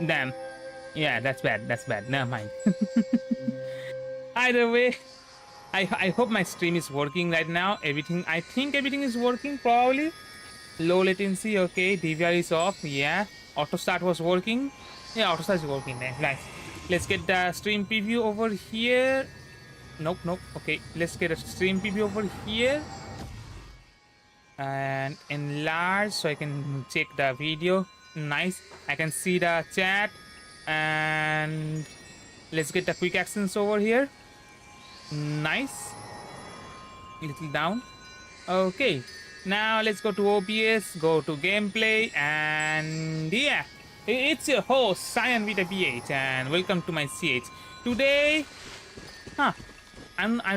Damn. Yeah, that's bad. That's bad. Never mind. Either way, I hope my stream is working right now. I think everything is working probably. Low latency, okay. DVR is off, yeah. Auto start was working. Yeah, auto start is working. Nice. Let's get the stream preview over here. Nope, nope. Okay, let's get a stream preview over here. And enlarge so I can check the video. Nice. I can see the chat. And let's get the quick actions over here. Nice. Little down. Okay. Now let's go to OBS, go to gameplay, and yeah, it's your host Cyan Vita BH, and welcome to my CH. Today, I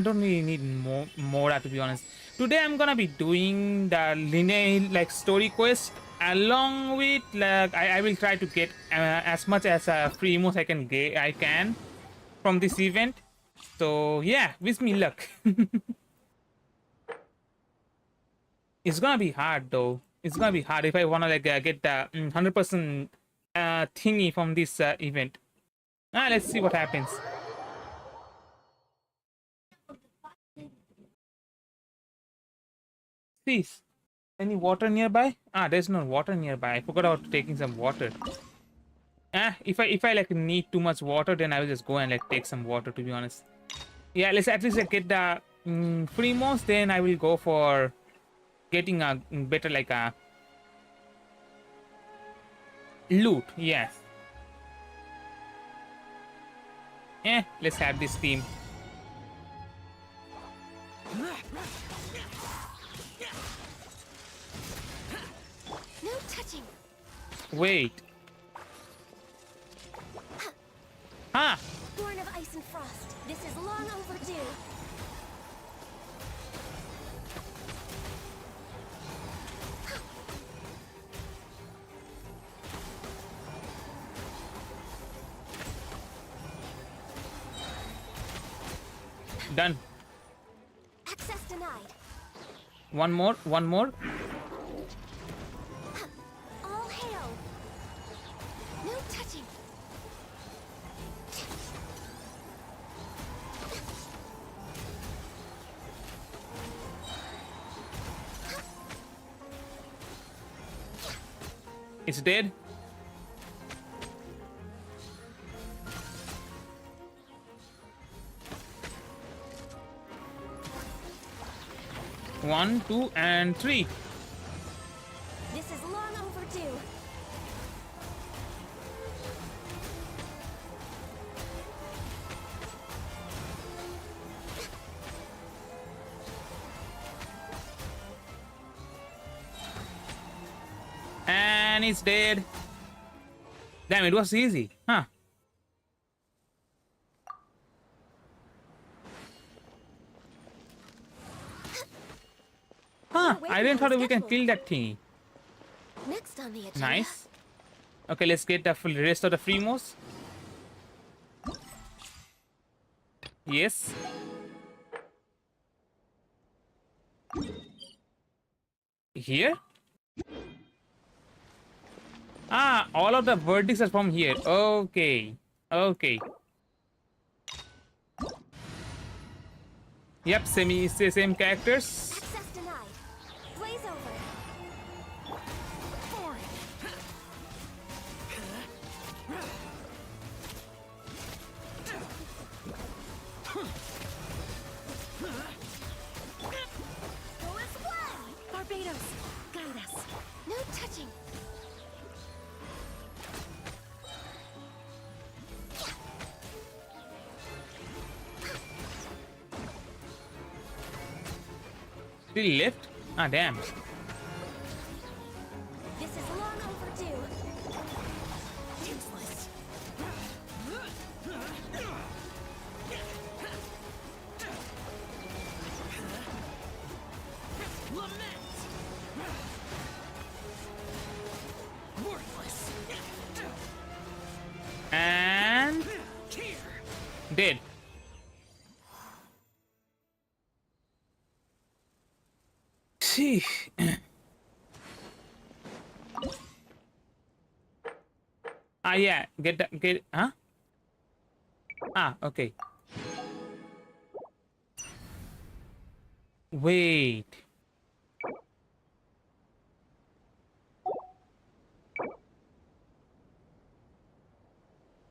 don't really need more to be honest. Today I'm gonna be doing the Lyney like story quest along with like I will try to get as much as freemos I can from this event. So yeah, wish me luck. It's gonna be hard though. It's gonna be hard if I wanna like get the 100% thingy from this event. Let's see what happens. Please, any water nearby? There's no water nearby. I forgot about taking some water. If I like need too much water, then I will just go and like take some water. To be honest, yeah. Let's at least like, get the freemos. Then I will go for getting a better like a loot. Yes. Let's have this team. No touching. Wait. Born of ice and frost. This is long overdue. Done. Access denied. One more. All hail. No touching. It's dead. One, two, and three. This is long overdue. And it's dead. Damn, it was easy, huh? I didn't thought we can kill that thing. Next on the agenda. Nice. Okay, let's get the rest of the freemos. Yes. Here? All of the verdicts are from here. Okay. Okay. Yep, same characters. Access denied. Blaze over. Still left? Ah, damn. This is long overdue. Useless. Lament. Worthless. And dead. See. Ah, yeah. Get that. Get. Huh? Ah, okay. Wait.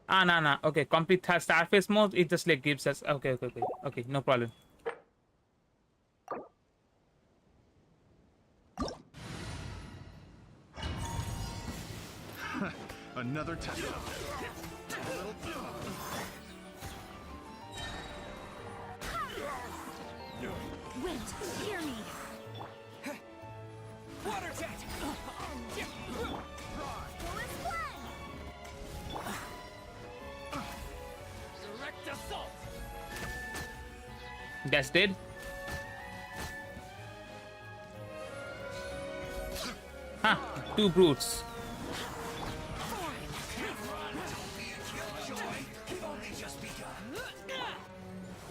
Ah, no. Okay, complete Starface mode. It just like gives us. Okay. Okay, no problem. Another test. Wait, hear me. Water jet! Go as planned. Direct assault! That's dead. Huh. Two brutes.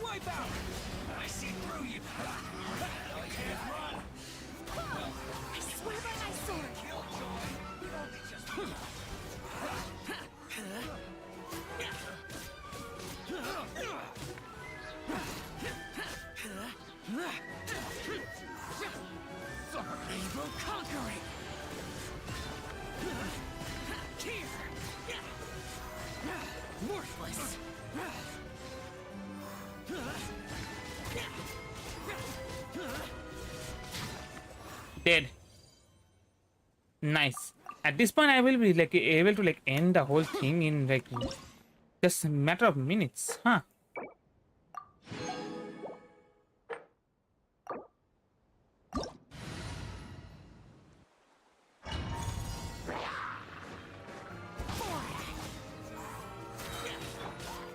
Wipe out! I see through you! I swear by my sword. Rainbow conquering! Worthless! Dead. Nice. At this point, I will be like able to like end the whole thing in like just a matter of minutes, huh?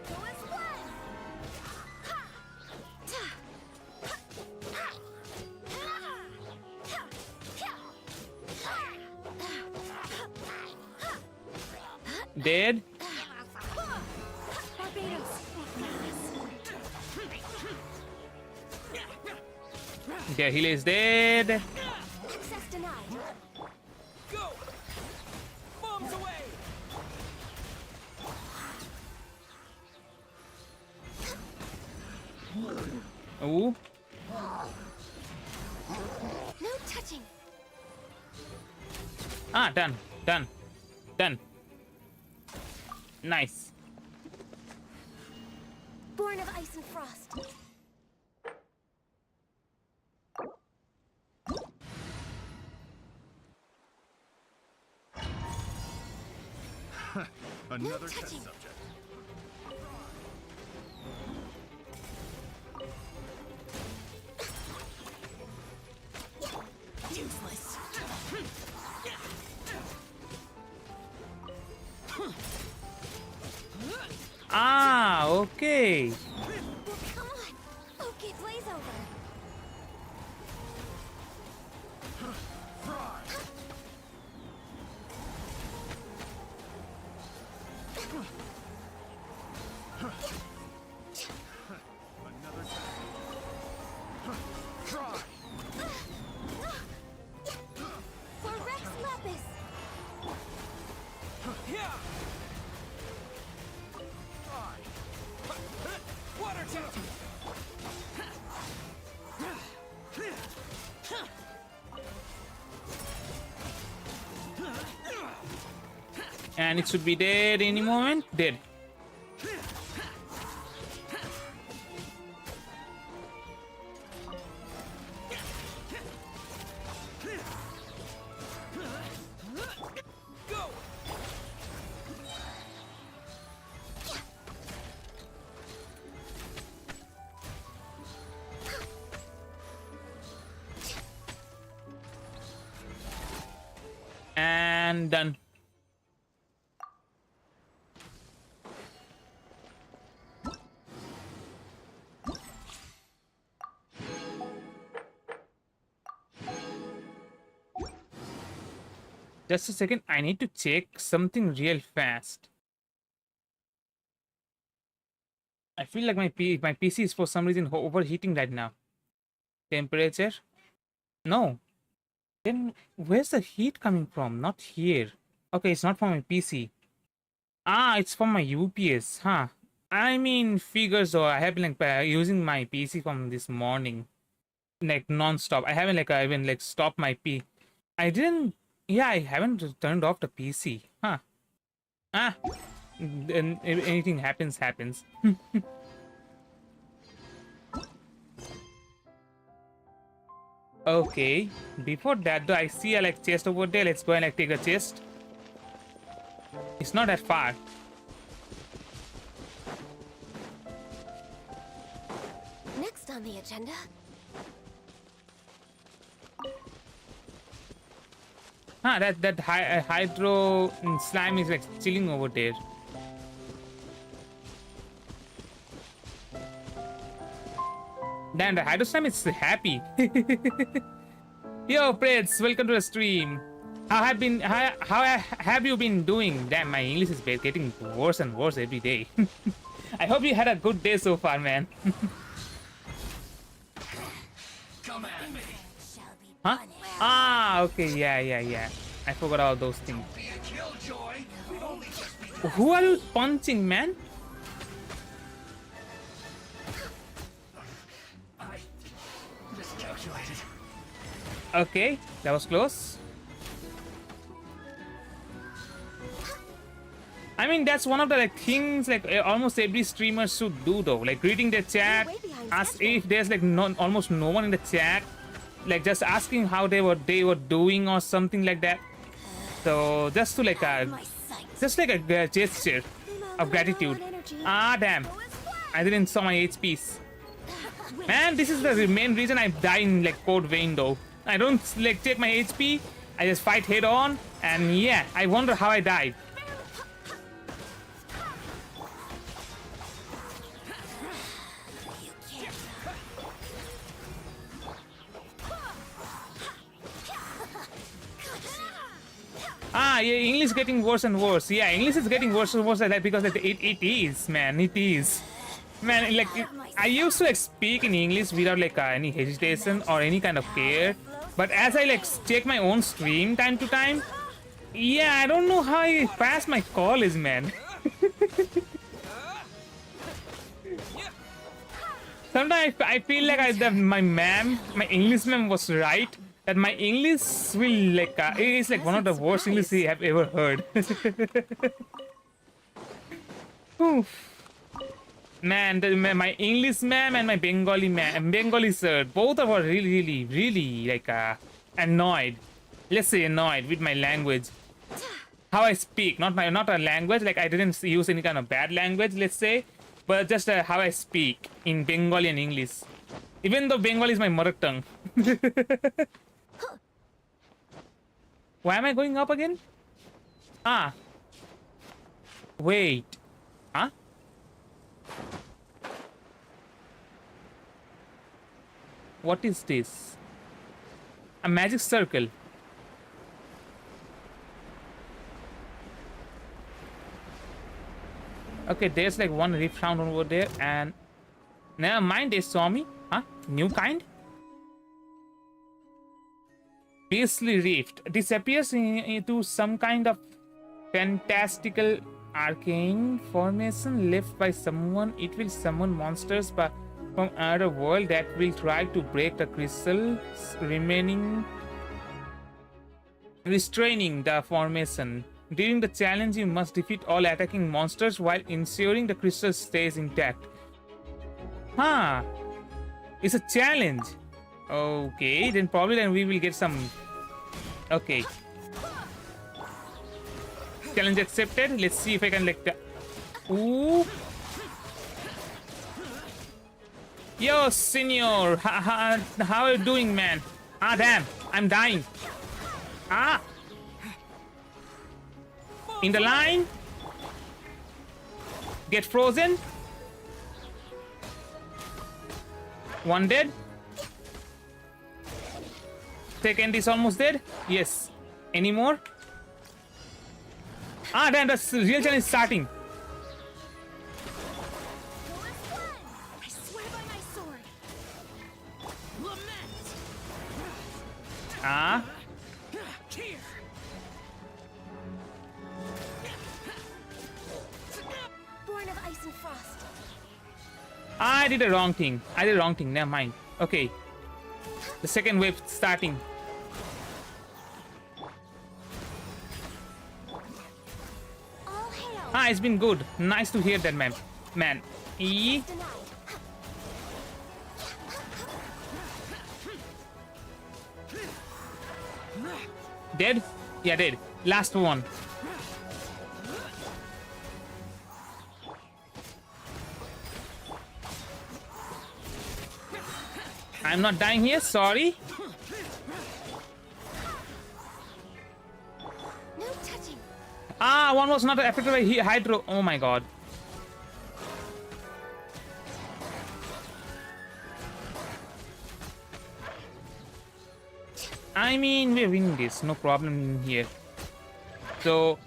Go as planned. Dead. Barbados. Their healer is dead. Access denied. Go! Bombs away! Ooh. No touching. Ah, done. Nice. Born of ice and frost. Another No test touching. subject. Useless. Ah, okay. Well, come on. Okay, blaze over. Another test. Try. For Rex Lapis. Yeah! Water jet! And it should be dead any moment. Dead. Go! And done. Just a second, I need to check something real fast. I feel like my PC is for some reason overheating right now. Temperature? No. Then where's the heat coming from? Not here. Okay, it's not from my PC. Ah, it's from my UPS, huh? I mean, figures though. I have been like using my PC from this morning, like non-stop. I haven't like even like stopped my P. I didn't. Yeah, I haven't turned off the PC, huh? Ah, then if anything happens, happens. Okay. Before that, though, I see a like chest over there. Let's go and like take a chest. It's not that far. Next on the agenda. Huh, that hydro slime is like chilling over there. Damn, the hydro slime is happy. Yo, Preds, welcome to the stream. How have you been doing? Damn, my English is getting worse and worse every day. I hope you had a good day so far, man. Come at me. Shall be Huh? punished. Ah, okay, yeah. I forgot all those things. Be a killjoy. We'd only just be. Who are you punching, man? I miscalculated. Okay, that was close. I mean, that's one of the like things like almost every streamer should do though. Like reading the chat, ask if there's like almost no one in the chat, like just asking how they were doing or something like that. So just to like My sight. just like a gesture of gratitude. Ah, damn, I didn't saw my HPs. Man, this is the main reason I die in like Code Vein though. I don't like take my HP. I just fight head on, and yeah, I wonder how I died. You can't. Ah, yeah, English is getting worse and worse. Yeah, English is getting worse and worse like that because like, it is, man. It is. Man, like, I used to like speak in English without like any hesitation or any kind of care. But as I like check my own stream time to time, yeah, I don't know how fast my call is, man. Sometimes I feel like my English ma'am was right. That my English will like it is like one of the worst English I have ever heard. Oof. Man, my English ma'am and my Bengali sir, both of are really like annoyed. Let's say annoyed with my language, how I speak. Not a language. Like I didn't use any kind of bad language, let's say, but just how I speak in Bengali and English. Even though Bengali is my mother tongue. Why am I going up again? Ah. Wait. Huh? What is this? A magic circle. Okay, there's like one rift sound over there, and never mind, they saw me. Huh? New kind? Beastly Rift disappears into some kind of fantastical arcane formation left by someone. It will summon monsters from another world that will try to break the crystal, restraining the formation. During the challenge, you must defeat all attacking monsters while ensuring the crystal stays intact. Huh. It's a challenge. Okay, then probably we will get some. Okay. Challenge accepted. Let's see if I can like. Ooh. Yo, senor. How are you doing, man? Ah, damn. I'm dying. Ah. In the line. Get frozen. One dead. Second is almost dead. Yes. Any more? Ah, damn, the real challenge is starting. I swear by my sword. Lament. Ah. Here. Born of ice and frost. I did the wrong thing. Never mind. Okay. The second wave starting. All hail. Ah, it's been good. Nice to hear that, man. Man. E. Denied. Dead? Yeah, dead. Last one. I'm not dying here, sorry. No touching. Ah, one was not affected by hydro. Oh my god. I mean, we're winning this. No problem here. So,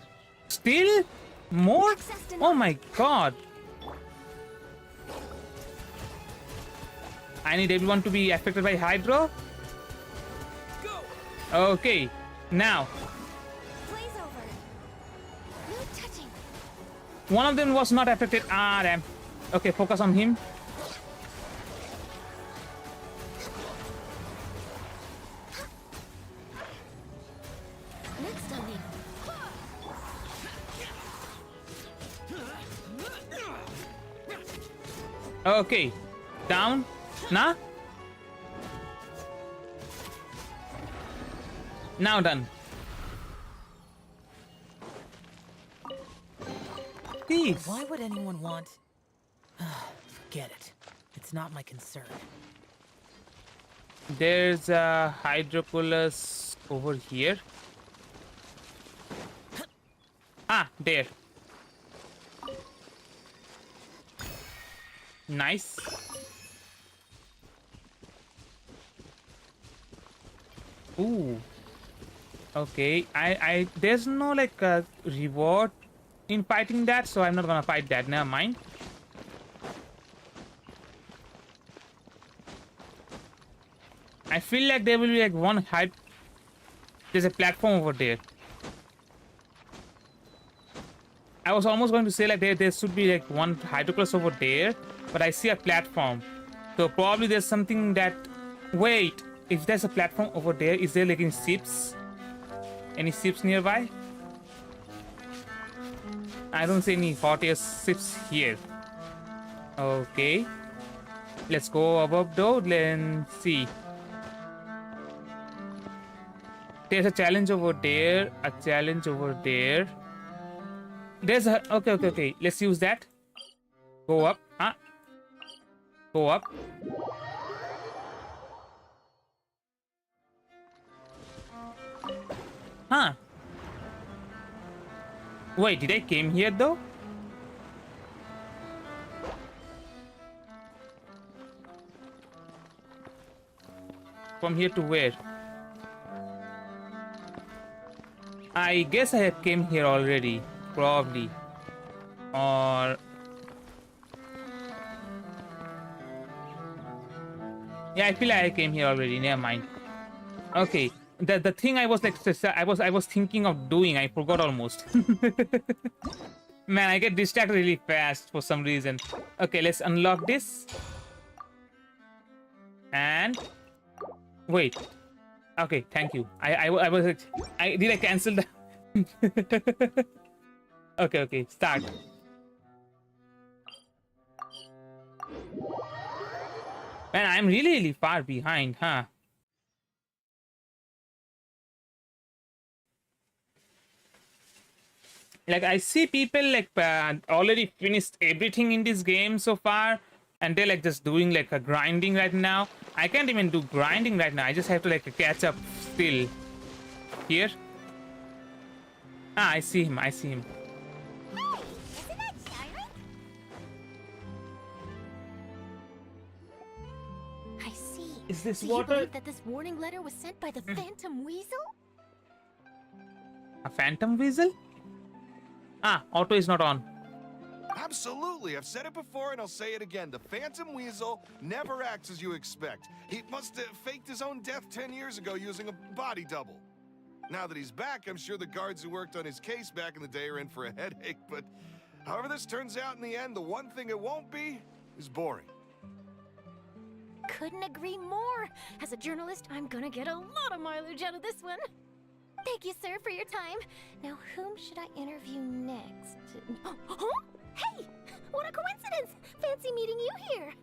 still more? Oh my god. I need everyone to be affected by hydro. Go. Okay, now. Blaze over. No touching. One of them was not affected. Ah, damn. Okay, focus on him. Next on me. Okay, down. Nah. Now done. Please. Why would anyone want... Forget it. It's not my concern. There's a hydroculus over here. Ah, there. Nice. Ooh. Okay. There's no like reward in fighting that, so I'm not gonna fight that. Never mind. I feel like there will be like one hype. There's a platform over there. I was almost going to say like there should be like one hydroculus over there, but I see a platform. So probably there's something that... Wait, if there's a platform over there, is there like any ships? Any ships nearby? I don't see any hot air ships here. Okay. Let's go above though, let's see. There's a challenge over there, a challenge over there. There's a... Okay. Let's use that. Go up. Huh? Go up. Huh. Wait, did I came here though? From here to where? I guess I have came here already. Probably. Or... Yeah, I feel like I came here already. Never mind. Okay. The thing I was like... I was thinking of doing. I forgot almost. Man, I get distracted really fast for some reason. Okay, let's unlock this. And... Wait. Okay, thank you. I was... Did I cancel the... Okay, start. Man, I'm really far behind, huh? Like, I see people like already finished everything in this game so far, and they're like just doing like a grinding right now. I can't even do grinding right now. I just have to like catch up still. Here. Ah, I see him. I see him. Hey, isn't that charming? I see. Is this Do water? you believe that this warning letter was sent by the Phantom Weasel? A phantom weasel? Ah, auto is not on. Absolutely. I've said it before and I'll say it again. The Phantom Weasel never acts as you expect. He must have faked his own death 10 years ago using a body double. Now that he's back, I'm sure the guards who worked on his case back in the day are in for a headache, but however this turns out in the end, the one thing it won't be is boring. Couldn't agree more. As a journalist, I'm gonna get a lot of mileage out of this one. Thank you, sir, for your time. Now, whom should I interview next? Huh? Hey! What a coincidence! Fancy meeting you here.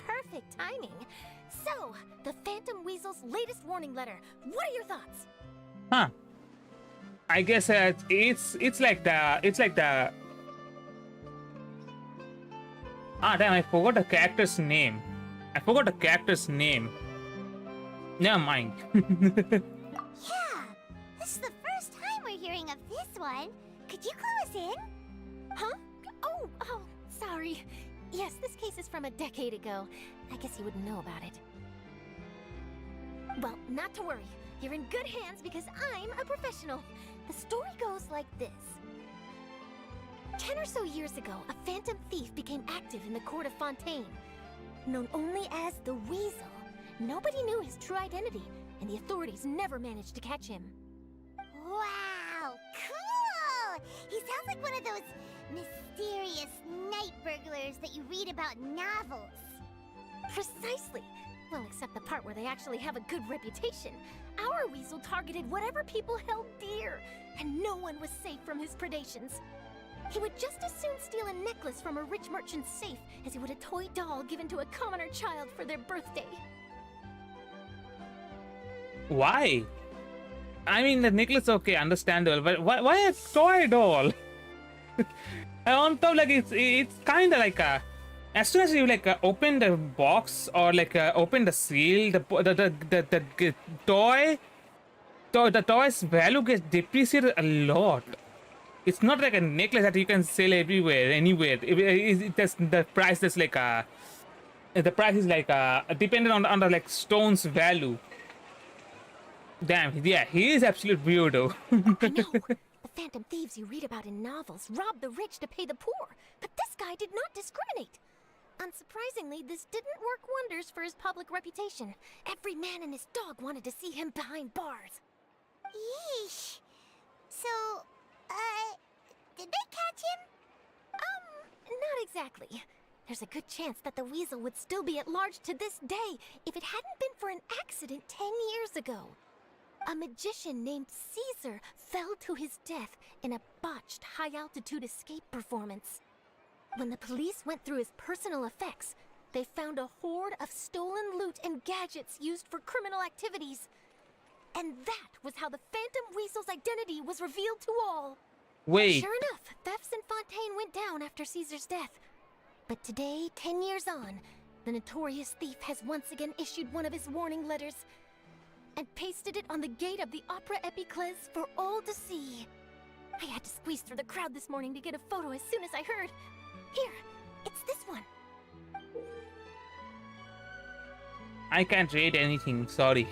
Perfect timing. So, the Phantom Weasel's latest warning letter. What are your thoughts? Huh. I guess it's like the. Ah, damn! I forgot the character's name. Never mind. Yeah, this is the first time we're hearing of this one. Could you clue us in? Huh? Oh, sorry. Yes, this case is from a decade ago. I guess you wouldn't know about it. Well, not to worry. You're in good hands because I'm a professional. The story goes like this. 10 or so years ago, a phantom thief became active in the court of Fontaine. Known only as the Weasel, nobody knew his true identity, and the authorities never managed to catch him. Wow, cool! He sounds like one of those mysterious night burglars that you read about in novels. Precisely. Well, except the part where they actually have a good reputation. Our Weasel targeted whatever people held dear, and no one was safe from his predations. He would just as soon steal a necklace from a rich merchant's safe as he would a toy doll given to a commoner child for their birthday. Why? I mean, the necklace, okay, understandable, but why a toy doll? On top, like it's kind of like a. As soon as you like open the box or like open the seal, the toy's value gets depreciated a lot. It's not like a necklace that you can sell everywhere, anywhere. The price is like the price is like dependent on the like stone's value. Damn, yeah, he is absolute weirdo. I know. The phantom thieves you read about in novels rob the rich to pay the poor, but this guy did not discriminate. Unsurprisingly, this didn't work wonders for his public reputation. Every man and his dog wanted to see him behind bars. Yeesh. So, did they catch him? Not exactly. There's a good chance that the Weasel would still be at large to this day if it hadn't been for an accident 10 years ago. A magician named Caesar fell to his death in a botched high-altitude escape performance. When the police went through his personal effects, they found a hoard of stolen loot and gadgets used for criminal activities. And that was how the Phantom Weasel's identity was revealed to all. Wait. Sure enough, thefts in Fontaine went down after Caesar's death. But today, 10 years on, the notorious thief has once again issued one of his warning letters and pasted it on the gate of the Opera Epiclese for all to see. I had to squeeze through the crowd this morning to get a photo as soon as I heard. Here, it's this one. I can't read anything, sorry.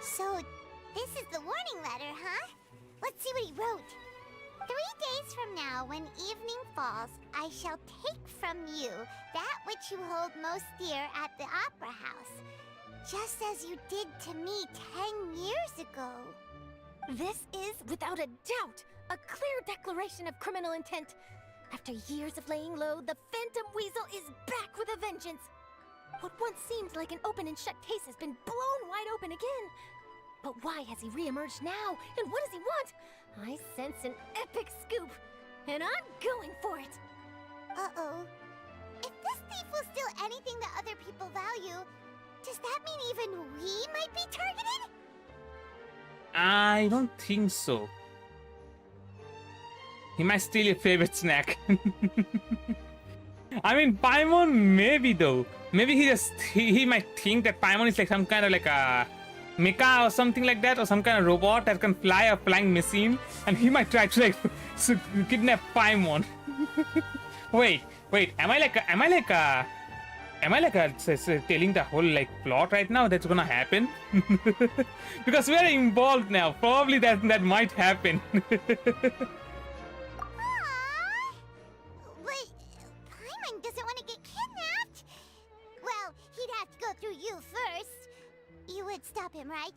So, this is the warning letter, huh? Let's see what he wrote. 3 days from now, when evening falls, I shall take from you that which you hold most dear at the Opera House, just as you did to me 10 years ago. This is, without a doubt, a clear declaration of criminal intent. After years of laying low, the Phantom Weasel is back with a vengeance. What once seemed like an open and shut case has been blown wide open again. But why has he re-emerged now? And what does he want? I sense an epic scoop, and I'm going for it. Uh-oh. If this thief will steal anything that other people value, does that mean even we might be targeted? I don't think so. He might steal your favorite snack. I mean, Paimon, maybe though. Maybe he might think that Paimon is like some kind of like a mecha or something like that, or some kind of robot that can fly a flying machine, and he might try to like kidnap Paimon. wait, am I telling the whole like plot right now that's gonna happen? Because we are involved now. Probably that might happen. Aww. But Paimon doesn't want to get kidnapped. Well, he'd have to go through you first. You would stop him, right?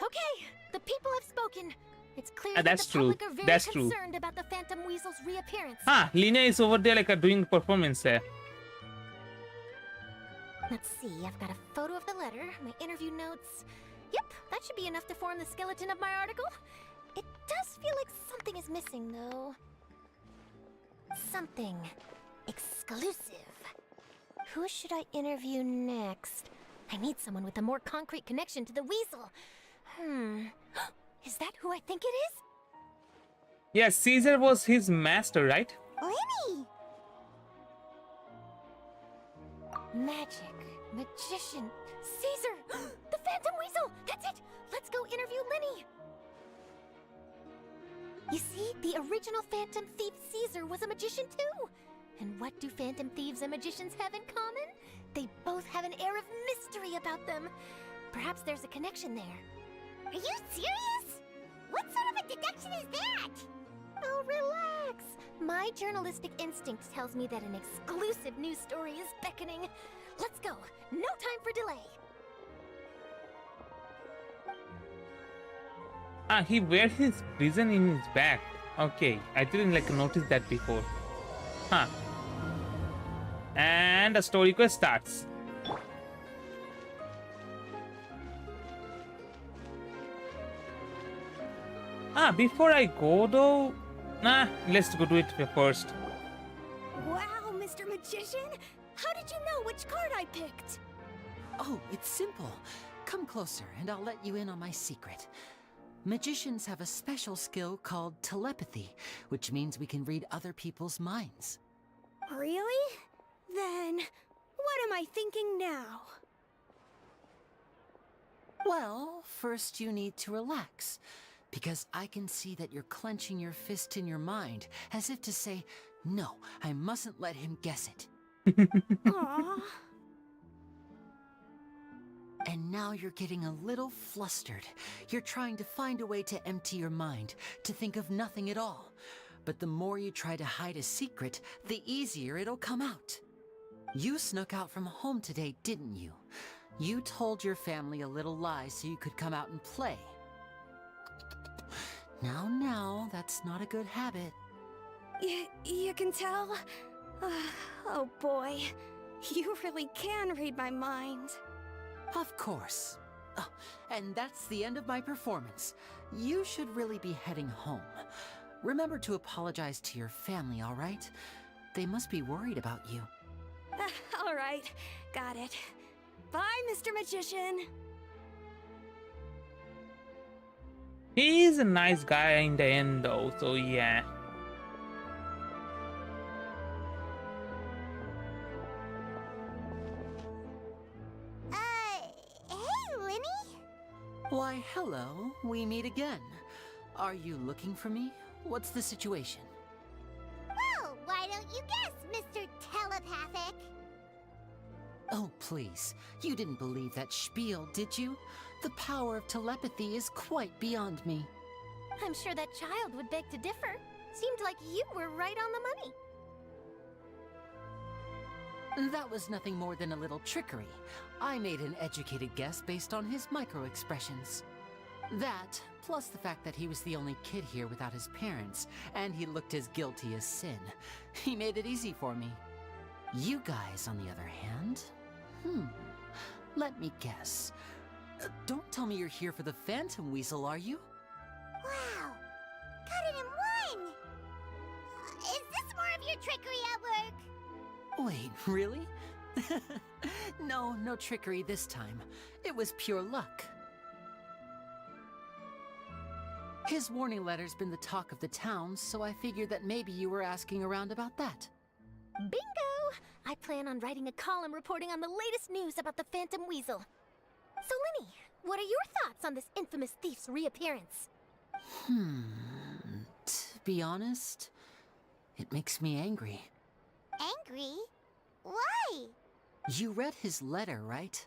Okay, the people have spoken. It's clear that's that the true. public are very That's true. concerned about the Phantom Weasel's reappearance. Lyney is over there like doing performance there. Let's see, I've got a photo of the letter, my interview notes. Yep, that should be enough to form the skeleton of my article. It does feel like something is missing, though. Something exclusive. Who should I interview next? I need someone with a more concrete connection to the weasel. Is that who I think it is? Yeah, Caesar was his master, right? Lyney! Magic, magician, Caesar! The Phantom Weasel! That's it! Let's go interview Lyney! You see, the original Phantom Thief Caesar was a magician too! And what do Phantom Thieves and magicians have in common? They both have an air of mystery about them. Perhaps there's a connection there. Are you serious? What sort of a deduction is that? Oh, relax! My journalistic instinct tells me that an exclusive news story is beckoning. Let's go! No time for delay! He wears his prison in his back. Okay, I didn't like notice that before. And the story quest starts. Before I go though, let's go do it first. Wow, Mr. Magician! How did you know which card I picked? Oh, it's simple. Come closer and I'll let you in on my secret. Magicians have a special skill called telepathy, which means we can read other people's minds. Really? Then, what am I thinking now? Well, first you need to relax, because I can see that you're clenching your fist in your mind, as if to say, no, I mustn't let him guess it. Aww. And now you're getting a little flustered. You're trying to find a way to empty your mind, to think of nothing at all. But the more you try to hide a secret, the easier it'll come out. You snuck out from home today, didn't you? You told your family a little lie so you could come out and play. Now, that's not a good habit. You can tell? Oh boy, you really can read my mind. Of course. Oh, and that's the end of my performance. You should really be heading home. Remember to apologize to your family, all right? They must be worried about you. All right, got it. Bye, Mr. Magician. He's a nice guy in the end though, so yeah. Hey, Lyney? Why, hello. We meet again. Are you looking for me? What's the situation? Well, why don't you guess, Mr. Telepathic? Oh, please. You didn't believe that spiel, did you? The power of telepathy is quite beyond me. I'm sure that child would beg to differ. Seemed like you were right on the money. That was nothing more than a little trickery. I made an educated guess based on his micro-expressions. That, plus the fact that he was the only kid here without his parents, and he looked as guilty as sin. He made it easy for me. You guys, on the other hand... let me guess. Don't tell me you're here for the Phantom Weasel, are you? Wow, got it in one! Is this more of your trickery at work? Wait, really? No trickery this time. It was pure luck. His warning letter's been the talk of the town, so I figured that maybe you were asking around about that. Bingo! I plan on writing a column reporting on the latest news about the Phantom Weasel. So, Lyney, what are your thoughts on this infamous thief's reappearance? To be honest, it makes me angry. Angry? Why? You read his letter, right?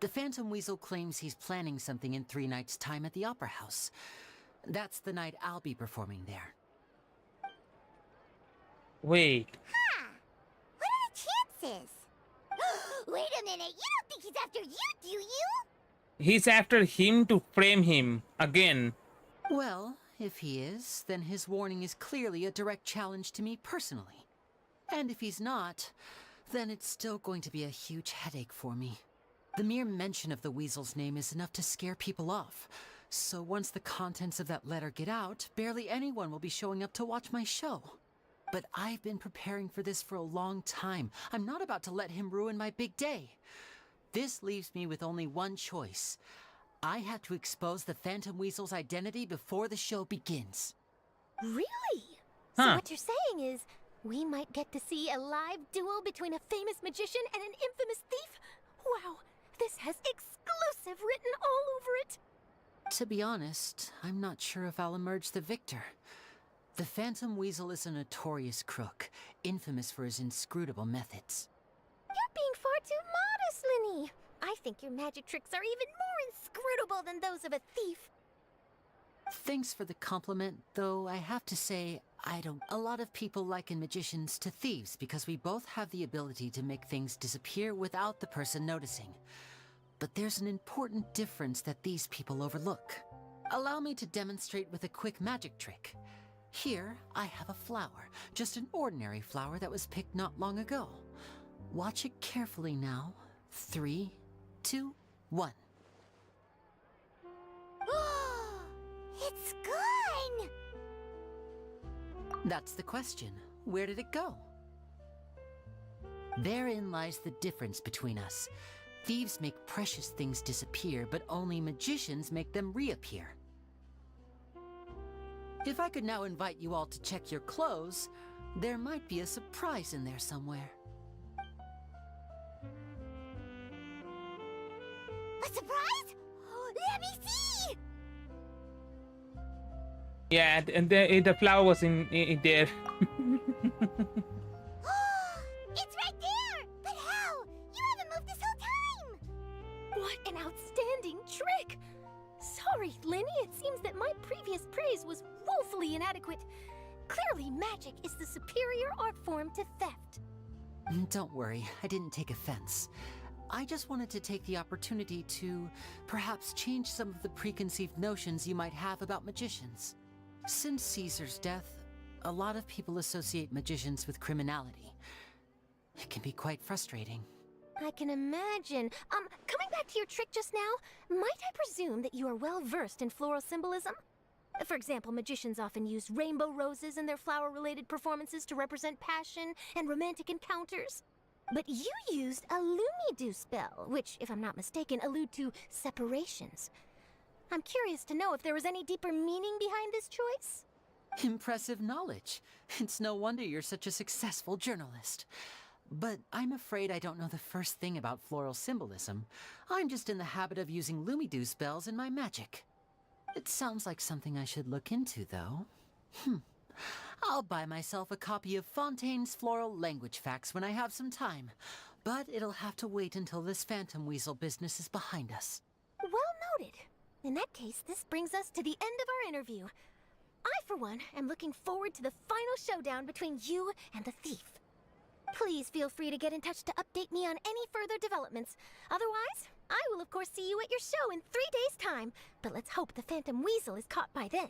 The Phantom Weasel claims he's planning something in 3 nights' time at the Opera House. That's the night I'll be performing there. Wait. Huh. What are the chances? Wait a minute, you don't think he's after you, do you? He's after him to frame him again. Well, if he is, then his warning is clearly a direct challenge to me personally. And if he's not, then it's still going to be a huge headache for me. The mere mention of the Weasel's name is enough to scare people off. So once the contents of that letter get out, barely anyone will be showing up to watch my show. But I've been preparing for this for a long time. I'm not about to let him ruin my big day. This leaves me with only one choice. I have to expose the Phantom Weasel's identity before the show begins. Really? So Huh. what you're saying is, we might get to see a live duel between a famous magician and an infamous thief? Wow, this has exclusive written all over it. To be honest, I'm not sure if I'll emerge the victor. The Phantom Weasel is a notorious crook, infamous for his inscrutable methods. You're being far too modest, Lyney. I think your magic tricks are even more inscrutable than those of a thief. Thanks for the compliment, though I have to say, I don't. A lot of people liken magicians to thieves because we both have the ability to make things disappear without the person noticing. But there's an important difference that these people overlook. Allow me to demonstrate with a quick magic trick. Here, I have a flower, just an ordinary flower that was picked not long ago. Watch it carefully now. 3, 2, 1. It's gone! That's the question. Where did it go? Therein lies the difference between us. Thieves make precious things disappear, but only magicians make them reappear. If I could now invite you all to check your clothes, there might be a surprise in there somewhere. A surprise? Let me see! Yeah, and the flower was in there. It's right there! But how? You haven't moved this whole time! What an outstanding trick! Sorry, Lyney, it seems that my previous praise was woefully inadequate. Clearly, magic is the superior art form to theft. Don't worry, I didn't take offense. I just wanted to take the opportunity to perhaps change some of the preconceived notions you might have about magicians. Since Caesar's death, a lot of people associate magicians with criminality. It can be quite frustrating. I can imagine. Coming back to your trick just now, might I presume that you are well versed in floral symbolism? For example, magicians often use rainbow roses in their flower-related performances to represent passion and romantic encounters. But you used a Lumidu spell, which, if I'm not mistaken, allude to separations. I'm curious to know if there was any deeper meaning behind this choice? Impressive knowledge. It's no wonder you're such a successful journalist. But I'm afraid I don't know the first thing about floral symbolism. I'm just in the habit of using Lumidu spells in my magic. It sounds like something I should look into, though. I'll buy myself a copy of Fontaine's Floral Language Facts when I have some time. But it'll have to wait until this Phantom Weasel business is behind us. Well noted. In that case, this brings us to the end of our interview. I, for one, am looking forward to the final showdown between you and the thief. Please feel free to get in touch to update me on any further developments. Otherwise, I will of course see you at your show in 3 days' time, but let's hope the Phantom Weasel is caught by then.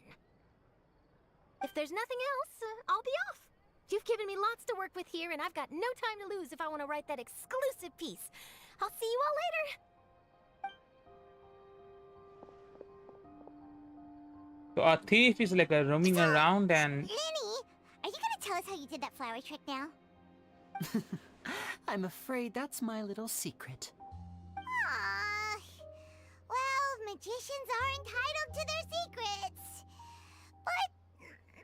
If there's nothing else, I'll be off. You've given me lots to work with here, and I've got no time to lose if I want to write that exclusive piece. I'll see you all later. So a thief is like roaming around and... Lyney, are you gonna tell us how you did that flower trick now? I'm afraid that's my little secret. Aww. Well, magicians are entitled to their secrets. But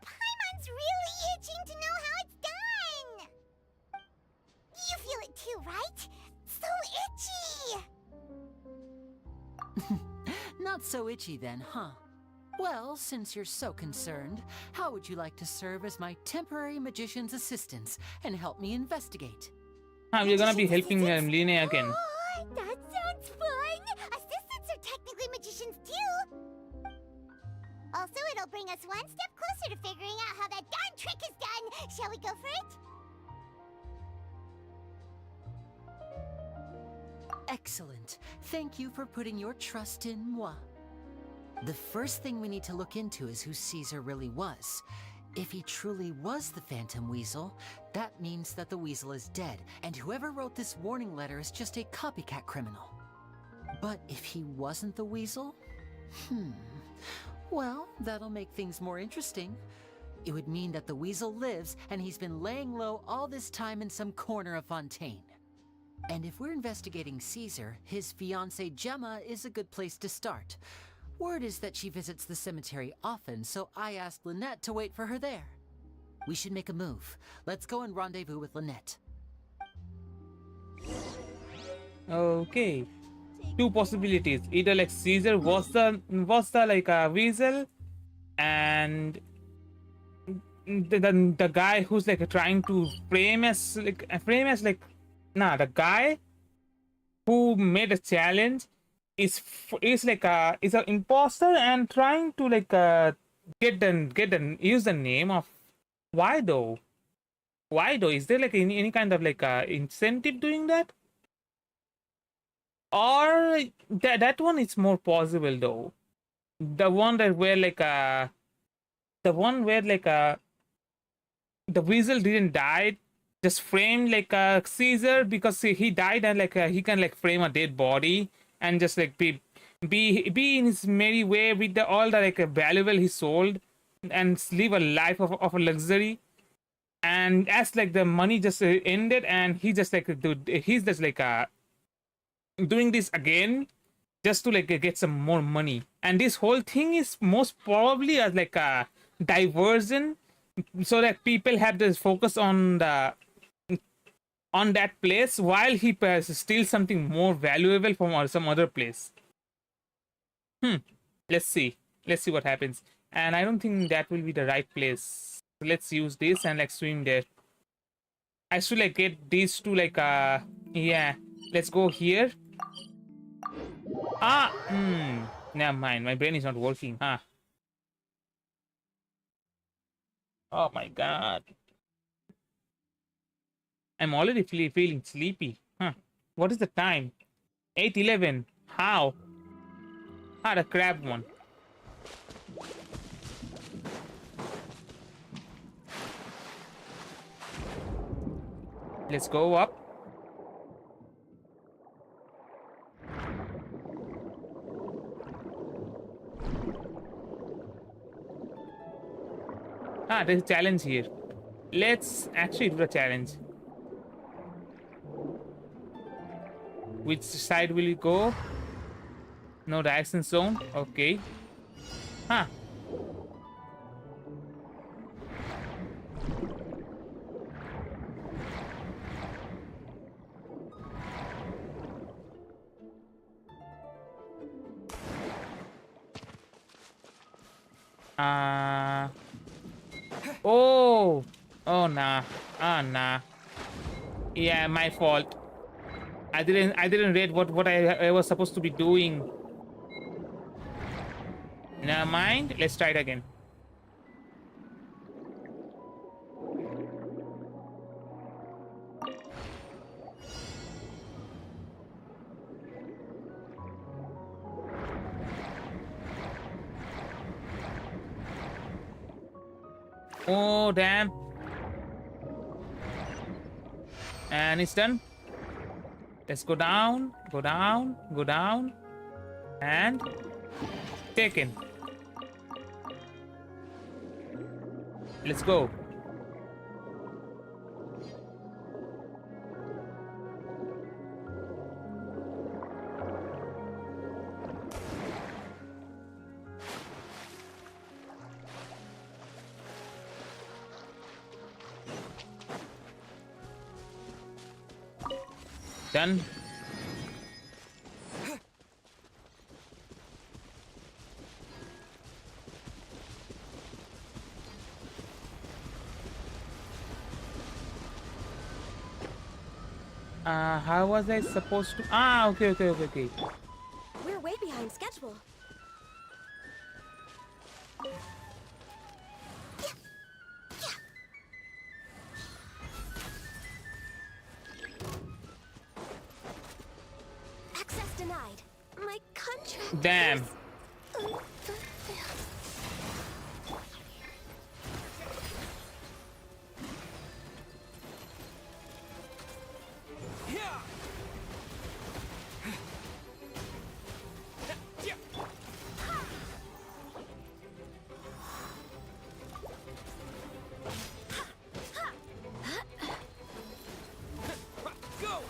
Paimon's really itching to know how it's done. right? So itchy! Not so itchy then, huh? Well, since you're so concerned, how would you like to serve as my temporary magician's assistant and help me investigate? We're gonna be helping Lyney again. Oh, that sounds fun! Assistants are technically magicians too! Also, it'll bring us one step closer to figuring out how that darn trick is done! Shall we go for it? Excellent. Thank you for putting your trust in moi. The first thing we need to look into is who Caesar really was. If he truly was the Phantom Weasel, that means that the Weasel is dead, and whoever wrote this warning letter is just a copycat criminal. But if he wasn't the Weasel? Well, that'll make things more interesting. It would mean that the Weasel lives, and he's been laying low all this time in some corner of Fontaine. And if we're investigating Caesar, his fiancée Gemma is a good place to start. Word is that she visits the cemetery often, so I asked Lynette to wait for her there. We should make a move. Let's go and rendezvous with Lynette. Okay. Two possibilities. Either like Caesar was the like a weasel, and the guy who's like trying to the guy who made a challenge is an imposter and trying to use the name of why though is there like any kind of incentive doing that, or that one is more possible though, the one where the weasel didn't die, just framed Caesar because he died, and he can frame a dead body and just be in his merry way with all the valuable he sold and live a life of a luxury. And as the money just ended, and he just he's just doing this again just to get some more money. And this whole thing is most probably as a diversion, so that people have to focus on that place while he steals something more valuable from some other place. Let's see what happens. And I don't think that will be the right place. So let's use this and swim there. I should get these two yeah, let's go here. Never mind, my brain is not working. Oh my god, I'm already feeling sleepy. What is the time? 8:11. How? The crab one. Let's go up. There's a challenge here. Let's actually do the challenge. Which side will you go? No reaction zone. Okay. Oh nah. Nah. Yeah, my fault. I didn't read what I was supposed to be doing. Never mind. Let's try it again. Oh damn. And it's done. Let's go down, and taken. Let's go. Done. How was I supposed to? Okay. We're way behind schedule. Access denied. My contract. Damn. is unfulfilled. Yeah. Go.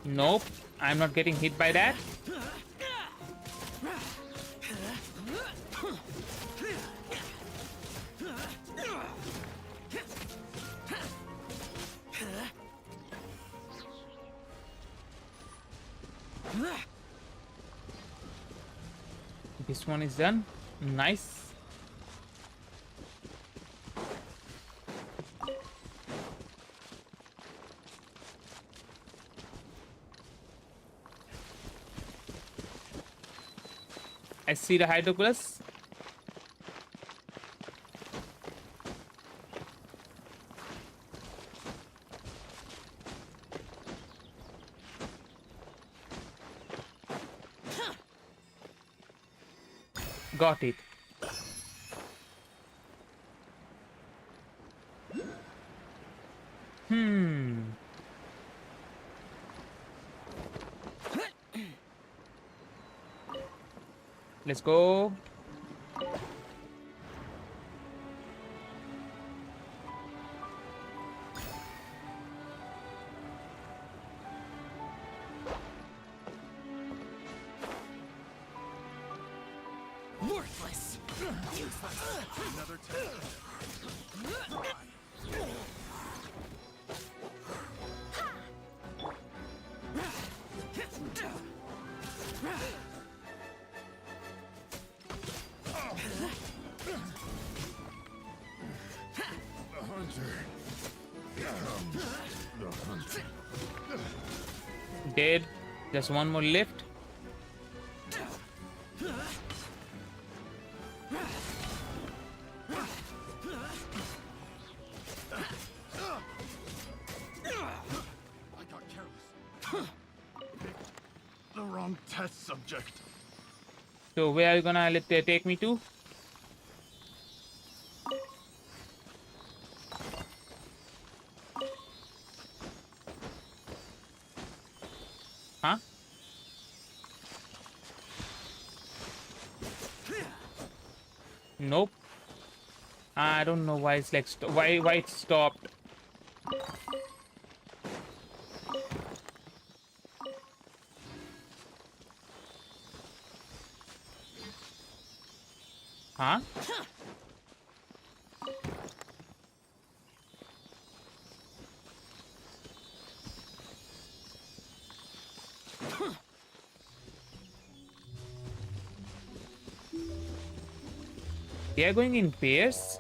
Nope. I'm not getting hit by that. This one is done. Nice. I see the hydroculus. Got it. Let's go. Worthless. Useless. Another test. Dead. Just one more lift. I got careless. The wrong test subject. So where are you gonna take me to? Huh? Nope. I don't know why it's like why it stopped. Huh? They are going in pairs.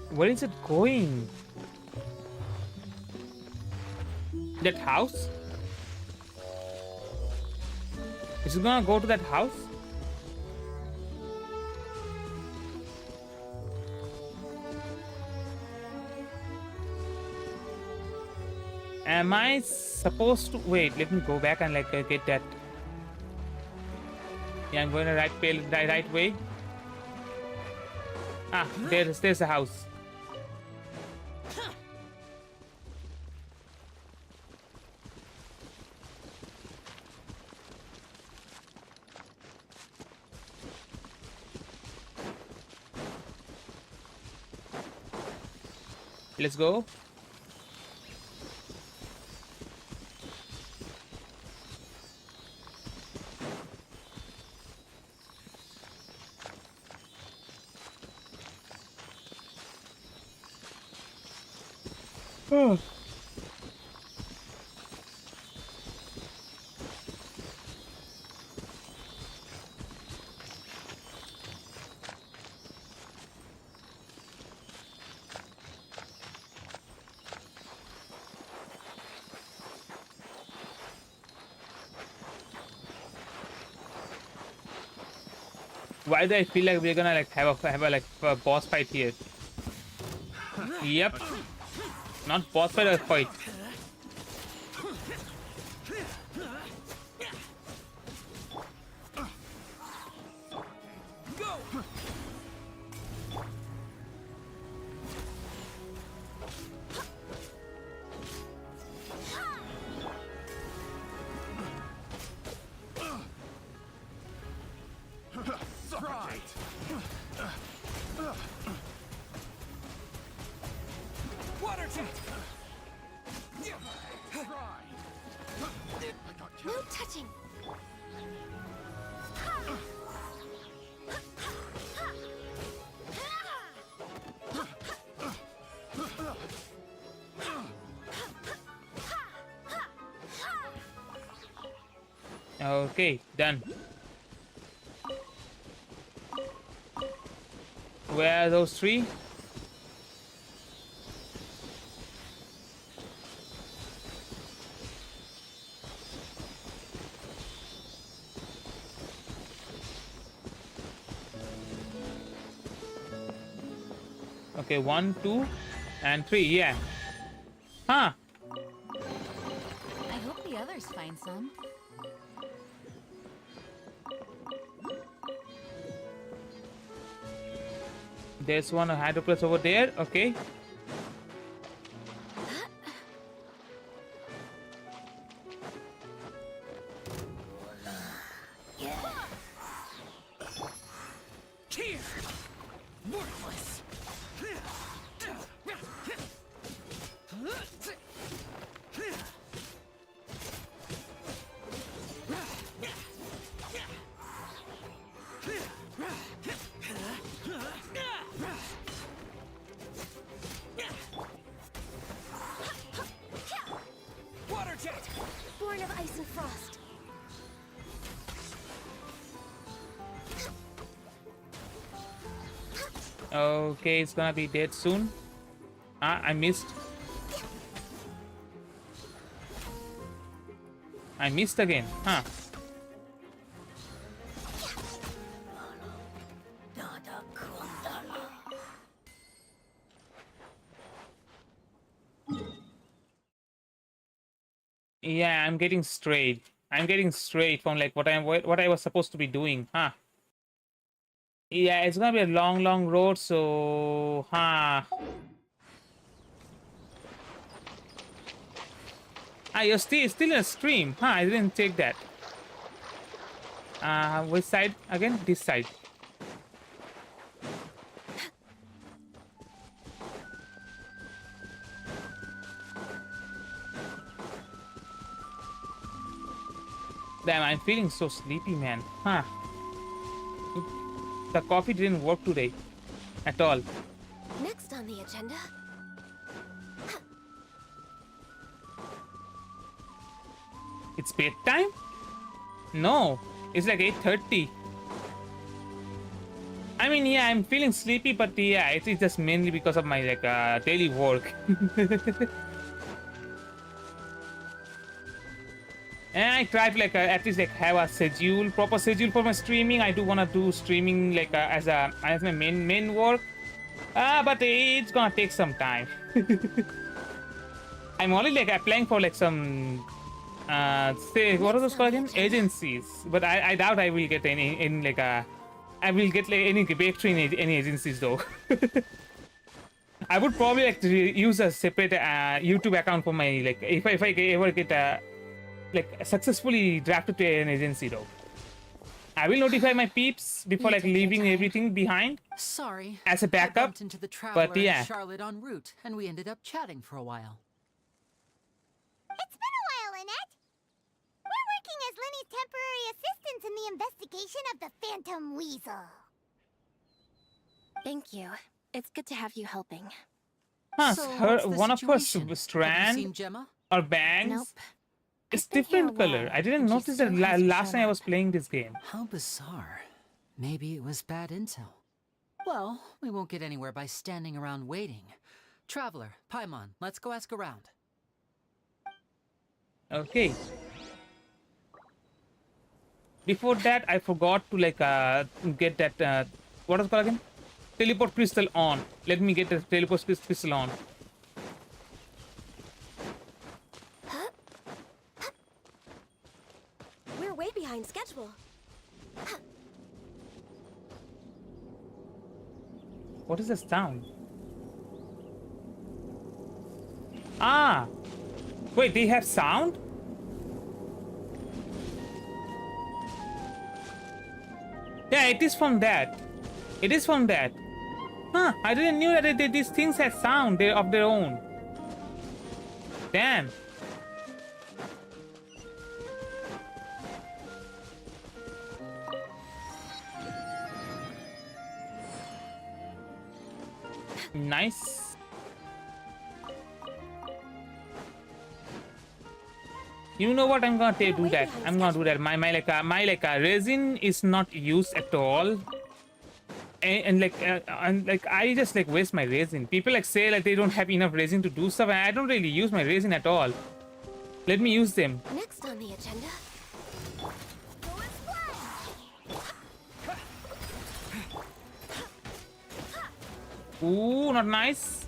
Where is it going? That house? Is it gonna go to that house? Am I supposed to wait? Let me go back and like get that. Yeah, I'm going the right way. Ah, there's a house. Let's go. Oh. Why do I feel like we're gonna like have a boss fight here? Yep. Not boss fight, or fight. Water jet. No touching. Okay, done. Where are those three? Okay, 1, 2, and 3. Yeah. Huh. I hope the others find some. There's one hydroplus over there. Okay. Here. Worthless. Water jet. Born of ice and frost. Okay, it's gonna be dead soon. Ah, I missed. I missed again. Huh. Yeah, I'm getting straight. I'm getting straight from like what I was supposed to be doing. Huh. Yeah, it's gonna be a long road, so huh. Ah, you're still in a stream. Huh, I didn't take that. Which side again? This side. Damn, I'm feeling so sleepy, man. Huh. The coffee didn't work today. At all. Next on the agenda. It's bedtime? No. It's like 8:30. I mean, yeah, I'm feeling sleepy, but yeah, it's just mainly because of my like daily work. And I try to like at least like have a proper schedule for my streaming. I do wanna do streaming like as my main work. But it's gonna take some time. I'm only like applying for like some say what are those called again? Agencies. But I doubt I will get any in like I will get like any breakthrough in any agencies though. I would probably like to use a separate YouTube account for my like if I ever get like successfully drafted to an agency though. I will notify my peeps before You like take your leaving time. everything behind Sorry. as a I backup. bumped into the traveler But yeah, and Charlotte en route, and we ended up chatting for a while. It's been a while, Lynette. We're working as Lyney's temporary assistants in the investigation of the Phantom Weasel. Thank you. It's good to have you helping. huh, So, her what's the one of her situation? Have you strand seen Gemma? or bangs. Nope. It's I've been here a different color. while, I didn't and she notice that still hasn't last time I shown was up. playing this game. How bizarre. Maybe it was bad intel. Well, we won't get anywhere by standing around waiting. Traveler, Paimon, let's go ask around. Okay. Before that, I forgot to like get that what is it called again? Teleport crystal on. Let me get the teleport crystal on. We're way behind schedule. What is the sound? Ah! Wait, they have sound? Yeah, it is from that. It is from that. Huh, I didn't know that these things had sound of their own. Damn. Nice. You know what? I'm gonna do that. I'm gonna do that. My resin is not used at all, and like I just like waste my resin. People like say like they don't have enough resin to do stuff, and I don't really use my resin at all. Let me use them. Next on the agenda. Ooh, not nice.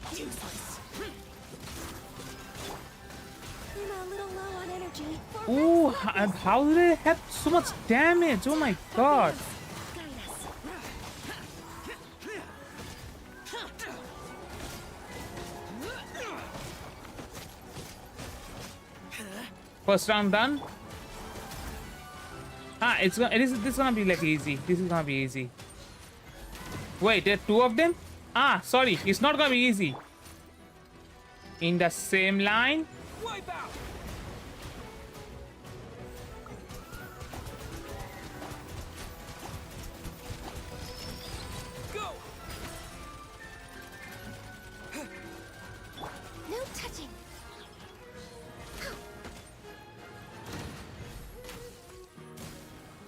Imma a little low on energy. Ooh, how do they have so much damage? Oh my god. Guide us. First round done. Ah, this is gonna be like easy. This is gonna be easy. Wait, there are two of them? Ah, sorry, it's not gonna be easy. In the same line. Wipe out! Go! No touching.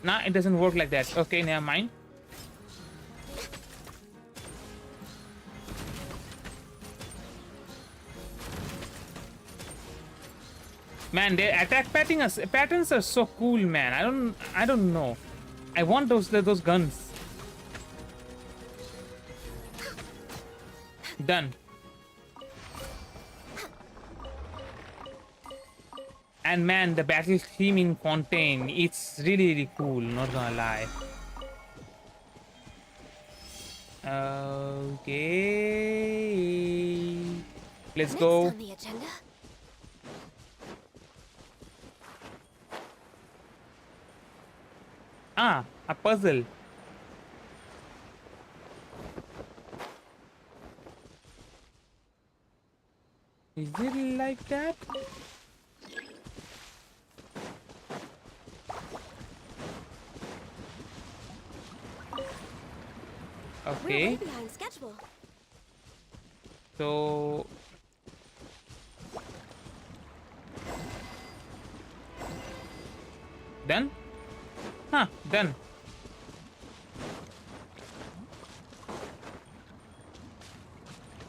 Nah, it doesn't work like that. Okay, never mind. Man, their attack patterns are so cool, man. I don't know. I want those guns. Done. And man, the battle theme in Fontaine, it's really cool, not gonna lie. Okay. Let's go. Next on the agenda. Ah, a puzzle. Is it like that? We're Okay. way behind schedule. So done? Huh, done.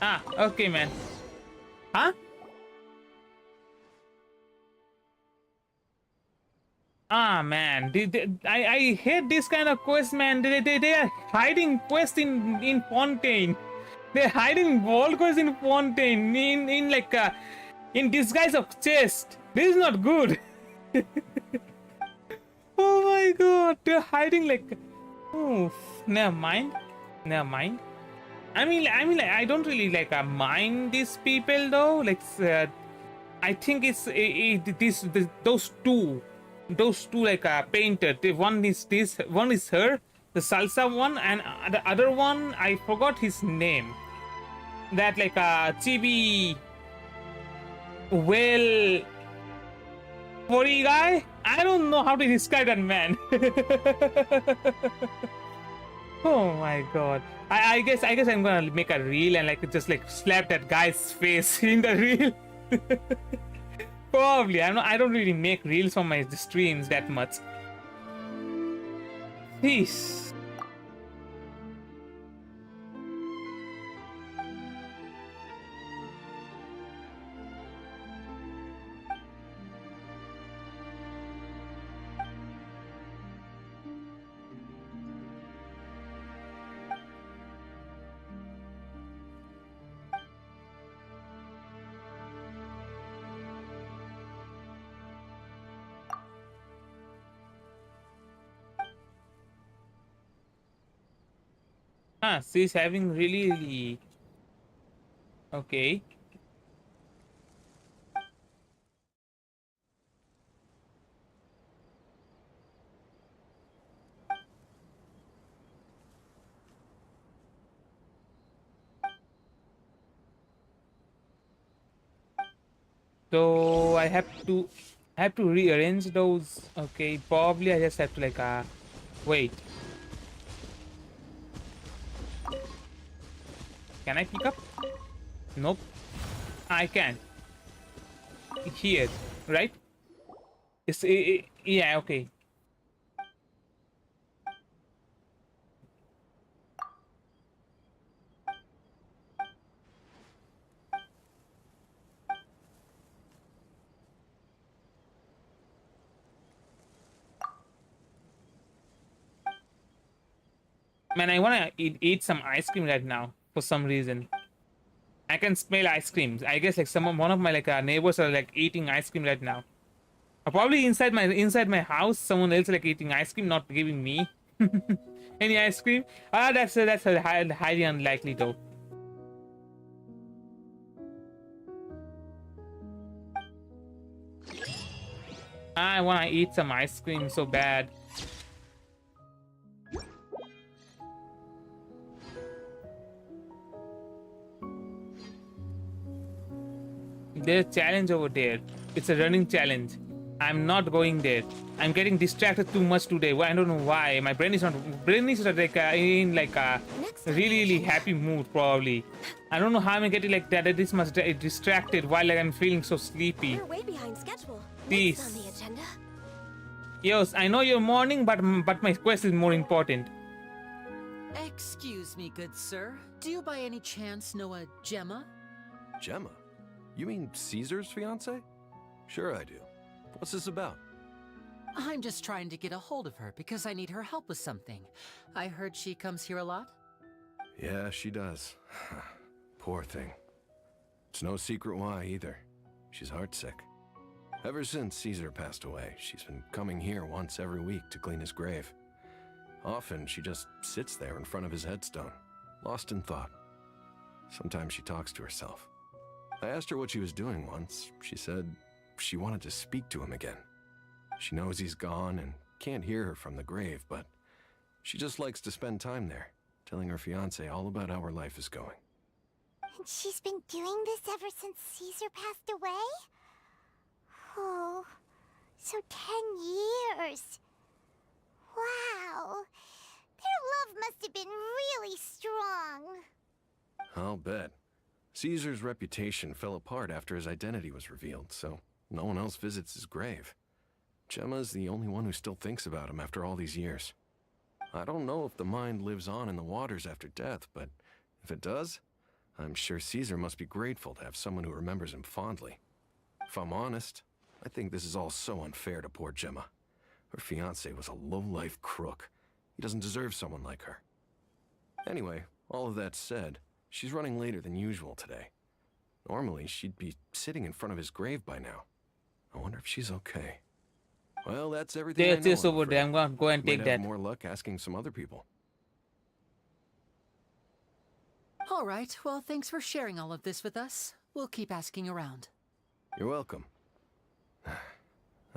Ah, okay, man. Huh? Ah, man. I hate this kind of quest, man. They are hiding quests in Fontaine. They're hiding wall quests in Fontaine in like in disguise of chest. This is not good. Oh my god, they're hiding like. Oh, never mind. Never mind. I mean, like, I don't really like mind these people though. Like, I think it's those two those two like painted. One is this, one is her, the salsa one, and the other one I forgot his name. That like chibi whale furry guy. I don't know how to describe that man. Oh my god. I guess I'm gonna make a reel and like just like slap that guy's face in the reel. Probably. I don't really make reels for my streams that much. Peace. She's having really okay. So I have to rearrange those. Okay, probably I just have to like wait. Can I pick up? Nope. I can. Here, right? Yeah, okay. Man, I wanna eat some ice cream right now for some reason. I can smell ice creams. I guess like one of my like neighbors are like eating ice cream right now. Probably inside my house, someone else like eating ice cream, not giving me any ice cream. That's highly unlikely though. I wanna eat some ice cream so bad. There's a challenge over there. It's a running challenge. I'm not going there. I'm getting distracted too much today. I don't know why. My brain is not like in like a really happy mood probably. I don't know how I'm getting like that. This much distracted while like, I'm feeling so sleepy. We're way behind schedule. Please. Next on the agenda. Yes, I know you're mourning, but my quest is more important. Excuse me, good sir. Do you by any chance know a Gemma? Gemma? You mean Caesar's fiance? Sure I do. What's this about? I'm just trying to get a hold of her because I need her help with something. I heard she comes here a lot. Yeah, she does. Poor thing. It's no secret why either. She's heartsick. Ever since Caesar passed away, she's been coming here once every week to clean his grave. Often she just sits there in front of his headstone, lost in thought. Sometimes she talks to herself. I asked her what she was doing once. She said she wanted to speak to him again. She knows he's gone and can't hear her from the grave, but she just likes to spend time there, telling her fiancé all about how her life is going. And she's been doing this ever since Caesar passed away? Oh, so 10 years. Wow. Their love must have been really strong. I'll bet. Caesar's reputation fell apart after his identity was revealed, so no one else visits his grave. Gemma's the only one who still thinks about him after all these years. I don't know if the mind lives on in the waters after death, but if it does, I'm sure Caesar must be grateful to have someone who remembers him fondly. If I'm honest, I think this is all so unfair to poor Gemma. Her fiancé was a low-life crook. He doesn't deserve someone like her. Anyway, all of that said, she's running later than usual today. Normally, she'd be sitting in front of his grave by now. I wonder if she's okay. Well, that's everything I know. There's this over there. I'm gonna go and take Might that. have more luck asking some other people. All right, well, thanks for sharing all of this with us. We'll keep asking around. You're welcome.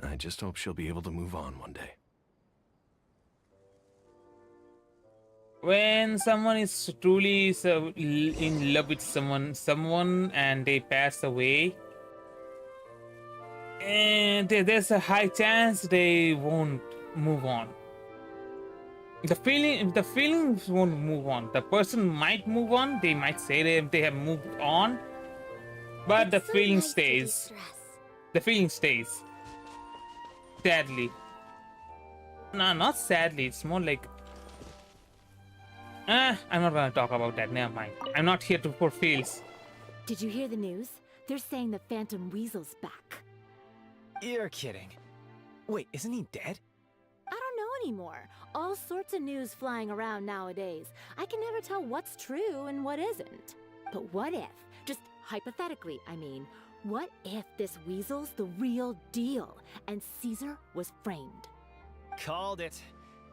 I just hope she'll be able to move on one day. When someone is truly in love with someone and they pass away, and there's a high chance they won't move on. The feelings won't move on. The person might move on. They might say they have moved on, but the feeling stays. The feeling stays. Sadly. No, not sadly. It's more like. I'm not gonna talk about that. Never mind. I'm not here to pour feels. Did you hear the news? They're saying the Phantom Weasel's back. You're kidding. Wait, isn't he dead? I don't know anymore. All sorts of news flying around nowadays. I can never tell what's true and what isn't. But what if, just hypothetically, I mean, what if this weasel's the real deal and Caesar was framed? Called it.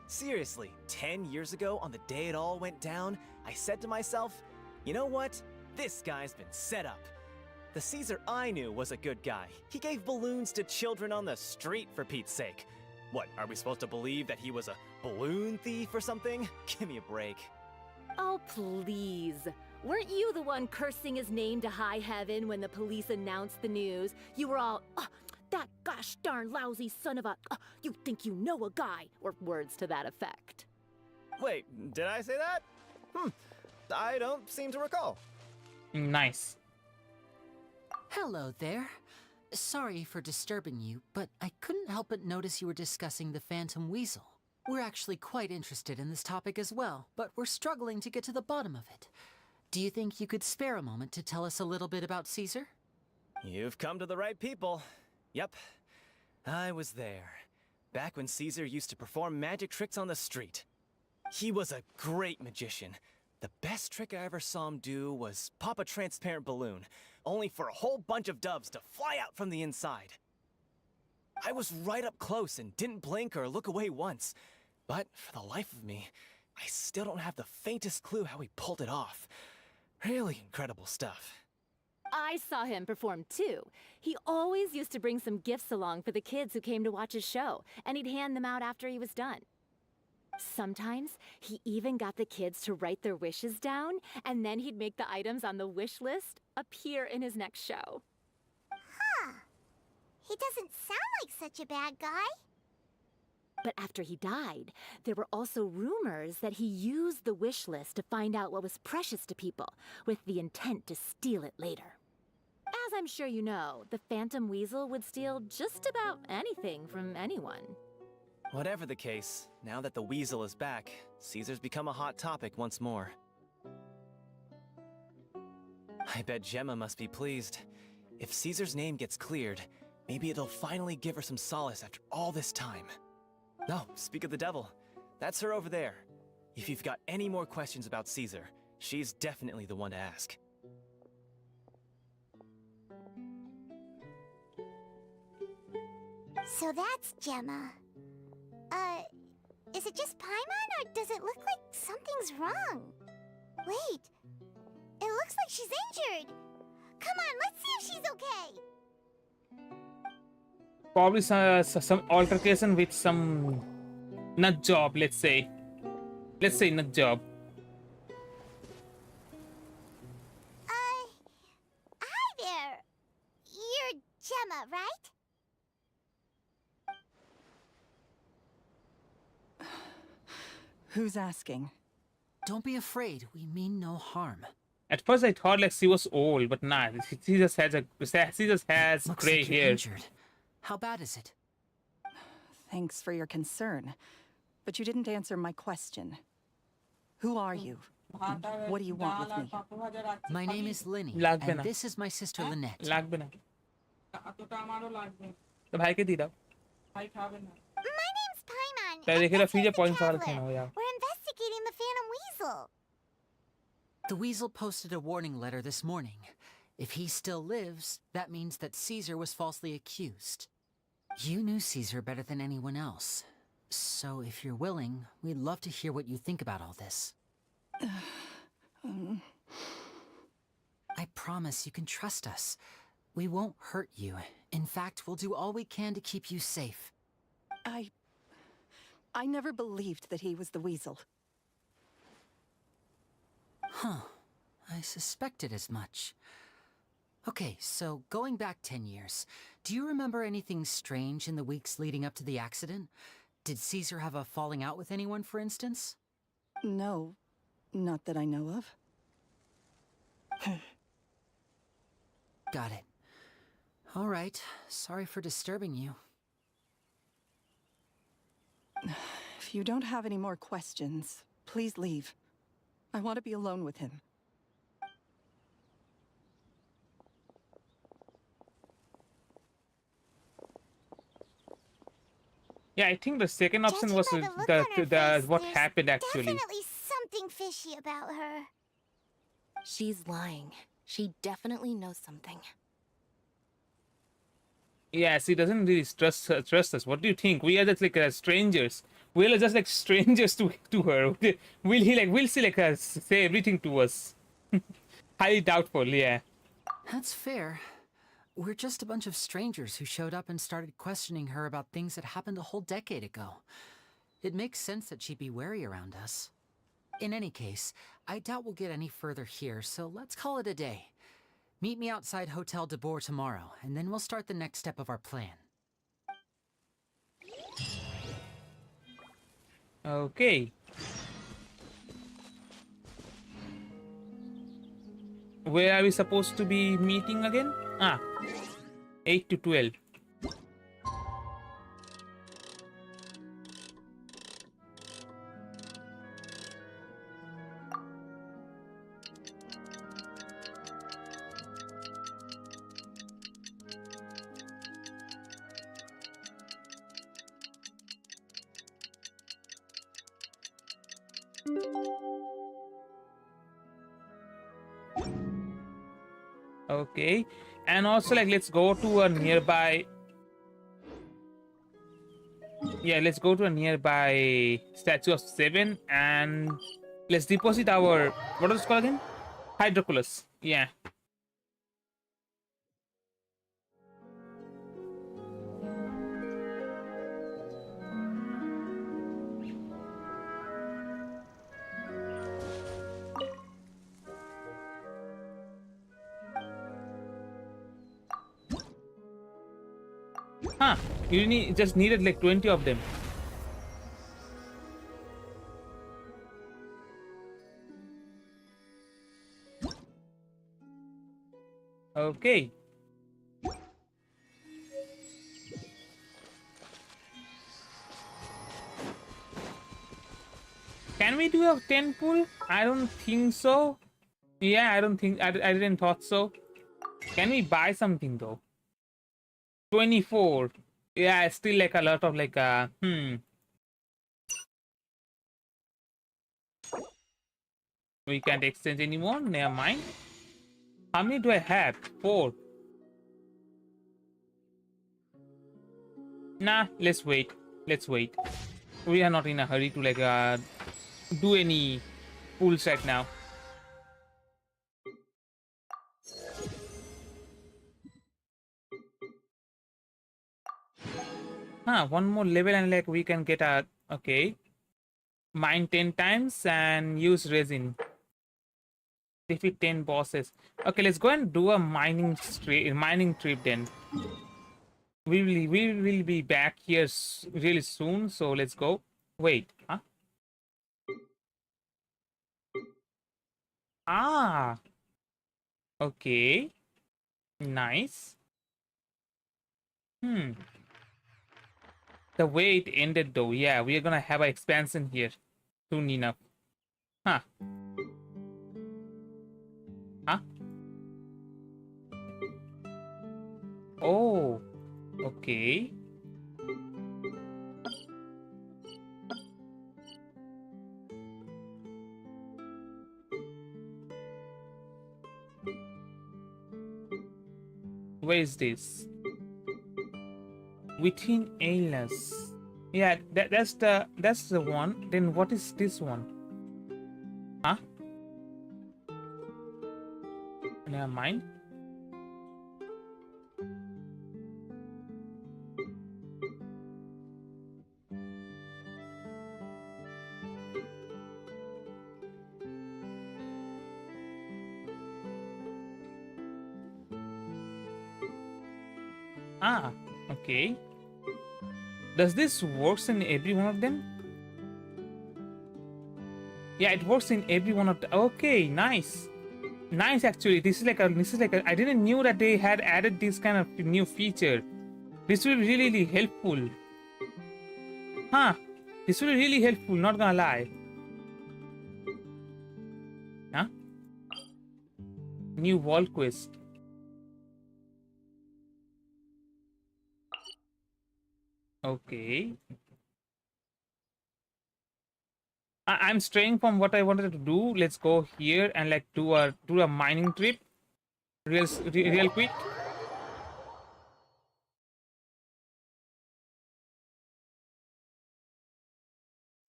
Seriously, 10 years ago, on the day it all went down, I said to myself, you know what? This guy's been set up. The Caesar I knew was a good guy. He gave balloons to children on the street, for Pete's sake. What, are we supposed to believe that he was a balloon thief or something? Give me a break. Oh, please. Weren't you the one cursing his name to high heaven when the police announced the news? You were all, that gosh darn lousy son of a, you think you know a guy, or words to that effect. Wait, did I say that? I don't seem to recall. Nice. Hello there. Sorry for disturbing you, but I couldn't help but notice you were discussing the Phantom Weasel. We're actually quite interested in this topic as well, but we're struggling to get to the bottom of it. Do you think you could spare a moment to tell us a little bit about Caesar? You've come to the right people. Yep, I was there. Back when Caesar used to perform magic tricks on the street. He was a great magician. The best trick I ever saw him do was pop a transparent balloon, only for a whole bunch of doves to fly out from the inside. I was right up close and didn't blink or look away once. But for the life of me, I still don't have the faintest clue how he pulled it off. Really incredible stuff. I saw him perform too. He always used to bring some gifts along for the kids who came to watch his show, and he'd hand them out after he was done. Sometimes, he even got the kids to write their wishes down, and then he'd make the items on the wish list appear in his next show. Huh. He doesn't sound like such a bad guy. But after he died, there were also rumors that he used the wish list to find out what was precious to people, with the intent to steal it later. As I'm sure you know, the Phantom Weasel would steal just about anything from anyone. Whatever the case, now that the Weasel is back, Caesar's become a hot topic once more. I bet Gemma must be pleased. If Caesar's name gets cleared, maybe it'll finally give her some solace after all this time. No, speak of the devil. That's her over there. If you've got any more questions about Caesar, she's definitely the one to ask. So that's Gemma. Is it just Paimon, or does it look like something's wrong? Wait, it looks like she's injured. Come on, let's see if she's okay. Probably some altercation with some nut job, let's say. Let's say nut job. Hi there. You're Gemma, right? Who's asking? Don't be afraid, we mean no harm. At first I thought like she was old, but nah, she just has Looks gray like you're hair. injured. How bad is it? Thanks for your concern, but you didn't answer my question. Who are you? What do you want with me? My name is Lyney, Lagbe and na. this is my sister Lynette. Lagbe na. तो भाई के दी दाओ. My name's Paimon. पहले and देखे this feature is the point वाला Traveler. था ना यार. We're investigating the Phantom Weasel. The Weasel posted a warning letter this morning. If he still lives, that means that Caesar was falsely accused. You knew Caesar better than anyone else. So if you're willing, we'd love to hear what you think about all this. I promise you can trust us. We won't hurt you. In fact, we'll do all we can to keep you safe. I never believed that he was the weasel. Huh. I suspected as much. Okay, so going back 10 years, do you remember anything strange in the weeks leading up to the accident? Did Caesar have a falling out with anyone, for instance? No, not that I know of. Got it. All right. Sorry for disturbing you. If you don't have any more questions, please leave. I want to be alone with him. Yeah, I think the second option Judging was by the look on her face, what there's happened actually. Definitely something fishy about her. She's lying. She definitely knows something. Yeah, she doesn't really trust us. What do you think? We are just like strangers. We are just like strangers to her. Will she like say everything to us? Highly doubtful. Yeah. That's fair. We're just a bunch of strangers who showed up and started questioning her about things that happened a whole decade ago. It makes sense that she'd be wary around us. In any case, I doubt we'll get any further here, so let's call it a day. Meet me outside Hotel de Boer tomorrow, and then we'll start the next step of our plan. Okay. Where are we supposed to be meeting again? 8 to 12. Okay, and also like let's go to a nearby. Yeah, let's go to a nearby statue of 7 and let's deposit our what is it called again? Hydroculus. Yeah. Huh, you just needed like 20 of them. Okay. Can we do a 10 pull? I don't think so. Yeah, I don't think I didn't thought so. Can we buy something though? 24. Yeah, it's still like a lot of like We can't exchange anymore. Never mind. How many do I have? 4. Nah, let's wait. Let's wait. We are not in a hurry to like do any pulls right now. One more level and like we can get a okay. Mine 10 times and use resin. Defeat 10 bosses. Okay, let's go and do a mining trip then. We will be back here really soon, so let's go. Wait, huh? Okay. Nice. The way it ended though, yeah, we are gonna have an expansion here soon enough. Huh? Oh, okay. Where is this? Within illness. Yeah, that's the one. Then what is this one? Huh? Never mind. Ah, okay. Does this works in every one of them? Yeah, it works in every one of the. Okay, nice, nice. Actually, this is like a. I didn't knew that they had added this kind of new feature. This will be really, really helpful. Huh? This will be really helpful. Not gonna lie. Huh? New wall quest. Okay. I'm straying from what I wanted to do. Let's go here and like do a mining trip, real quick.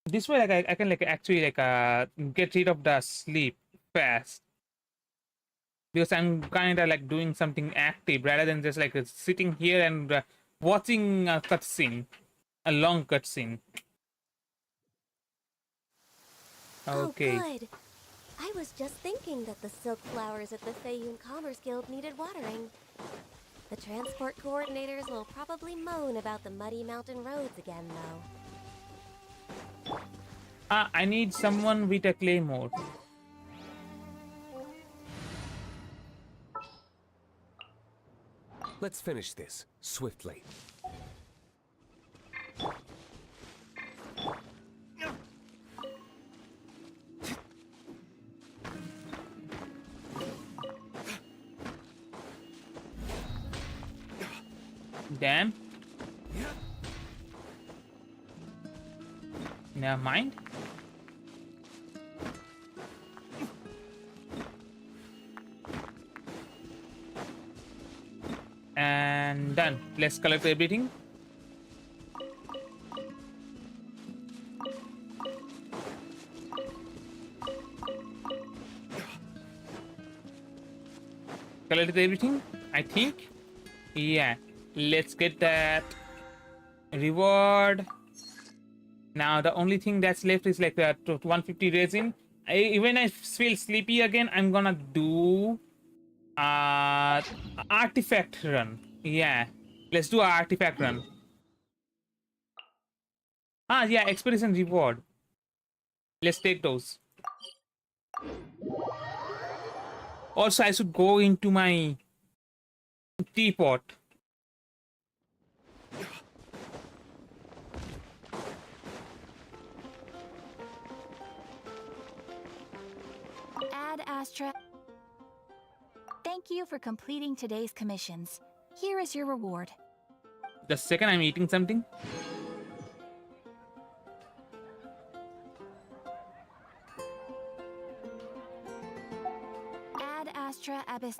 This way, like I can like actually like get rid of the sleep fast because I'm kind of like doing something active rather than just like sitting here and watching a cutscene, a long cutscene. Okay. Oh, good. I was just thinking that the silk flowers at the Feiyun Commerce Guild needed watering. The transport coordinators will probably moan about the muddy mountain roads again, though. I need someone with a claymore. Let's finish this swiftly. Damn. Never mind. And done. Let's collect everything. Collected everything, I think. Yeah. Let's get that reward. Now the only thing that's left is like the 150 resin. When I feel sleepy again, I'm gonna do artifact run. Yeah, let's do an artifact run. Ah, yeah, expedition reward. Let's take those. Also, I should go into my teapot. Ad Astra. Thank you for completing today's commissions. Here is your reward. The second I'm eating something. Ad Astra Abyss.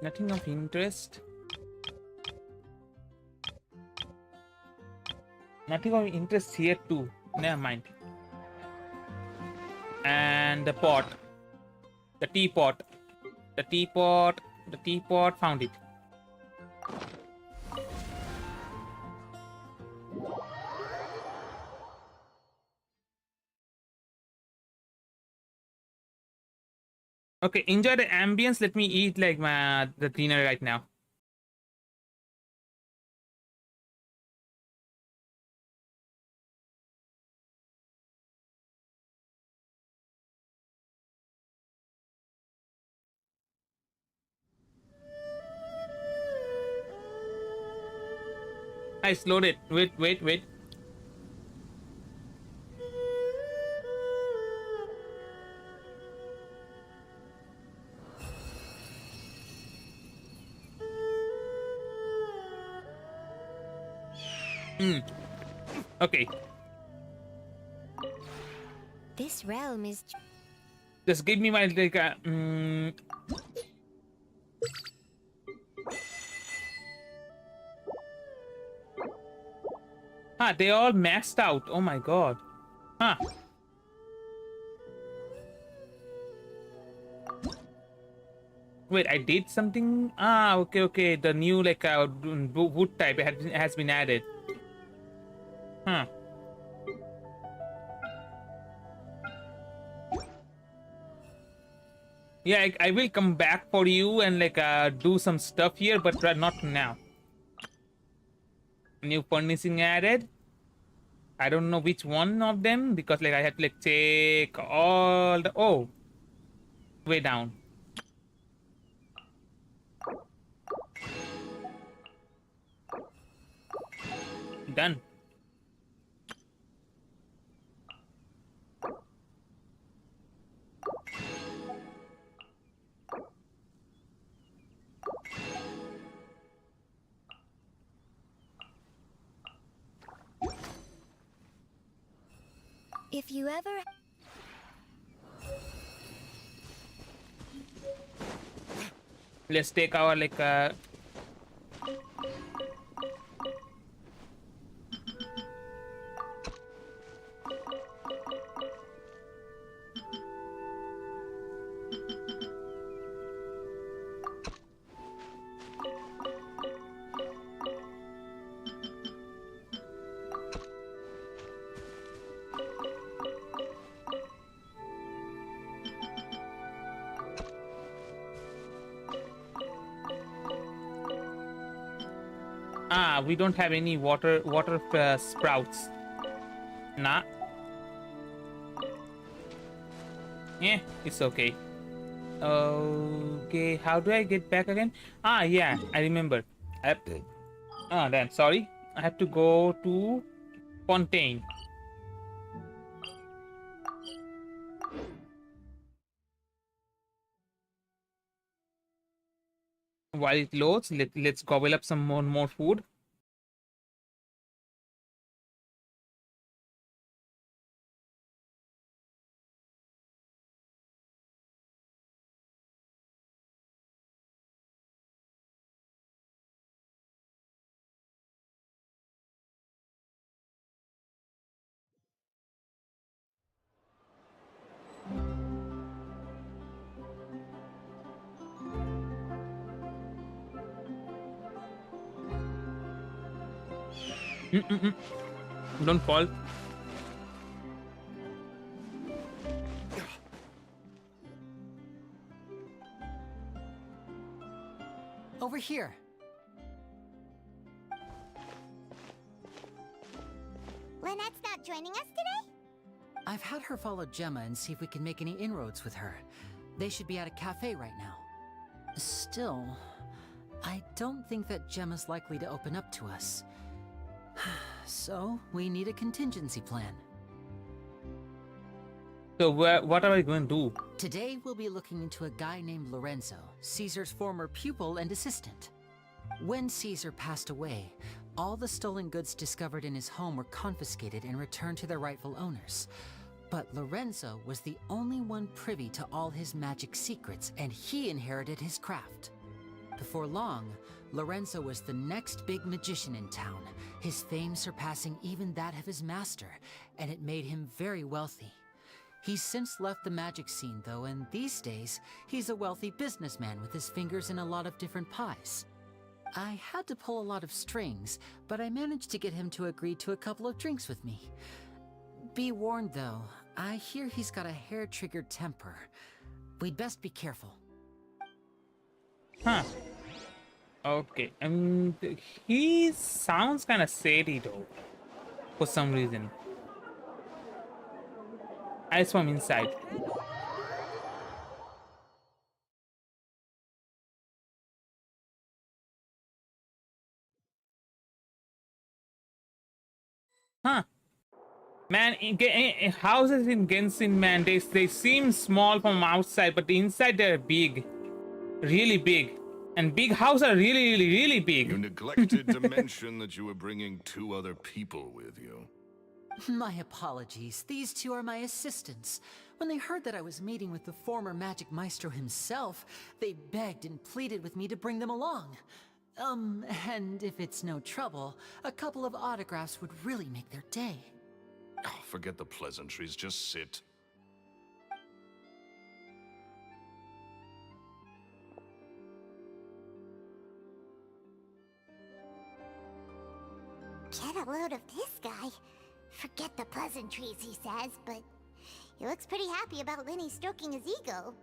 Nothing of interest. Nothing of interest here too. Never mind. And the pot. The teapot. The teapot. The teapot. Found it. Okay, enjoy the ambience. Let me eat like the dinner right now. I slowed it. Wait. Okay. This realm is... Just give me my like Huh, they all maxed out. Oh my god. Huh. Wait, I did something? Ah, okay. The new like wood type has been added. Huh. Yeah, I will come back for you and like do some stuff here, but not now. New furnishing added. I don't know which one of them because like I had to like take all the way down. Done. If you ever... Let's take our like we don't have any water sprouts. Nah. Yeah, it's okay. Okay, how do I get back again? Ah, yeah, I remember. Then sorry. I have to go to Fontaine. While it loads, let's gobble up some more food. Don't fall. Over here. Lynette's not joining us today? I've had her follow Gemma and see if we can make any inroads with her. They should be at a cafe right now. Still, I don't think that Gemma's likely to open up to us. So, we need a contingency plan. So what are we going to do? Today, we'll be looking into a guy named Lorenzo, Caesar's former pupil and assistant. When Caesar passed away, all the stolen goods discovered in his home were confiscated and returned to their rightful owners. But Lorenzo was the only one privy to all his magic secrets, and he inherited his craft. Before long, Lorenzo was the next big magician in town, his fame surpassing even that of his master, and it made him very wealthy. He's since left the magic scene though, and these days, he's a wealthy businessman with his fingers in a lot of different pies. I had to pull a lot of strings, but I managed to get him to agree to a couple of drinks with me. Be warned though, I hear he's got a hair-triggered temper. We'd best be careful. Huh. Okay, he sounds kind of shady though, for some reason. I swam inside. Huh. Man, houses in Genshin, man, they seem small from outside, but inside they're big. Really big. And big houses are really big. You neglected to mention that you were bringing 2 other people with you. My apologies. These 2 are my assistants. When they heard that I was meeting with the former magic maestro himself, they begged and pleaded with me to bring them along. And if it's no trouble, a couple of autographs would really make their day. Oh, forget the pleasantries, just sit. Get a load of this guy. Forget the pleasantries, he says, but he looks pretty happy about Lyney stroking his ego.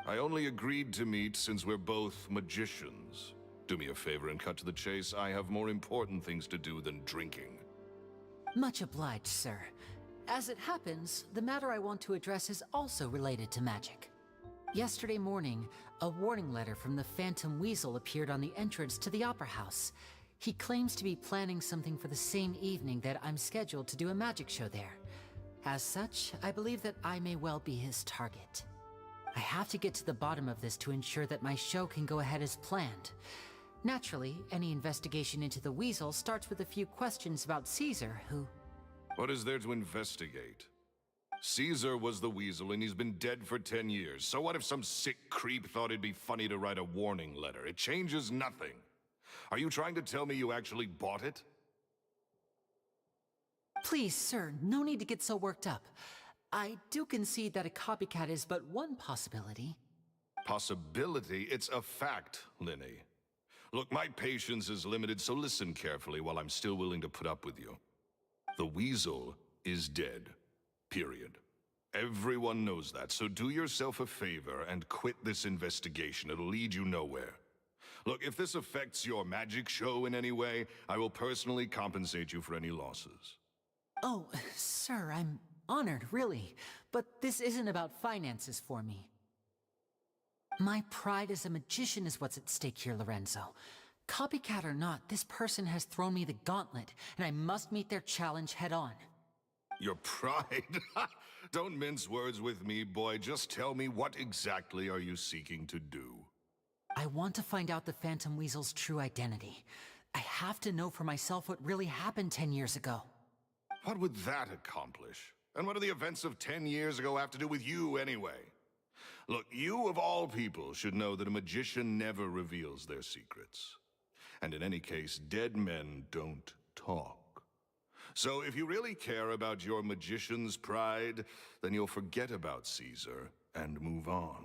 I only agreed to meet since we're both magicians. Do me a favor and cut to the chase. I have more important things to do than drinking. Much obliged, sir. As it happens, the matter I want to address is also related to magic. Yesterday morning, a warning letter from the Phantom Weasel appeared on the entrance to the Opera House. He claims to be planning something for the same evening that I'm scheduled to do a magic show there. As such, I believe that I may well be his target. I have to get to the bottom of this to ensure that my show can go ahead as planned. Naturally, any investigation into the Weasel starts with a few questions about Caesar, who... What is there to investigate? Caesar was the Weasel and he's been dead for 10 years. So what if some sick creep thought it'd be funny to write a warning letter? It changes nothing. Are you trying to tell me you actually bought it? Please, sir, no need to get so worked up. I do concede that a copycat is but one possibility. Possibility? It's a fact, Lyney. Look, my patience is limited, so listen carefully while I'm still willing to put up with you. The Weasel is dead. Period. Everyone knows that, so do yourself a favor and quit this investigation. It'll lead you nowhere. Look, if this affects your magic show in any way, I will personally compensate you for any losses. Oh, sir, I'm honored, really. But this isn't about finances for me. My pride as a magician is what's at stake here, Lorenzo. Copycat or not, this person has thrown me the gauntlet, and I must meet their challenge head on. Your pride? Don't mince words with me, boy. Just tell me, what exactly are you seeking to do? I want to find out the Phantom Weasel's true identity. I have to know for myself what really happened 10 years ago. What would that accomplish? And what do the events of 10 years ago have to do with you, anyway? Look, you of all people should know that a magician never reveals their secrets. And in any case, dead men don't talk. So if you really care about your magician's pride, then you'll forget about Caesar and move on.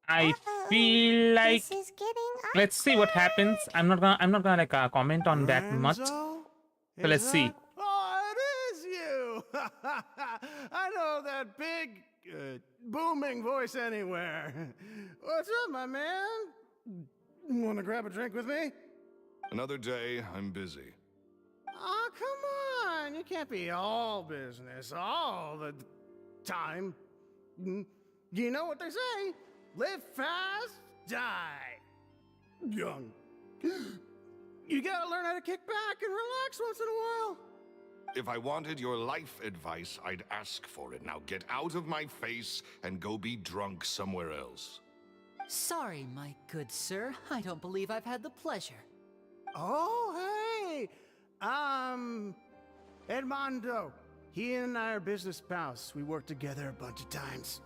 I feel like let's see what happens. I'm not gonna like comment on that much. So let's see. Oh, it is you! I know that big, booming voice anywhere. What's up, my man? Want to grab a drink with me? Another day, I'm busy. Oh, come on! You can't be all business all the time. You know what they say? Live fast, die young. You gotta learn how to kick back and relax once in a while. If I wanted your life advice, I'd ask for it. Now get out of my face and go be drunk somewhere else. Sorry, my good sir. I don't believe I've had the pleasure. Oh, hey! Edmondo. He and I are business pals. We worked together a bunch of times.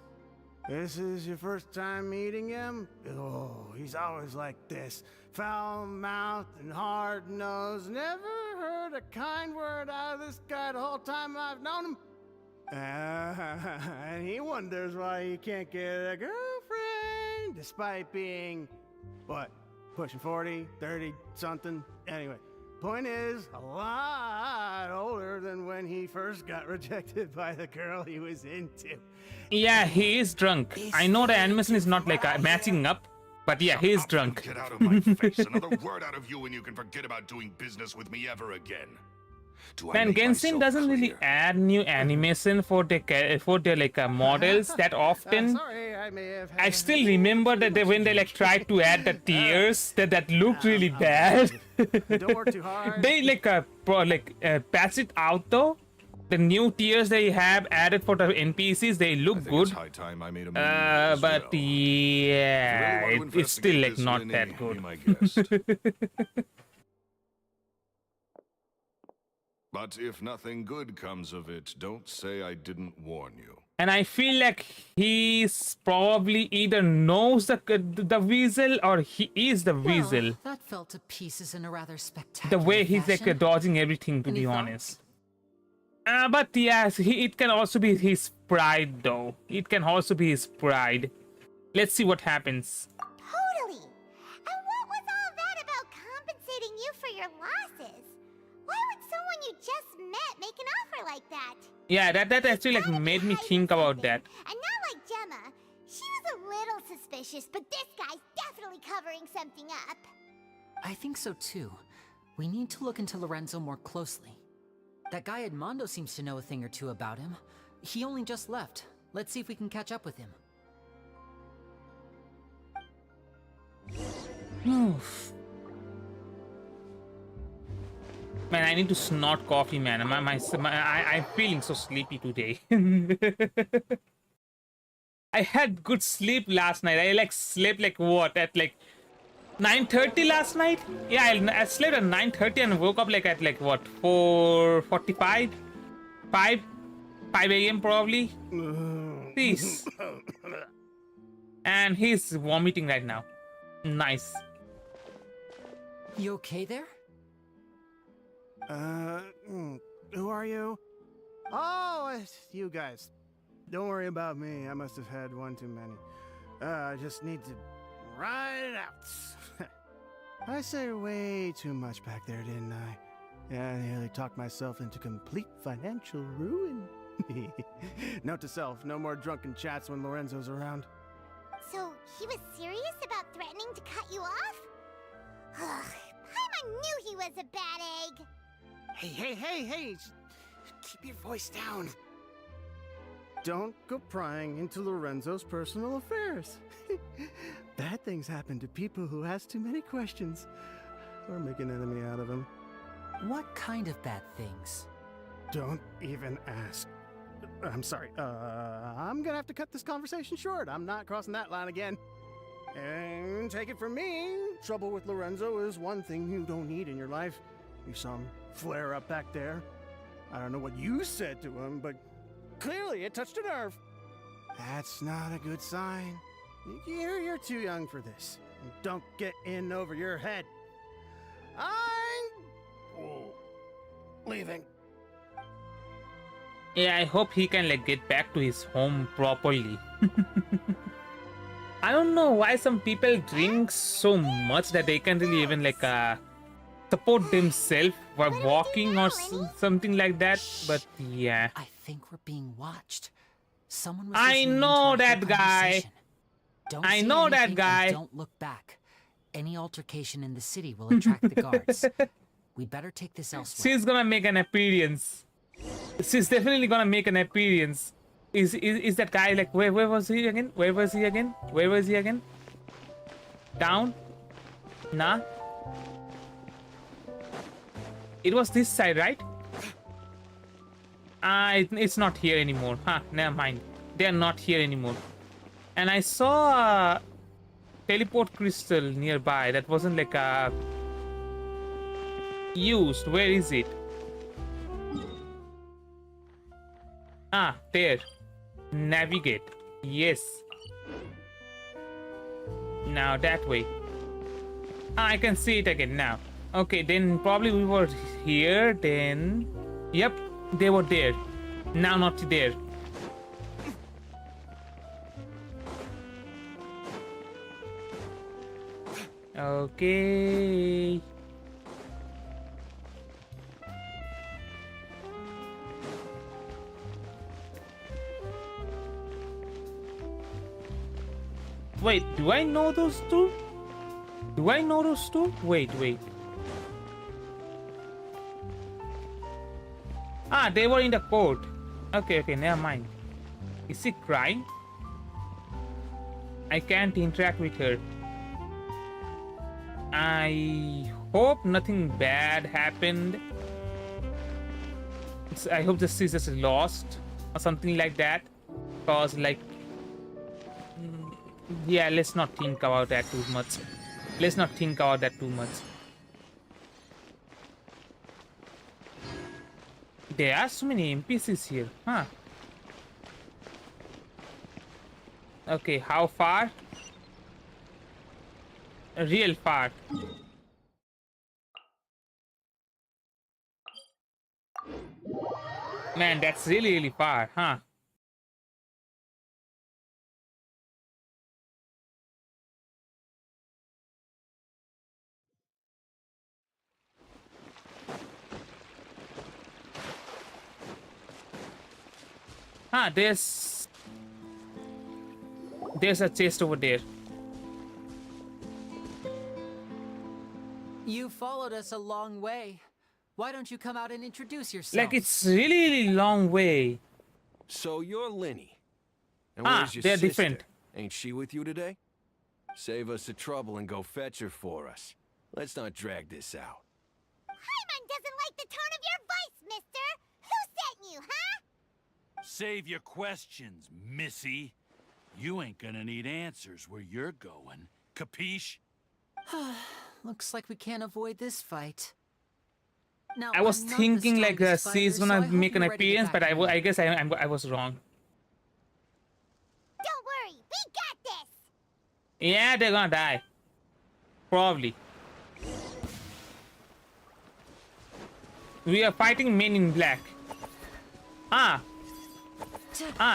This is your first time meeting him? Oh, he's always like this. Foul-mouthed and hard-nosed. Never heard a kind word out of this guy the whole time I've known him. And he wonders why he can't get a girlfriend, despite being, what, pushing 40, 30, something? Anyway, point is, a lot older than when he first got rejected by the girl he was into. Yeah, he is drunk. I know the animation is not like matching up, but yeah, he is drunk. Get out of my face. Another word out of you and you can forget about doing business with me ever again. Man, Genshin doesn't really add new animation for their like models that often. Sorry, I still remember that when they like tried to add the tears that looked really bad. Don't work too hard. They like patch it out though. The new tiers they have added for the NPCs, they look good. But yeah, it's still like not that good. But if nothing good comes of it, don't say I didn't warn you. And I feel like he's probably either knows the weasel or he is the weasel. Well, that fell to pieces in a rather The spectacular way he's like fashion. dodging everything, to Any be thoughts? honest. But yes, it can also be his pride, though. It can also be his pride. Let's see what happens. Totally. And what was all that about compensating you for your losses? Why would someone you just met make an offer like that? Yeah, that actually like made me think about that. And not like Gemma. She was a little suspicious, but this guy's definitely covering something up. I think so too. We need to look into Lorenzo more closely. That guy Edmondo seems to know a thing or two about him. He only just left. Let's see if we can catch up with him. Oof. Man, I need to snort coffee, man. I'm feeling so sleepy today. I had good sleep last night. I like slept like what at like 9:30 last night. Yeah, I slept at 9:30 and woke up like at like what 4:45, 5 a.m. probably. Peace. And he's vomiting right now. Nice. You okay there? Who are you? Oh, it's you guys. Don't worry about me. I must have had one too many. I just need to ride it out. I said way too much back there, didn't I? Yeah, I nearly talked myself into complete financial ruin. Note to self, no more drunken chats when Lorenzo's around. So, he was serious about threatening to cut you off? Ugh, Paimon knew he was a bad egg. Hey, keep your voice down. Don't go prying into Lorenzo's personal affairs. Bad things happen to people who ask too many questions or make an enemy out of him. What kind of bad things? Don't even ask. I'm sorry. I'm gonna have to cut this conversation short. I'm not crossing that line again. And take it from me, trouble with Lorenzo is one thing you don't need in your life. You saw him flare up back there. I don't know what you said to him, but clearly it touched a nerve. That's not a good sign. You're too young for this. Don't get in over your head. I'm leaving. Yeah, I hope he can like get back to his home properly. I don't know why some people drink so much that they can't really even like support themselves while walking or something like that. But yeah, I think we're being watched. Someone was I listening know into our that guy. conversation. Don't I say know that anything and guy. Don't look back. Any altercation in the city will attract the guards. We better take this elsewhere. She's gonna make an appearance. She's definitely gonna make an appearance. Is that guy like where was he again? Where was he again? Where was he again? Down? Nah. It was this side, right? It's not here anymore. Huh, never mind. They are not here anymore. And I saw a teleport crystal nearby that wasn't like used. Where is it? Ah, there. Navigate. Yes. Now that way. I can see it again now. Okay, then probably we were here, then... Yep, they were there. Now not there. Okay. Wait, do I know those two? Do I know those two? Wait. Ah, they were in the court. Okay, never mind. Is she crying? I can't interact with her. I hope nothing bad happened. I hope the she's just lost or something like that. Cause like, yeah, let's not think about that too much. There are so many NPCs here, huh? Okay, how far? Real far. Man, that's really, really far, huh? Huh, there's a chest over there. You followed us a long way. Why don't you come out and introduce yourself? Like, it's really, really long way. So you're Lyney. And Ah, where's your they're sister? different. Ain't she with you today? Save us the trouble and go fetch her for us. Let's not drag this out. Paimon doesn't like the tone of your voice, mister! Who sent you, huh? Save your questions, missy. You ain't gonna need answers where you're going. Capiche? Looks like we can't avoid this fight. Now, I was I'm not the thinking like strongest she's fighter, gonna so I hope make an you're ready to appearance, back but me I up. guess I was wrong. Don't worry, we got this! Yeah, they're gonna die. Probably. We are fighting men in black.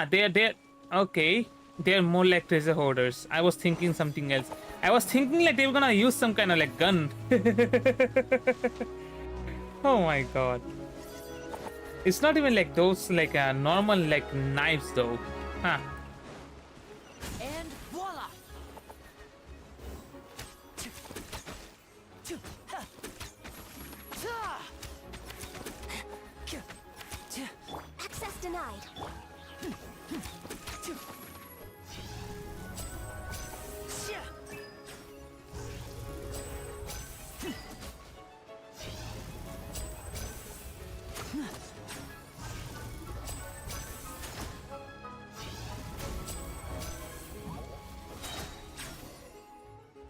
They're okay. They're more like treasure hoarders. I was thinking something else. I was thinking like they were gonna use some kind of like gun. Oh my god. It's not even like those like normal like knives though. Huh. And voila! Access denied.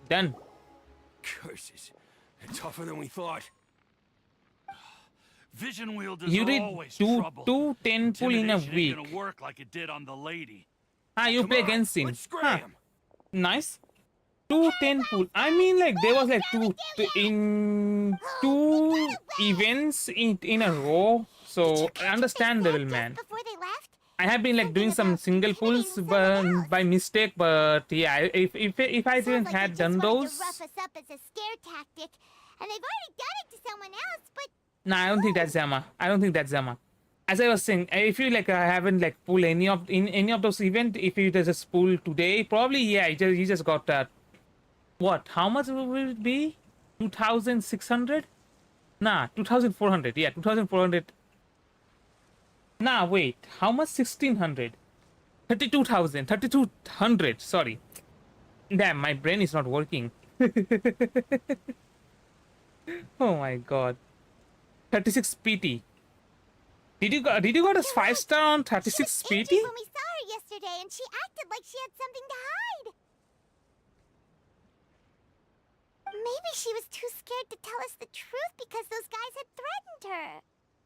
Done. Curses. They're tougher than we thought. Vision wielders You are did always two trouble. 10 pull in a Intimidation week. ain't gonna work like it did on the lady. You Come play on, Genshin. let's Huh. scram. Nice. 10 pull. I mean, like there was like in two events in a row. So understandable, man. Before they left? I have been like doing some single pulls by mistake, but yeah, if I didn't Sounds like had they done just wanted those, to rough us up as a scare tactic, and they've already done it to someone else, but nah, I don't think that's Zama. I don't think that's Zama. As I was saying, if you like haven't like pulled any of those events, if you just pull today, probably yeah, you just got that. What? How much will it be? 2,600? Nah, 2,400. Yeah, 2,400. Nah, wait. How much? 1,600. 32,000. 3,200. Sorry. Damn, my brain is not working. Oh my god. 36 PT. Did you got a 5-star on 36 she was PT? injured when we saw her yesterday, and she acted like she had something to hide. Maybe she was too scared to tell us the truth because those guys had threatened her.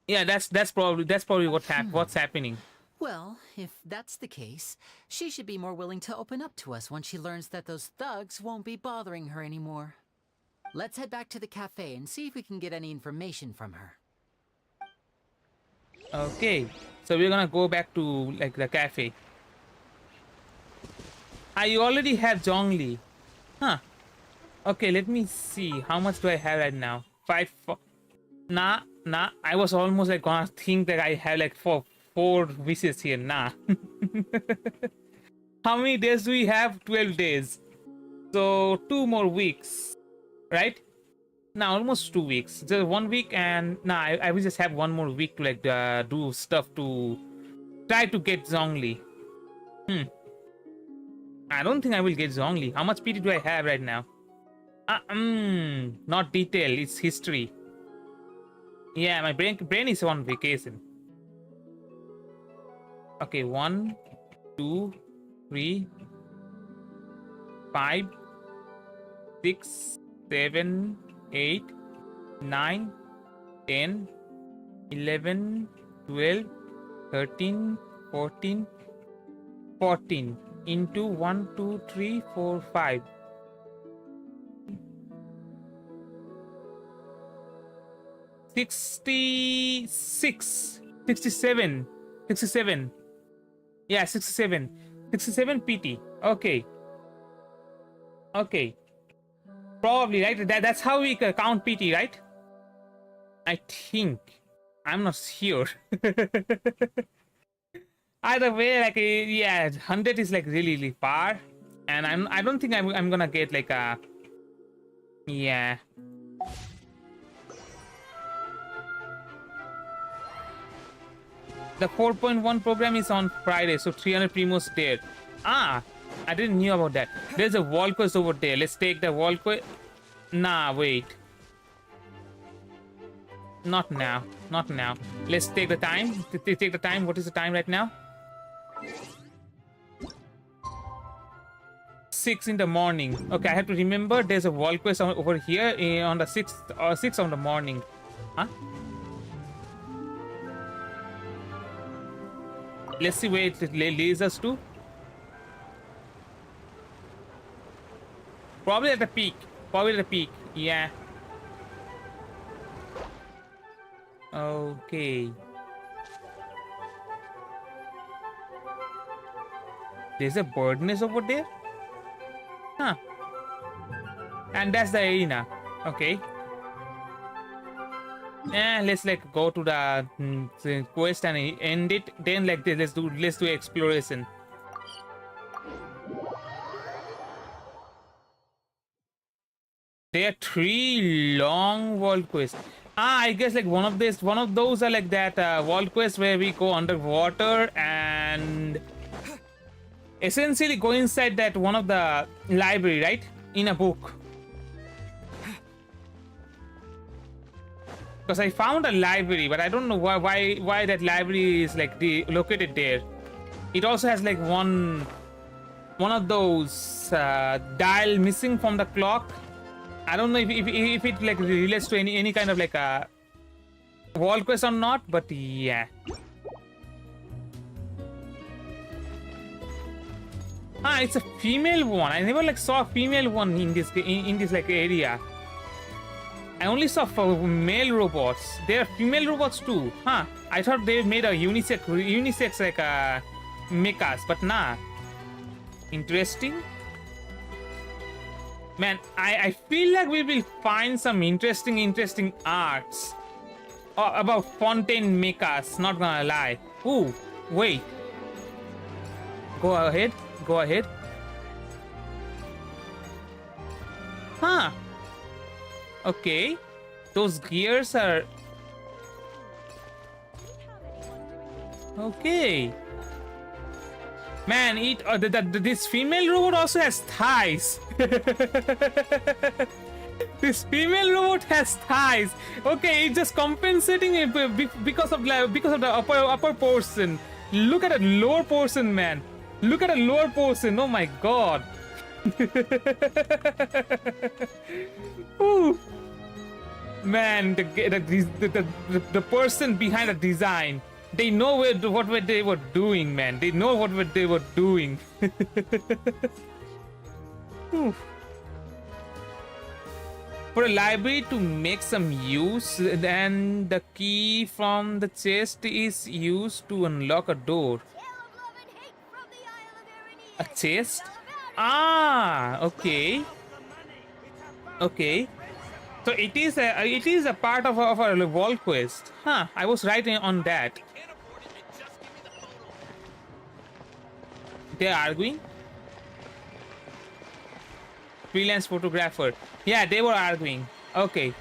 Yeah, that's probably what's happening. Well, if that's the case, she should be more willing to open up to us once she learns that those thugs won't be bothering her anymore. Let's head back to the cafe and see if we can get any information from her. Okay, so we're gonna go back to like the cafe. You already have ZONGLI. Huh. Okay, let me see. How much do I have right now? 5. Nah. I was almost like gonna think that I have like four wishes here. Nah. How many days do we have? 12 days. So 2 more weeks, right? Now almost 2 weeks. Just 1 week, and I will just have 1 more week to like do stuff to try to get ZONGLI. I don't think I will get ZONGLI. How much PT do I have right now? Not detail. It's history. Yeah, my brain is on vacation. Okay, 1, 2, 3, 5, 6, 7, 8, 9, 10, 11, 12, 13, 14, into 1, 2, 3, 4, 5. 66, 67, 67. Yeah, 67. 67 PT. Okay. Okay. Probably, right? That's how we count PT, right? I think. I'm not sure. Either way, like, yeah, 100 is like really, really far. And I don't think I'm gonna get like a... Yeah. The 4.1 program is on Friday, so 300 primos there. Ah, I didn't knew about that. There's a wall quest over there. Let's take the wall quest. Nah, wait. Not now. Not now. Let's take the time. Take the time. What is the time right now? 6 in the morning. Okay, I have to remember there's a wall quest over here on the 6th of the morning. Huh? Let's see where it leads us to. Probably at the peak. Probably at the peak. Yeah. Okay. There's a bird nest over there? Huh. And that's the arena. Okay. Yeah, let's like go to the quest and end it. Then like let's do exploration. There are 3 long world quests. Ah, I guess like one of those are like that world quest where we go underwater and essentially go inside that one of the library, right? In a book. Because I found a library, but I don't know why that library is like located there. It also has like one of those dial missing from the clock. I don't know if it like relates to any kind of like a wall quest or not, but yeah. Ah, it's a female one. I never like saw a female one in this like area. I only saw male robots. There are female robots too. Huh. I thought they made a unisex like mechas, but nah. Interesting. Man, I feel like we will find some interesting arts about Fontaine mechas, not gonna lie. Ooh, wait. Go ahead. Go ahead. Huh. Okay. Those gears are... Okay. Man, this female robot also has thighs. This female robot has thighs. Okay, it's just compensating it because of the upper portion. Look at the lower portion, man. Look at the lower portion. Oh my god. Ooh. Man, the person behind the design, they know what they were doing, man. They know what they were doing. For a library to make some use, then the key from the chest is used to unlock a door. A chest? Ah, okay. Okay. So it is a part of our wall quest. Huh, I was right on that. They're arguing? Freelance photographer. Yeah, they were arguing. Okay.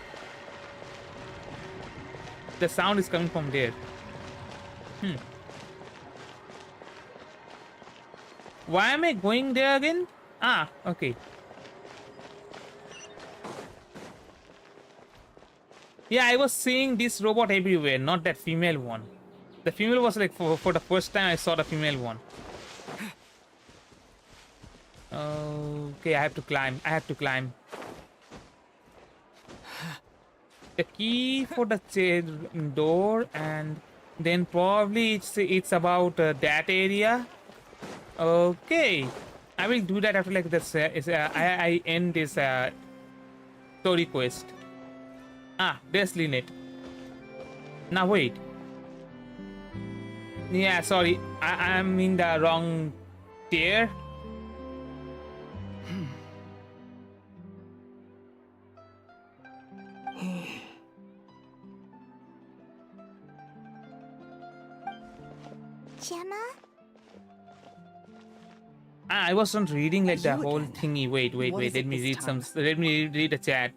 The sound is coming from there. Why am I going there again? Ah, okay. Yeah, I was seeing this robot everywhere, not that female one. The female was like for the first time I saw the female one. Okay, I have to climb. I have to climb. The key for the door, and then probably it's about that area. Okay, I will do that after like this. I end this story quest. Ah, there's Lyney. Now wait. Yeah, sorry, I'm in the wrong tier. Gemma? I wasn't reading like the You whole again. thingy. Wait. What is Let it me this read time? Let me read the chat.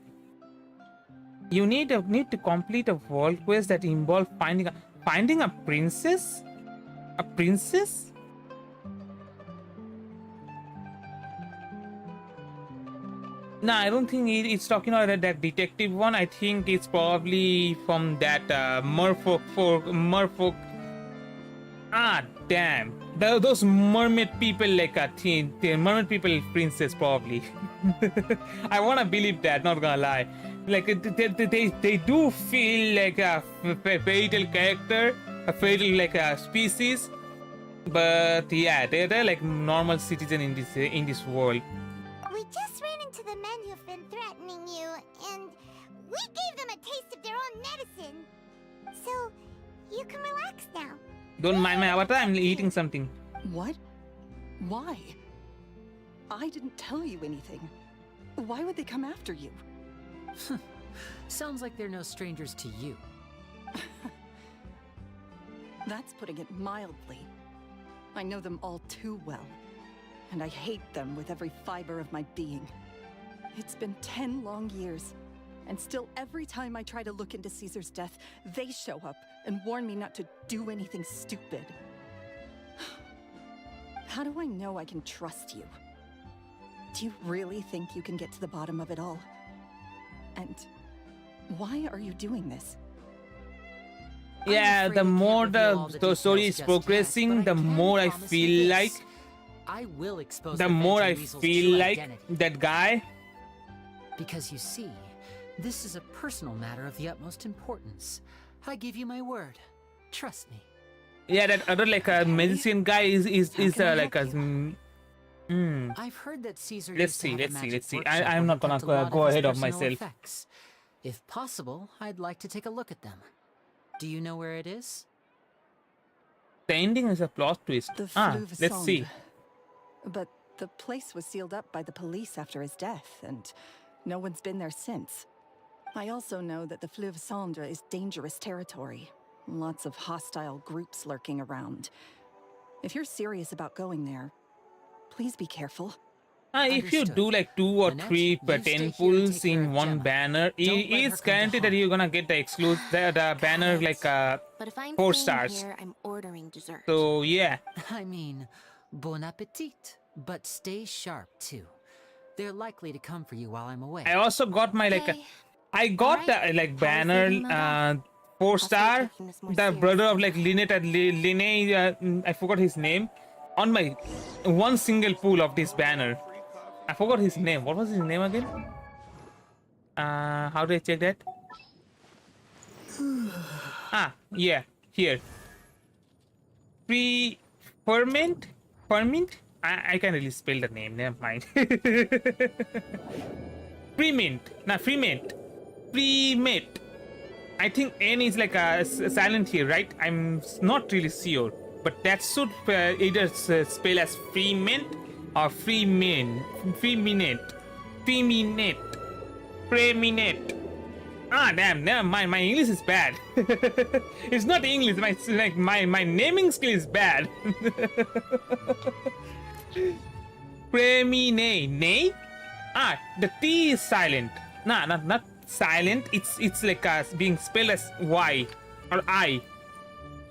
You need to complete a world quest that involves finding a princess. A princess? No, I don't think it's talking about that detective one. I think it's probably from that merfolk. Ah, damn. Those mermaid people, like the mermaid people princess, probably. I wanna believe that, not gonna lie. Like, they do feel like a fairy tale character, a fairy tale like a species. But yeah, they're like normal citizen in this world. We just ran into the men who've been threatening you, and we gave them a taste of their own medicine. So, you can relax now. Don't mind my avatar, I'm eating something. What? Why? I didn't tell you anything. Why would they come after you? Sounds like they're no strangers to you. That's putting it mildly. I know them all too well, and I hate them with every fiber of my being. It's been 10 long years, and still every time I try to look into Caesar's death, they show up and warn me not to do anything stupid. How do I know I can trust you? Do you really think you can get to the bottom of it all? And why are you doing this? Yeah, the more the story is progressing, the more I feel like I will expose the more I Phantom Weasel's feel true like identity. that guy. Because you see, this is a personal matter of the utmost importance. I give you my word. Trust me. Yeah, that other like a magician guy is can I like a. I've heard that Caesar Let's used to see, have a let's see, magic let's see. workshop I'm where not he gonna kept a lot go his ahead of personal myself. effects. If possible, I'd like to take a look at them. Do you know where it is? The ending is a plot twist. The Let's see. But the place was sealed up by the police after his death, and no one's been there since. I also know that the Fleuve Cendre is dangerous territory. Lots of hostile groups lurking around. If you're serious about going there, please be careful. If you do like 2 or 3 10 pulls in one banner, it's guaranteed that you're gonna get the exclusive the banner like But if I'm 4 staying stars. here, I'm ordering dessert. So yeah. I mean, bon appetit. But stay sharp, too. They're likely to come for you while I'm away. I also got my like I got the like banner 4 star, the brother of like Lyney, I forgot his name, on my one single pull of this banner. I forgot his name. What was his name again? How do I check that? Yeah, here. Ferment? I can't really spell the name. Never mind. Freement. I think N is like a silent here, right? I'm not really sure, but that should either spell as Freement or Freeminate. Damn, never mind. My English is bad. It's not English. My naming skill is bad. Preminate. The T is silent. Nah, not silent. It's like being spelled as Y or I.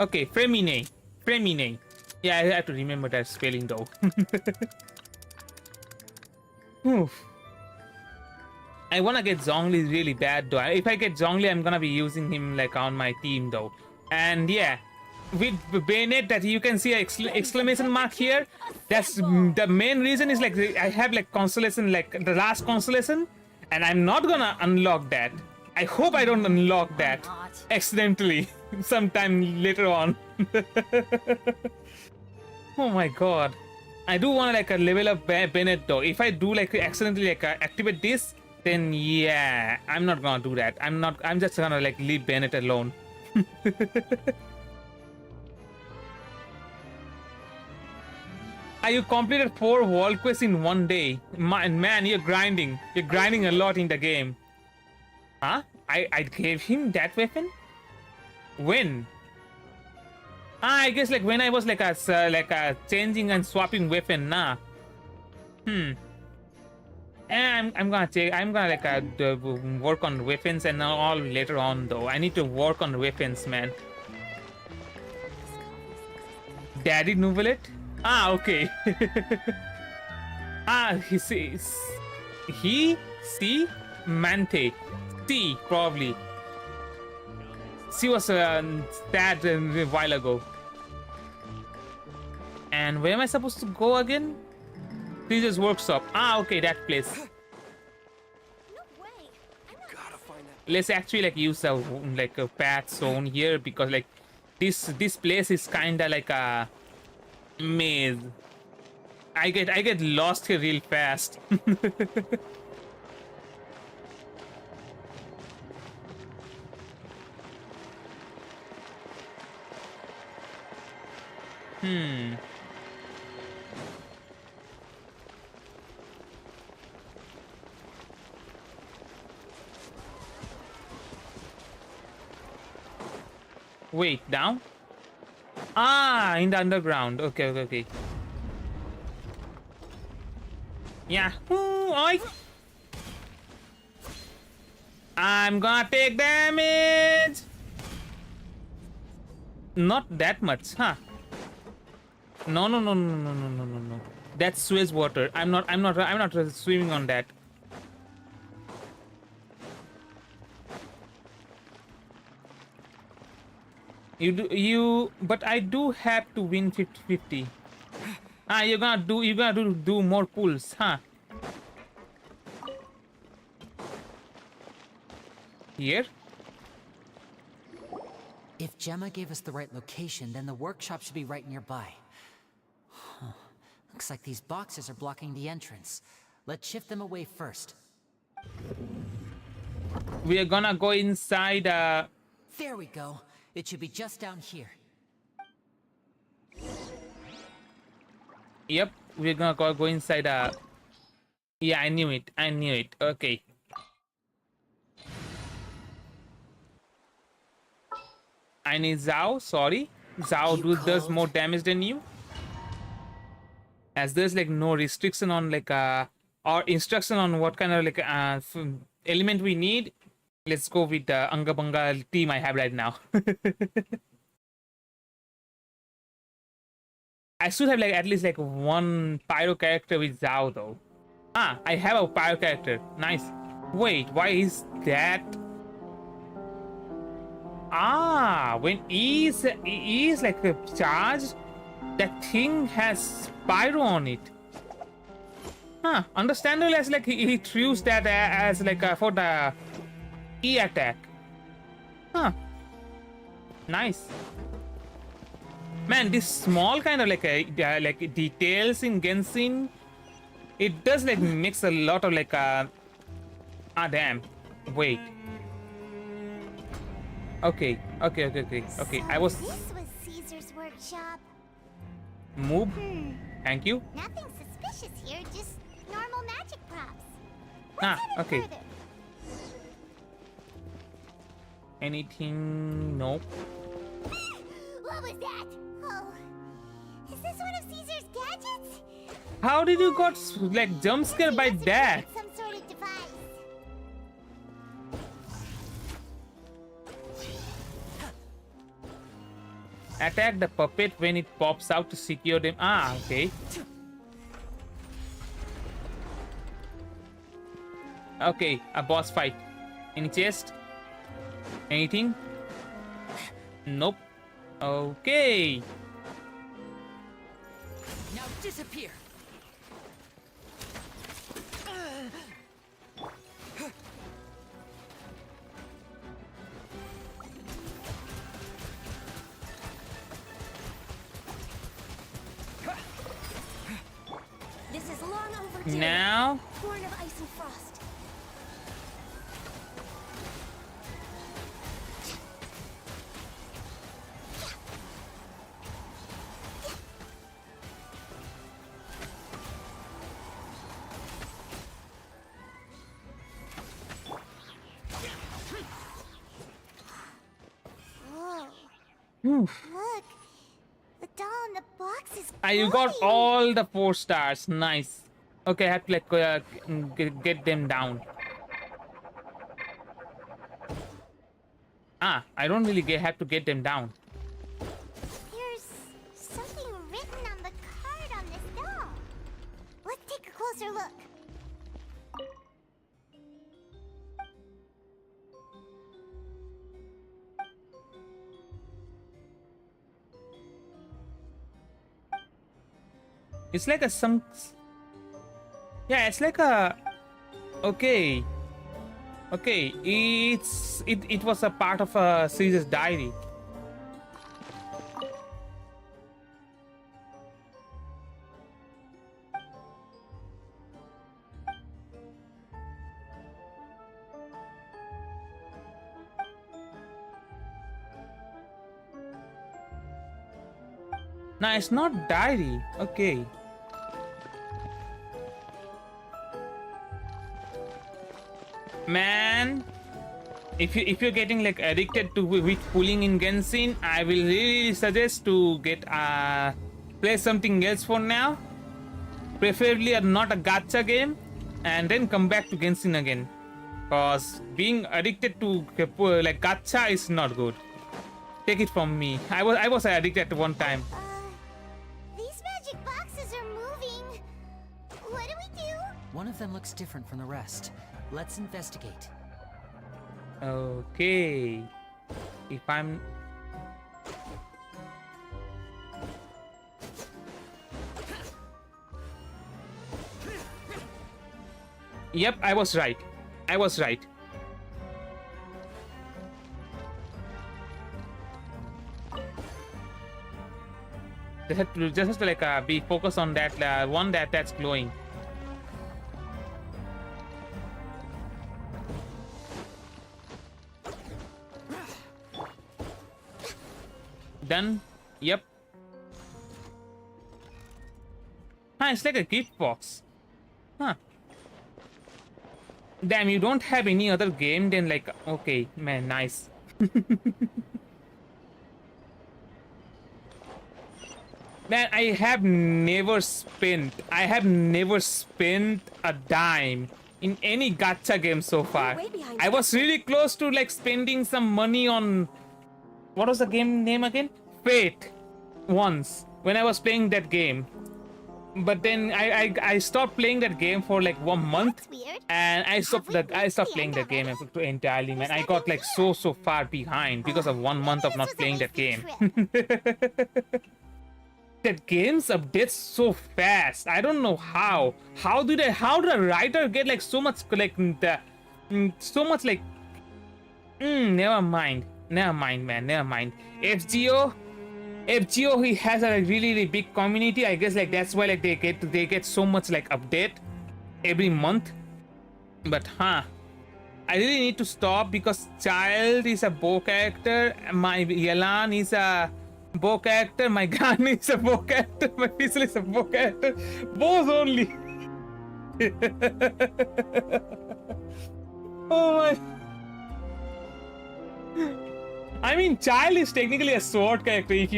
Okay, Fremine. Yeah, I have to remember that spelling though. Oof. I wanna get ZONGLI really bad though. If I get ZONGLI, I'm gonna be using him like on my team though. And yeah, with Bayonet, that you can see an exclamation mark here. That's the main reason is like I have like constellation, like the last constellation, and I'm not gonna unlock that. I hope I don't unlock that accidentally sometime later on. Oh my god. I do want to like a level up Bennett though. If I do like accidentally like activate this, then yeah, I'm not gonna do that. I'm just gonna like leave Bennett alone. You completed 4 wall quests in one day. Man, you're grinding. You're grinding a lot in the game. Huh? I gave him that weapon? When? I guess like when I was like changing and swapping weapon, nah. And I'm gonna check. I'm gonna like work on weapons and all later on though. I need to work on weapons, man. Daddy Novelet? Ah, okay. He says C Mante C probably. She was sad a while ago. And where am I supposed to go again? Caesar's workshop. Ah, okay, that place. Let's actually like use a like a path zone here because like this place is kinda like a maze. I get lost here real fast. Wait, down? Ah, in the underground. Okay. Yeah. Oi. I'm gonna take damage. Not that much, huh? No. That's sewage water. I'm not swimming on that. But I do have to win 50-50. Ah, you're gonna do more pulls, huh? Here? If Gemma gave us the right location, then the workshop should be right nearby. Huh. Looks like these boxes are blocking the entrance. Let's shift them away first. We are gonna go inside. There we go. It should be just down here. Yep, we're gonna go inside. Yeah, I knew it. Okay. I need Zhao. Sorry, Zhao does more damage than you. As there's like no restriction on like or instruction on what kind of like element we need. Let's go with the Anga Banga team I have right now. I should have like at least like one pyro character with Zhao though. Ah, I have a pyro character. Nice. Wait, why is that? Ah, when he is like a charge, that thing has pyro on it. Huh, understandable as like he threws that as like for the E attack. Huh. Nice. Man, this small kind of like details in Genshin, it does like mix a lot of like damn. Wait. Okay. I was. This was Caesar's workshop. Move. Thank you. Nothing suspicious here, just normal magic props. Okay. Anything? Nope. What was that? Oh, is this one of Caesar's gadgets? How did you got like jump scared by that? Some sort of device. Attack the puppet when it pops out to secure them. Ah, okay. Okay, a boss fight. Any chest? Anything? Nope. Okay. Now disappear. Now. Born of ice and frost. Whoa. Look. The doll in the box is You got glowing. all the 4 stars. Nice. Okay, I have to like get them down. I don't really have to get them down. There's something written on the card on this doll. Let's take a closer look. It's like a some. Yeah, it's like a. Okay. Okay, it was a part of a Caesar's diary. No, it's not diary. Okay. Man, if you're getting like addicted to with pulling in Genshin, I will really suggest to get play something else for now. Preferably not a gacha game, and then come back to Genshin again. Cause being addicted to like gacha is not good. Take it from me. I was addicted at one time. These magic boxes are moving. What do we do? One of them looks different from the rest. Let's investigate. Okay. If I'm... Yep, I was right. I was right. Just have to like be focused on that one that's glowing. Done. Yep. It's like a gift box. Huh. Damn, you don't have any other game then like... Okay, man, nice. Man, I have never spent a dime in any gacha game so far. I was really close to like spending some money on... What was the game name again? Fate. Once. When I was playing that game. But then I stopped playing that game for like 1 month. And I stopped playing that game entirely, man. I got like so far behind because of 1 month of not playing that game. That game's updates so fast. I don't know how. How did a writer get like so much like never mind. Never mind, man. Never mind. FGO, he has a really big community. I guess like that's why like they get so much like update every month. But I really need to stop because Child is a bow character. My Yalan is a bow character. My gun is a bow character. My pistol is a bow character. Bows only. Oh my. I mean, Child is technically a sword character if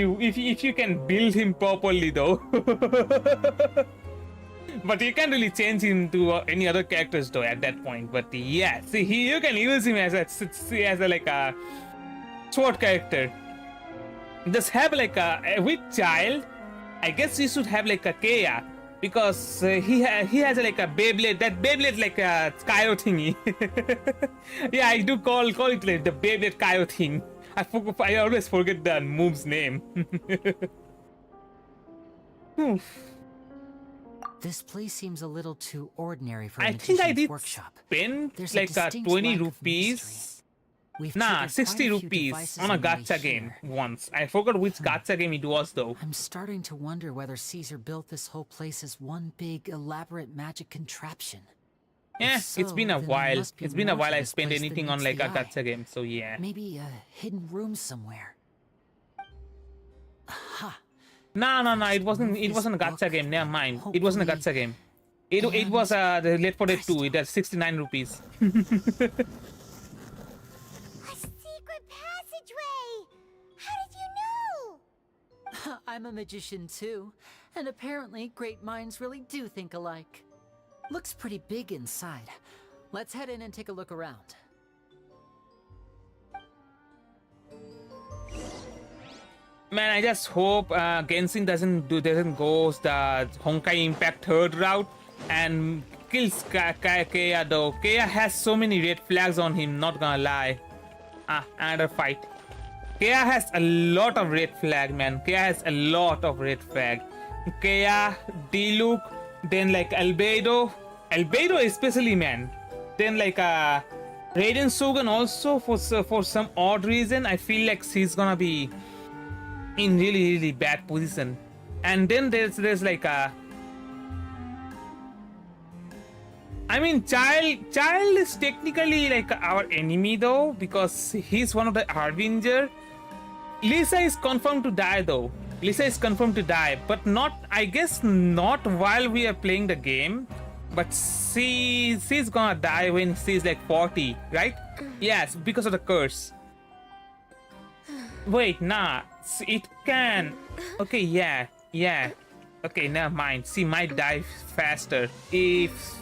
you can build him properly, though. But you can't really change him to any other characters, though, at that point. But yeah, see, you can use him as a like a sword character. Just have like with Child, I guess you should have like a Kea. Because he has like a Beyblade. That Beyblade like a Kaio thingy. Yeah, I do call it like the Beyblade Kaio thing. I always forget the move's name. This place seems a little too ordinary for a I think I magician's did workshop. spend There's like a distinct 20 lack of rupees We've Nah, triggered 60 quite a few rupees devices on a the way gacha game here. once. I forgot which gacha game it was though. I'm starting to wonder whether Caesar built this whole place as one big, elaborate magic contraption. Yeah, If it's been a so, then there while. must be It's been a more while to I this spent place than anything on meets like the a eye. gacha game, so yeah. Maybe a hidden room somewhere. Aha! No, it wasn't a gacha game, never mind. It wasn't a gacha game. It was the Late for Dead 2, it has 69 rupees. A secret passageway! How did you know? I'm a magician too, and apparently great minds really do think alike. Looks pretty big inside. Let's head in and take a look around. Man, I just hope Genshin doesn't go the Honkai Impact third route and kills Kea though. Kea has so many red flags on him, not gonna lie. Another fight. Kea has a lot of red flag, man. Kea has a lot of red flag. Kea, Diluc, then like Albedo especially, man. Then like Raiden Shogun also for some odd reason I feel like she's gonna be in really bad position. And then there's like I mean child is technically like our enemy though, because he's one of the Harbinger. Lisa is confirmed to die though. Lisa is confirmed to die, but not, I guess not while we are playing the game, but she's gonna die when she's like 40, right? Yes, because of the curse. Wait, nah, it can. Okay, yeah. Okay, never mind. She might die faster if.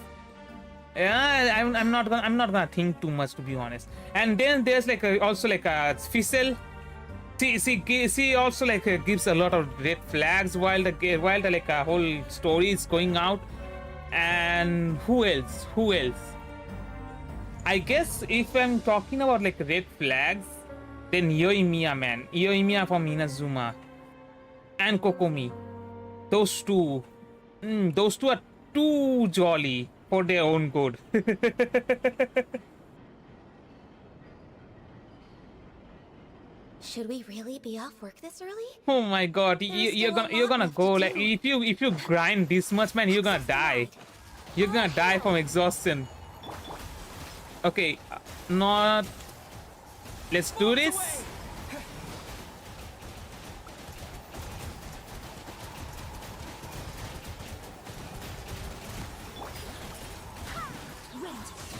I'm not gonna think too much, to be honest. And then there's like also like a Fizzle. She also like gives a lot of red flags while the like a whole story is going out. And who else? I guess if I'm talking about like red flags, then Yoimiya, man. Yoimiya from Inazuma. And Kokomi. Those two are too jolly for their own good. Should we really be off work this early? Oh my god, you're gonna go like if you grind this much, man, you're gonna die. You're gonna die from exhaustion. Okay, not. Let's do this.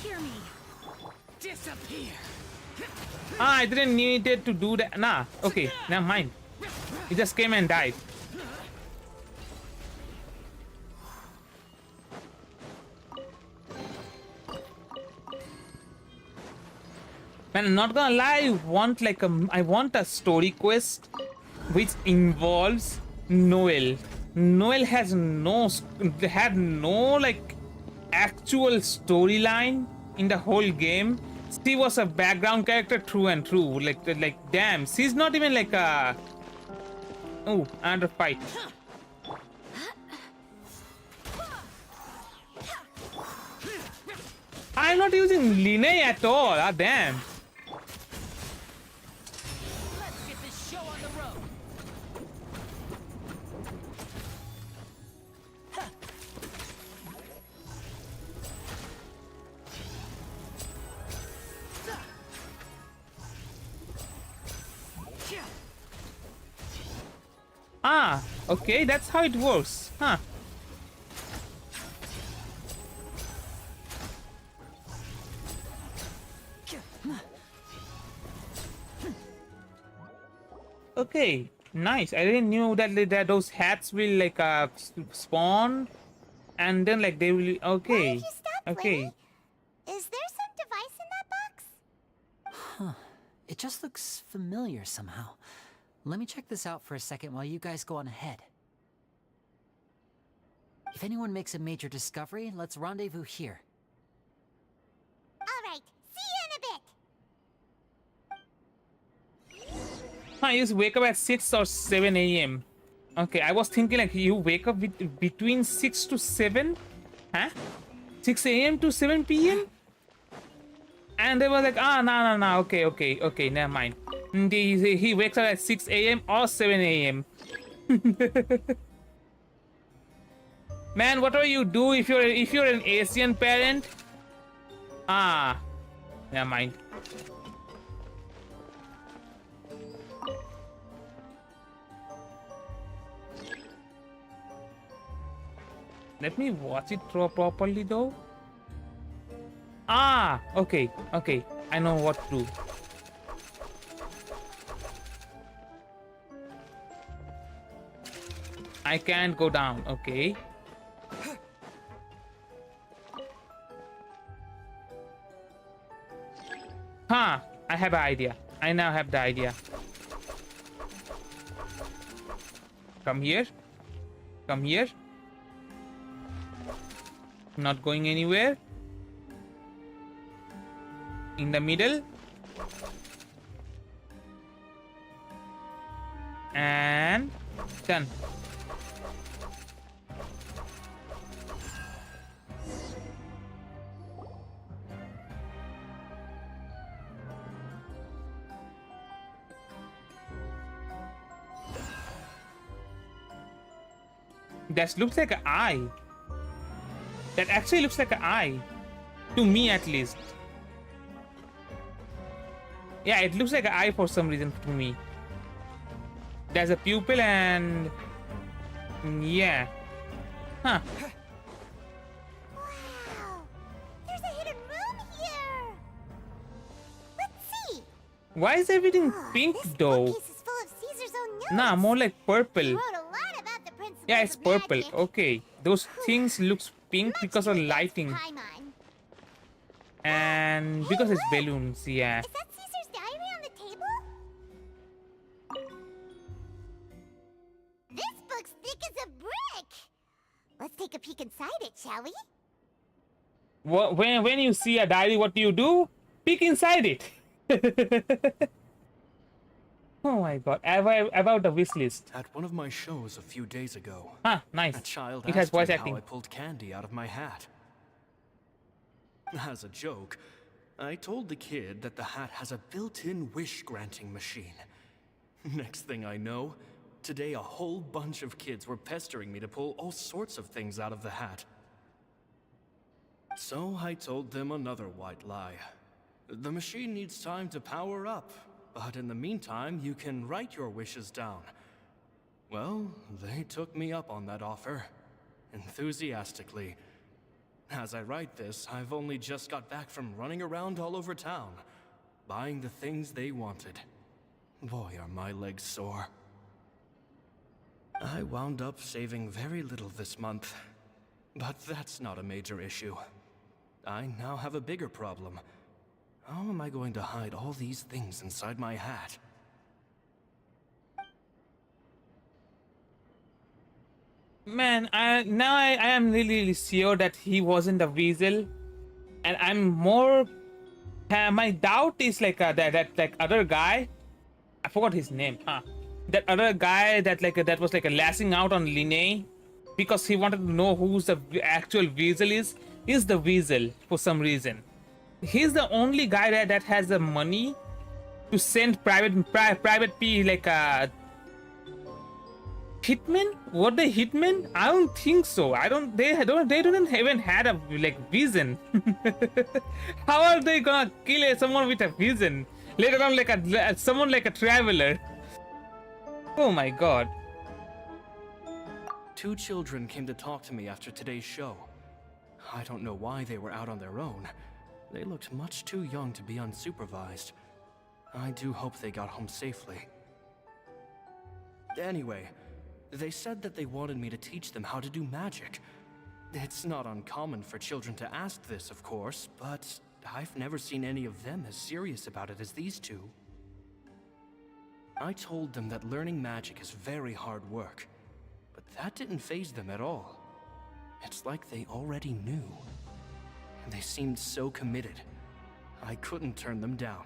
Hear me. Disappear. I didn't need it to do that. Nah, okay, never mind. He just came and died. Man, I'm not gonna lie, I want a story quest which involves Noel. Noel had no like actual storyline in the whole game. She was a background character through and through. Like damn, she's not even like a. Oh, another fight. I'm not using Lyney at all. Damn. Let's get this show on the road. Okay, that's how it works, huh? Okay, nice. I didn't know that those hats will like spawn, and then like they will. Okay, Why did you stop, okay. Lyney? Is there some device in that box? Huh. It just looks familiar somehow. Let me check this out for a second while you guys go on ahead. If anyone makes a major discovery, let's rendezvous here. All right, see you in a bit. You just wake up at 6 or 7 a.m. Okay, I was thinking like you wake up between 6 to 7? Huh? 6 a.m. to 7 p.m.? And they were like, no, okay, never mind. He wakes up at 6 a.m. or 7 a.m. Man, whatever you do, if you're an Asian parent, never mind. Let me watch it properly though. Okay. I know what to do. I can't go down, okay. I have an idea. I now have the idea. Come here. Come here. Not going anywhere. In the middle. And done. That looks like an eye. That actually looks like an eye. To me at least. Yeah, it looks like an eye for some reason to me. There's a pupil and... yeah. Wow! There's a hidden room here! Let's see! Why is everything pink though? This bookcase is full of Caesar's own notes. Nah, more like purple. He wrote a lot about the principles Yeah, it's of purple. magic. Okay. Those things looks pink Much because of to invest lighting. time on. And because it's balloons, yeah. Is that Caesar's diary on the table? This book's thick as a brick! Let's take a peek inside it, shall we? When you see a diary, what do? Peek inside it. Oh my god. About the wish list. At one of my shows a few days ago, Nice. a child It has asked me voice how acting. I pulled candy out of my hat. As a joke, I told the kid that the hat has a built-in wish-granting machine. Next thing I know, today a whole bunch of kids were pestering me to pull all sorts of things out of the hat. So I told them another white lie. The machine needs time to power up, but in the meantime, you can write your wishes down. Well, they took me up on that offer, enthusiastically. As I write this, I've only just got back from running around all over town, buying the things they wanted. Boy, are my legs sore. I wound up saving very little this month, but that's not a major issue. I now have a bigger problem. How am I going to hide all these things inside my hat? Man, I am really sure that he wasn't a weasel, and I'm more. My doubt is like that like other guy. I forgot his name. That other guy that was lashing out on Lyney because he wanted to know who's the actual weasel is the weasel for some reason. He's the only guy that has the money to send private P hitmen? Were they hitmen? I don't think so. They don't even had a vision. How are they gonna kill someone with a vision? Let alone someone like a traveler. Oh my god. 2 children came to talk to me after today's show. I don't know why they were out on their own. They looked much too young to be unsupervised. I do hope they got home safely. Anyway, they said that they wanted me to teach them how to do magic. It's not uncommon for children to ask this, of course, but I've never seen any of them as serious about it as these 2. I told them that learning magic is very hard work, but that didn't faze them at all. It's like they already knew. And they seemed so committed. I couldn't turn them down.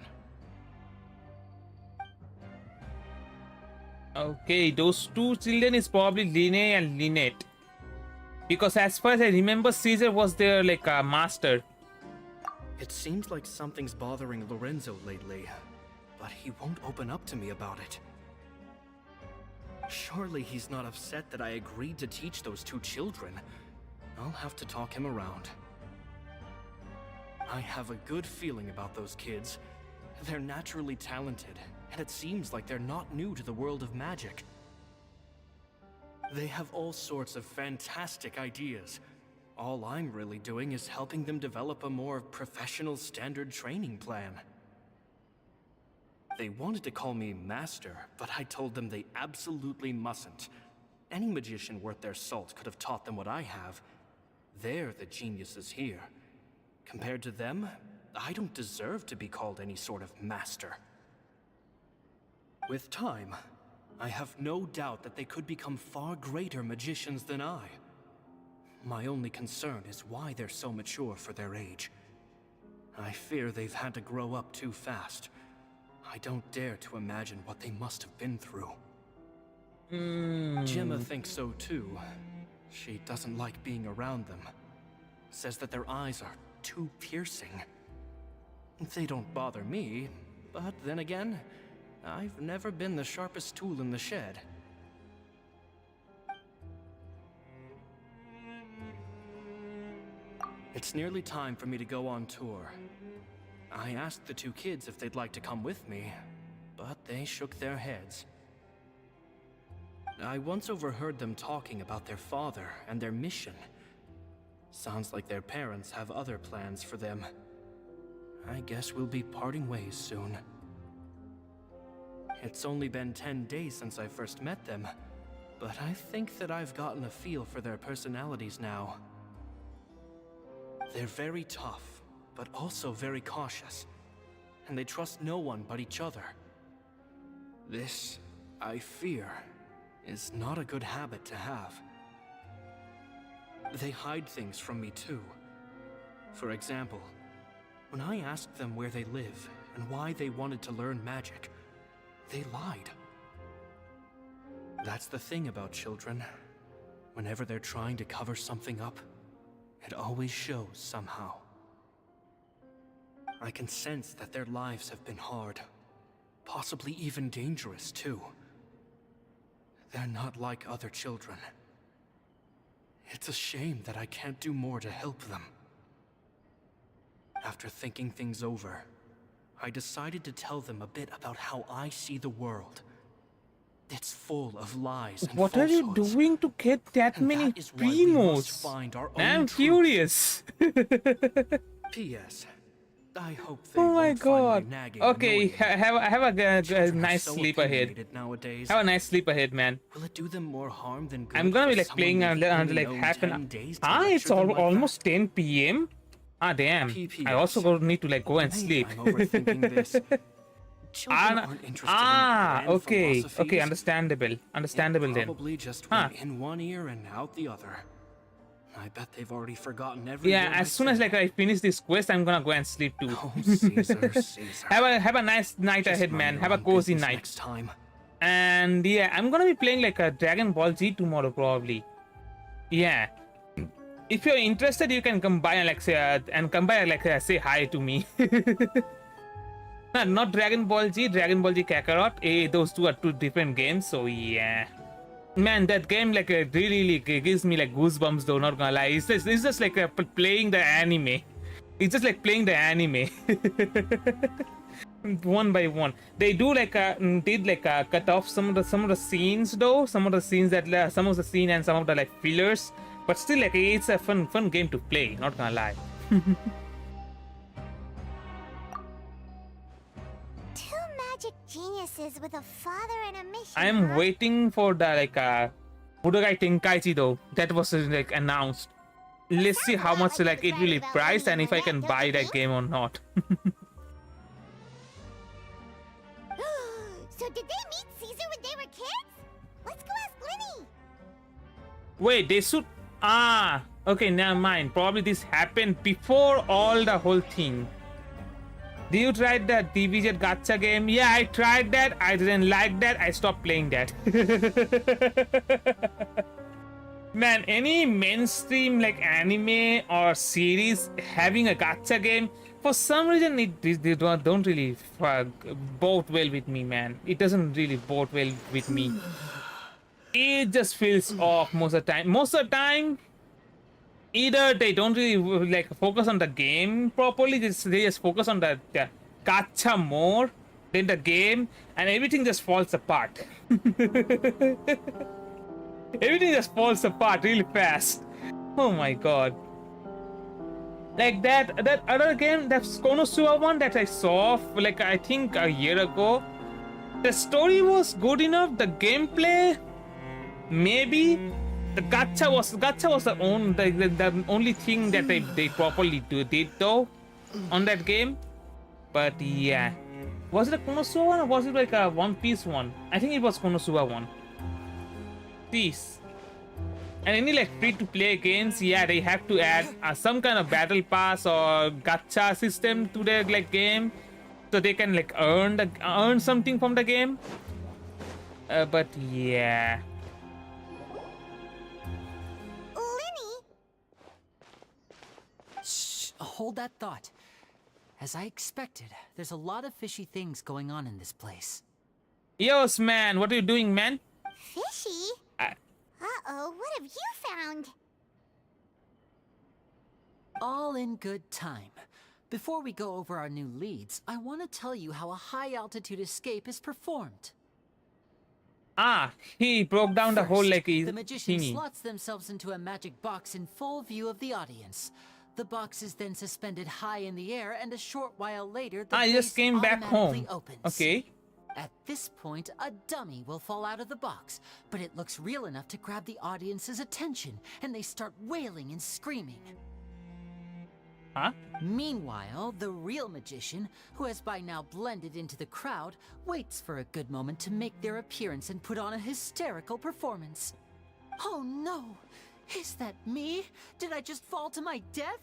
Okay, those 2 children is probably Lyney and Lynette. Because as far as I remember, Caesar was their master. It seems like something's bothering Lorenzo lately, but he won't open up to me about it. Surely he's not upset that I agreed to teach those two children. I'll have to talk him around. I have a good feeling about those kids. They're naturally talented, and it seems like they're not new to the world of magic. They have all sorts of fantastic ideas. All I'm really doing is helping them develop a more professional standard training plan. They wanted to call me Master, but I told them they absolutely mustn't. Any magician worth their salt could have taught them what I have. They're the geniuses here. Compared to them, I don't deserve to be called any sort of Master. With time, I have no doubt that they could become far greater magicians than I. My only concern is why they're so mature for their age. I fear they've had to grow up too fast. I don't dare to imagine what they must have been through. Gemma thinks so too. She doesn't like being around them. Says that their eyes are too piercing. They don't bother me, but then again, I've never been the sharpest tool in the shed. It's nearly time for me to go on tour. I asked the two kids if they'd like to come with me, but they shook their heads. I once overheard them talking about their father and their mission. Sounds like their parents have other plans for them. I guess we'll be parting ways soon. It's only been 10 days since I first met them, but I think that I've gotten a feel for their personalities now. They're very tough, but also very cautious, and they trust no one but each other. This, I fear, is not a good habit to have. They hide things from me too. For example, when I asked them where they live and why they wanted to learn magic, they lied. That's the thing about children. Whenever they're trying to cover something up, it always shows somehow. I can sense that their lives have been hard, possibly even dangerous too. They're not like other children. It's a shame that I can't do more to help them. After thinking things over, I decided to tell them a bit about how I see the world. It's full of lies and What are you doing to get that many freemos? I'm curious. P.S. I hope they Oh my won't find god. my nagging Okay, annoying. have a Children are nice so sleep ahead. opinionated nowadays. Have a nice sleep ahead, man. Will it do them more harm than good? I'm gonna be for like someone playing they've until only like known half 10 an days to hour. It's lecture them like that? almost 10 p.m. Ah, damn. I also gonna need to like go and Maybe sleep. I'm overthinking this. Children aren't interested in grand okay, philosophies. understandable, understandable then. Probably just Huh. went in one ear and out the other. I bet they've already forgotten every Yeah, word as I soon as said. like I finish this quest, I'm gonna go and sleep too. Oh, Caesar, Caesar. Have a nice night Just ahead, mind man. your Have a own cozy business night. next time. And yeah, I'm gonna be playing like a Dragon Ball Z tomorrow probably. Yeah. If you're interested, you can come by and like say say hi to me. Not Dragon Ball Z, Dragon Ball Z Kakarot. Those two are two different games. So yeah, man, that game like really gives me like goosebumps though. Not gonna lie, it's just like playing the anime. It's just like playing the anime. One by one, they do like cut off some of the scenes though. Some of the scenes some of the scene and some of the like fillers. But still, like it's a fun game to play. Not gonna lie. Two magic geniuses with a father and a mission. I am waiting for the like Budokai Tenkaichi though. That was like announced. Let's see how much like it really priced and if I can buy that game or not. So did they meet Caesar when they were kids? Let's go ask Lyney. Wait, they should. Okay, never mind. Probably this happened before all the whole thing. Did you try the DBZ gacha game? Yeah, I tried that. I didn't like that. I stopped playing that. Man, any mainstream like anime or series having a gacha game, for some reason they don't really bode well with me, man. It doesn't really bode well with me. It just feels off most of the time. Most of the time, either they don't really like focus on the game properly, they just focus on the gacha more than the game, and everything just falls apart. Everything just falls apart really fast. Oh my god. Like that other game, that Konosuba one that I saw like I think a year ago. The story was good enough, the gameplay maybe. The gacha was the only thing that they properly did though on that game. But yeah. Was it a Konosuba one or was it like a One Piece one? I think it was Konosuba one. Peace. And any like free-to-play games, yeah, they have to add some kind of battle pass or gacha system to their like game, so they can like earn something from the game. But yeah. Lyney! Shh, hold that thought. As I expected, there's a lot of fishy things going on in this place. Yos, man, what are you doing, man? Fishy? Uh-oh, what have you found? All in good time. Before we go over our new leads, I want to tell you how a high-altitude escape is performed. He broke down the whole like the magician thingy. slots themselves into a magic box in full view of the audience. The box is then suspended high in the air, and a short while later, the I just base came back automatically home. opens. Okay. At this point, a dummy will fall out of the box, but it looks real enough to grab the audience's attention, and they start wailing and screaming. Huh? Meanwhile, the real magician, who has by now blended into the crowd, waits for a good moment to make their appearance and put on a hysterical performance. Oh no! Is that me? Did I just fall to my death?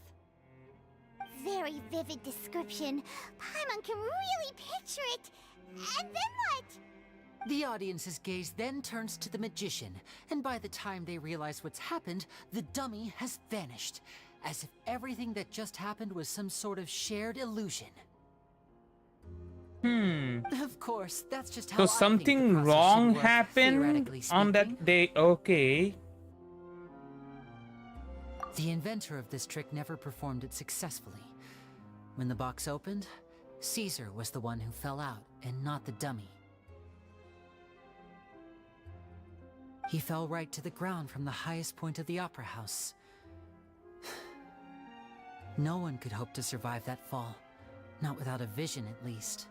Very vivid description. Paimon can really picture it. And then what? The audience's gaze then turns to the magician, and by the time they realize what's happened, the dummy has vanished, as if everything that just happened was some sort of shared illusion. Of course, that's just how So I something think the process wrong should work, happened theoretically on that speaking. day. Okay. The inventor of this trick never performed it successfully. When the box opened, Caesar was the one who fell out, and not the dummy. He fell right to the ground from the highest point of the opera house. No one could hope to survive that fall, not without a vision at least.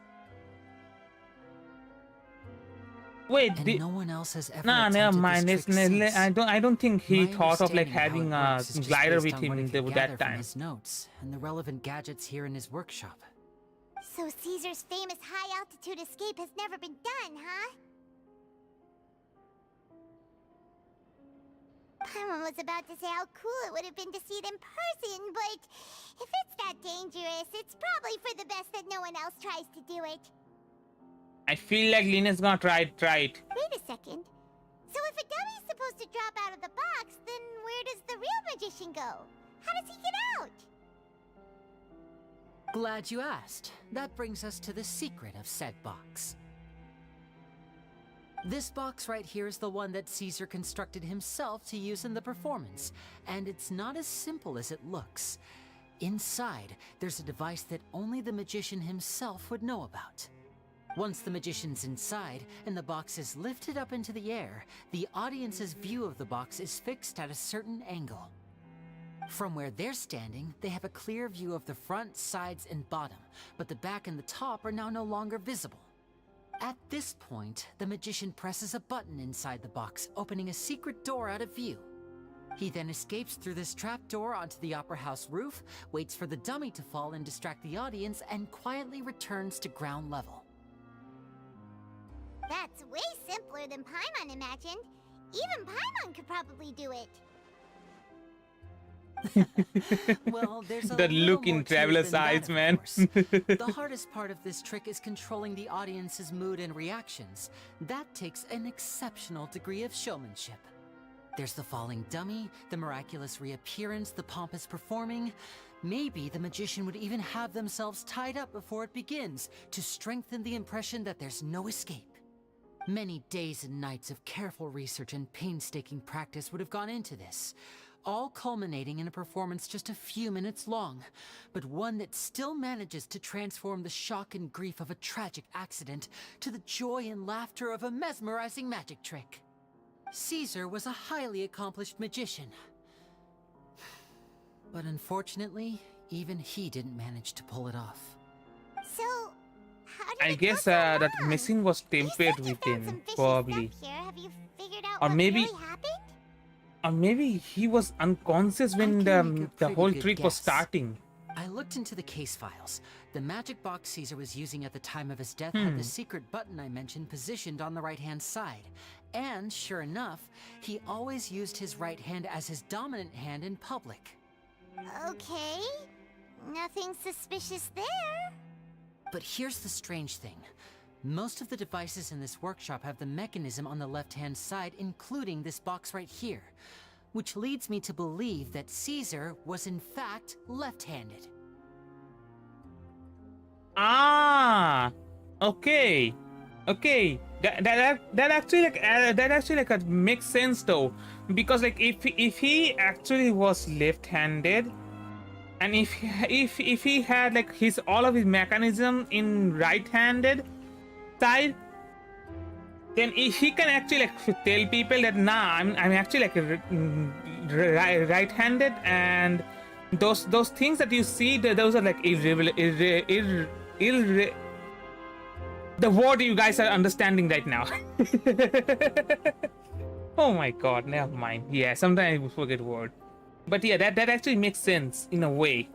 Wait, And no one else has ever Nah, never attempted mind. this trick since. I don't think he My thought of like understanding of how having it a works is just glider based with on him what he in could gather that from time. his notes and the relevant gadgets here in his workshop. So Caesar's famous high-altitude escape has never been done, huh? Paimon was about to say how cool it would have been to see it in person, but if it's that dangerous, it's probably for the best that no one else tries to do it. I feel like Lyney's gonna try it. Wait a second. So if a dummy's supposed to drop out of the box, then where does the real magician go? How does he get out? Glad you asked. That brings us to the secret of said box. This box right here is the one that Caesar constructed himself to use in the performance, and it's not as simple as it looks. Inside, there's a device that only the magician himself would know about. Once the magician's inside, and the box is lifted up into the air, the audience's view of the box is fixed at a certain angle. From where they're standing, they have a clear view of the front, sides, and bottom, but the back and the top are now no longer visible. At this point, the magician presses a button inside the box, opening a secret door out of view. He then escapes through this trapdoor onto the opera house roof, waits for the dummy to fall and distract the audience, and quietly returns to ground level. That's way simpler than Paimon imagined. Even Paimon could probably do it. Well, there's a The little look more in to it Traveler's than that, eyes, of man. course. The hardest part of this trick is controlling the audience's mood and reactions. That takes an exceptional degree of showmanship. There's the falling dummy, the miraculous reappearance, the pompous performing. Maybe the magician would even have themselves tied up before it begins to strengthen the impression that there's no escape. Many days and nights of careful research and painstaking practice would have gone into this, all culminating in a performance just a few minutes long, but one that still manages to transform the shock and grief of a tragic accident to the joy and laughter of a mesmerizing magic trick. Caesar was a highly accomplished magician. But unfortunately, even he didn't manage to pull it off. So, how did I it guess go so that wrong? missing was You tempered said you with found some him, fishy probably. stuff here. Have you figured out Or what maybe- really happened? Or maybe he was unconscious when I can make a the pretty whole good trick was guess. starting. I looked into the case files. The magic box Caesar was using at the time of his death had the secret button I mentioned positioned on the right-hand side. And sure enough, he always used his right hand as his dominant hand in public. Okay. Nothing suspicious there. But here's the strange thing. Most of the devices in this workshop have the mechanism on the left-hand side, including this box right here, which leads me to believe that Caesar was in fact left-handed. Ah, okay, okay. That actually makes sense though, because like if he actually was left-handed, and if he had like all of his mechanism in right-handed side, then he can actually like tell people that nah, I'm actually like right-handed, and those things that you see, those are like the word you guys are understanding right now. Oh my god, never mind. Yeah, sometimes we forget word. But yeah, that actually makes sense in a way.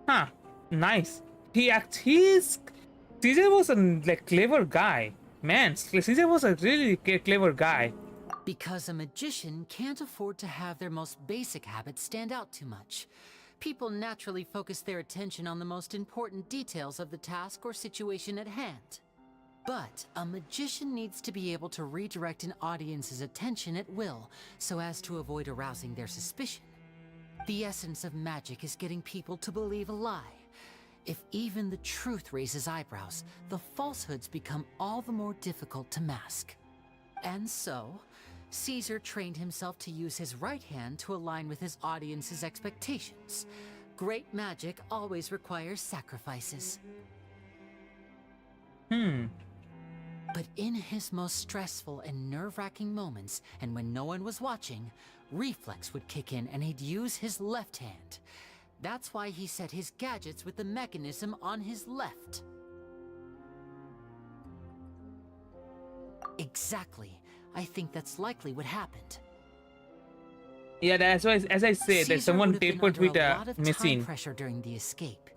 Huh, nice. Caesar was a like clever guy. Man, Caesar was a really clever guy. Because a magician can't afford to have their most basic habits stand out too much. People naturally focus their attention on the most important details of the task or situation at hand. But a magician needs to be able to redirect an audience's attention at will, so as to avoid arousing their suspicion. The essence of magic is getting people to believe a lie. If even the truth raises eyebrows, the falsehoods become all the more difficult to mask. And so, Caesar trained himself to use his right hand to align with his audience's expectations. Great magic always requires sacrifices. But in his most stressful and nerve-wracking moments, and when no one was watching, reflex would kick in and he'd use his left hand. That's why he set his gadgets with the mechanism on his left. Exactly. I think that's likely what happened. Yeah, that's why, as I said, that someone tampered with a lot the of time machine. pressure during the escape.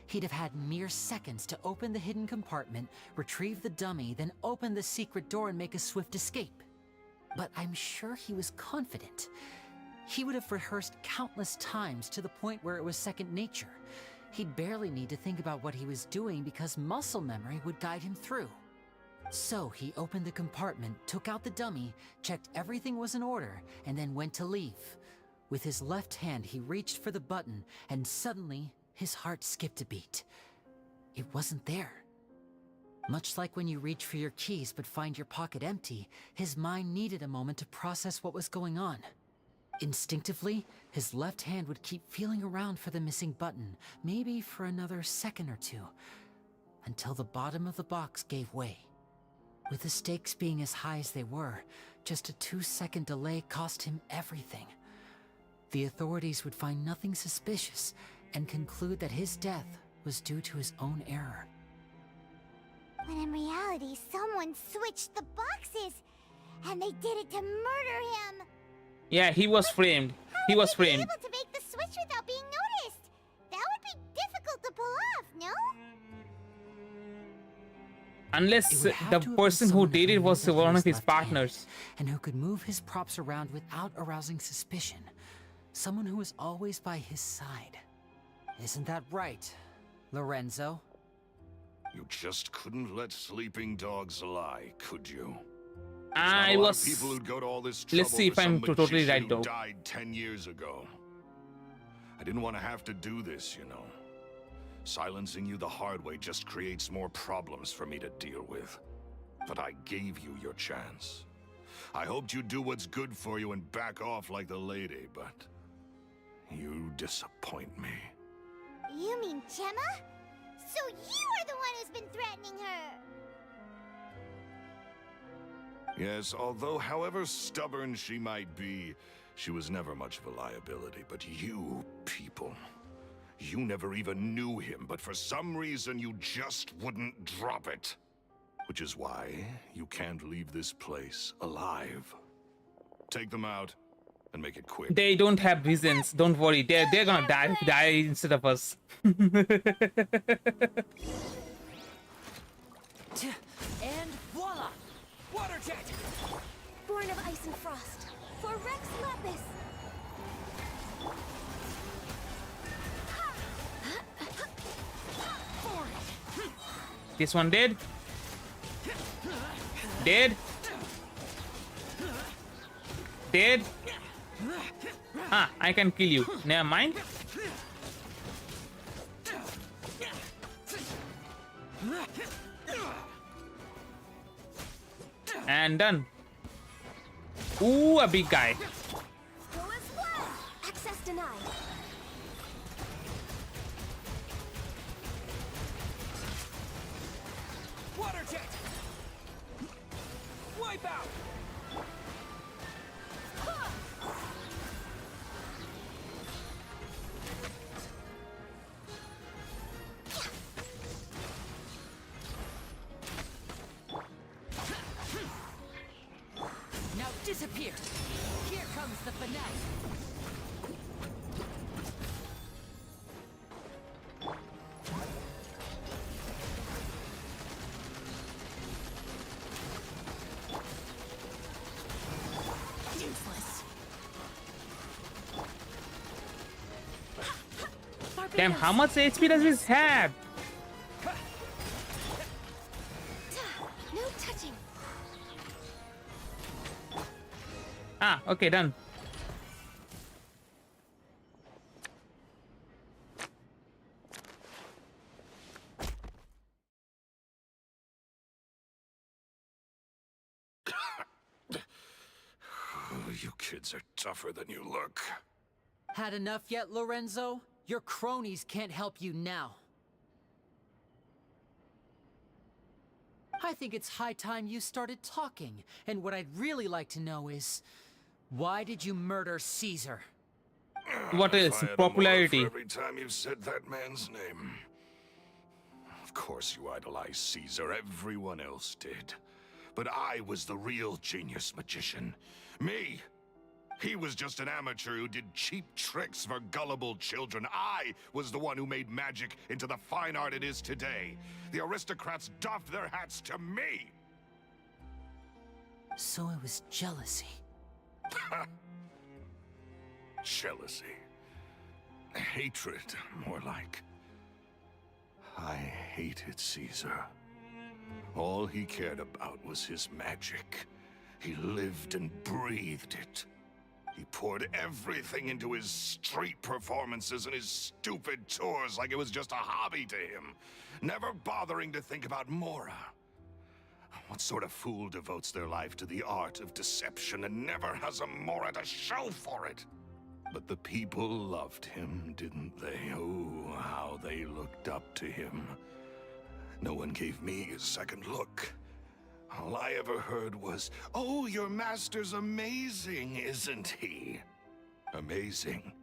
He'd have had mere seconds to open the hidden compartment, retrieve the dummy, then open the secret door and make a swift escape. But I'm sure he was confident. He would have rehearsed countless times to the point where it was second nature. He'd barely need to think about what he was doing because muscle memory would guide him through. So he opened the compartment, took out the dummy, checked everything was in order, and then went to leave. With his left hand, he reached for the button, and suddenly, his heart skipped a beat. It wasn't there. Much like when you reach for your keys but find your pocket empty, his mind needed a moment to process what was going on. Instinctively, his left hand would keep feeling around for the missing button, maybe for another second or two, until the bottom of the box gave way. With the stakes being as high as they were, just a 2-second delay cost him everything. The authorities would find nothing suspicious and conclude that his death was due to his own error. When in reality, someone switched the boxes, and they did it to murder him. Yeah, he was framed. He was framed. Able to make the switch without being noticed. That would be difficult to pull off, no? Unless the person who did it was one of his partners. And who could move his props around without arousing suspicion. Someone who was always by his side. Isn't that right, Lorenzo? You just couldn't let sleeping dogs lie, could you? I Not a lot was. of people who'd go to all this Let's trouble see for if I'm some totally magician right who though. died 10 years ago. I didn't want to have to do this, you know. Silencing you the hard way just creates more problems for me to deal with. But I gave you your chance. I hoped you'd do what's good for you and back off like the lady, but you disappoint me. You mean Gemma? So you are the one who's been threatening her! Yes, although however stubborn she might be, she was never much of a liability. But you people, you never even knew him, but for some reason you just wouldn't drop it. Which is why you can't leave this place alive. Take them out and make it quick. They don't have reasons. Don't worry. They're gonna die instead of us. And voila! Water jet! Born of ice and frost. For Rex Lapis. This one dead. Dead. Dead. Ah, I can kill you. Never mind. And done. Ooh, a big guy. Go as well. Access denied. Water jet! Wipe out! Now disappear! Here comes the finale! Useless. Damn, how much HP does this have? No touching. Ah, okay, done. You kids are tougher than you look. Had enough yet, Lorenzo? Your cronies can't help you now. I think it's high time you started talking. And what I'd really like to know is, why did you murder Caesar? What If else? I had a Popularity. motive for every time you've said that man's name. Of course you idolize Caesar, everyone else did. But I was the real genius magician. Me! He was just an amateur who did cheap tricks for gullible children. I was the one who made magic into the fine art it is today. The aristocrats doffed their hats to me! So it was jealousy. Jealousy. Hatred, more like. I hated Caesar. All he cared about was his magic. He lived and breathed it. He poured everything into his street performances and his stupid tours like it was just a hobby to him, never bothering to think about Mora. What sort of fool devotes their life to the art of deception and never has a Mora to show for it? But the people loved him, didn't they? Oh, how they looked up to him. No one gave me a second look. All I ever heard was, "Oh, your master's amazing, isn't he?" Amazing.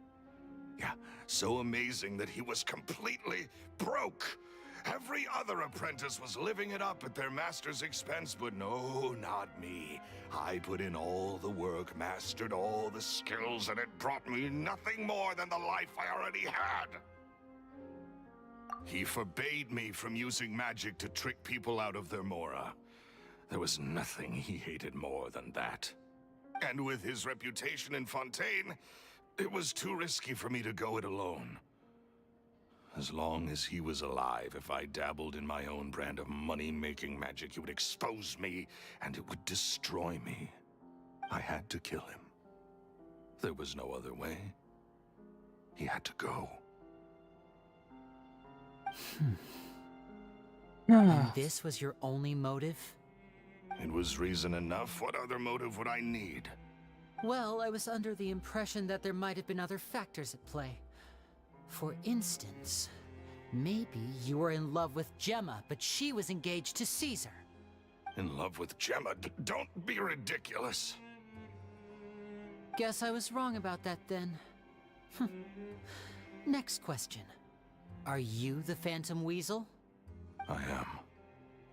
Yeah, so amazing that he was completely broke. Every other apprentice was living it up at their master's expense, but no, not me. I put in all the work, mastered all the skills, and it brought me nothing more than the life I already had. He forbade me from using magic to trick people out of their Mora. There was nothing he hated more than that. And with his reputation in Fontaine, it was too risky for me to go it alone. As long as he was alive, if I dabbled in my own brand of money-making magic, he would expose me, and it would destroy me. I had to kill him. There was no other way. He had to go. And this was your only motive? It was reason enough. What other motive would I need? Well, I was under the impression that there might have been other factors at play. For instance, maybe you were in love with Gemma, but she was engaged to Caesar. In love with Gemma? Don't be ridiculous. Guess I was wrong about that then. Next question. Are you the Phantom Weasel? I am.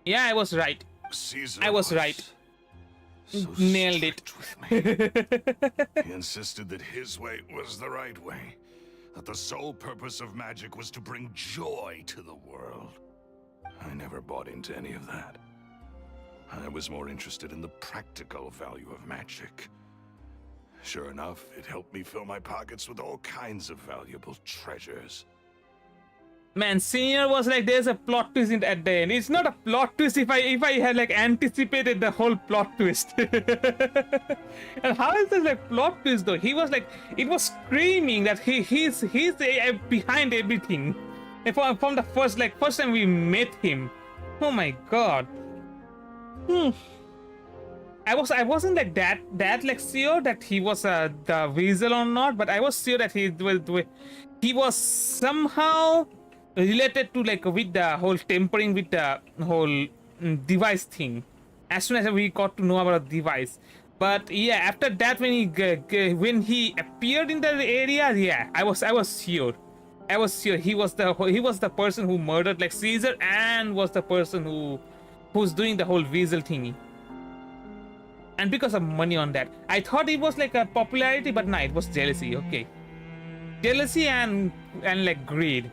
Yeah, I was right. Caesar I was right. So Nailed it. He insisted that his way was the right way. That the sole purpose of magic was to bring joy to the world. I never bought into any of that. I was more interested in the practical value of magic. Sure enough, it helped me fill my pockets with all kinds of valuable treasures. Man, Senior was like, there's a plot twist at the end. It's not a plot twist if I had like anticipated the whole plot twist. And how is this like plot twist though? He was like, it was screaming that he's behind everything. And from the first time we met him. Oh my god. I wasn't like that like sure that he was the weasel or not, but I was sure that he was somehow related to like with the whole tempering with the whole device thing. As soon as we got to know about the device, but yeah, after that when he appeared in the area, yeah, I was sure he was the person who murdered like Caesar and was the person who's doing the whole weasel thingy. And because of money on that, I thought it was like a popularity, but no, it was jealousy. Okay, jealousy and like greed.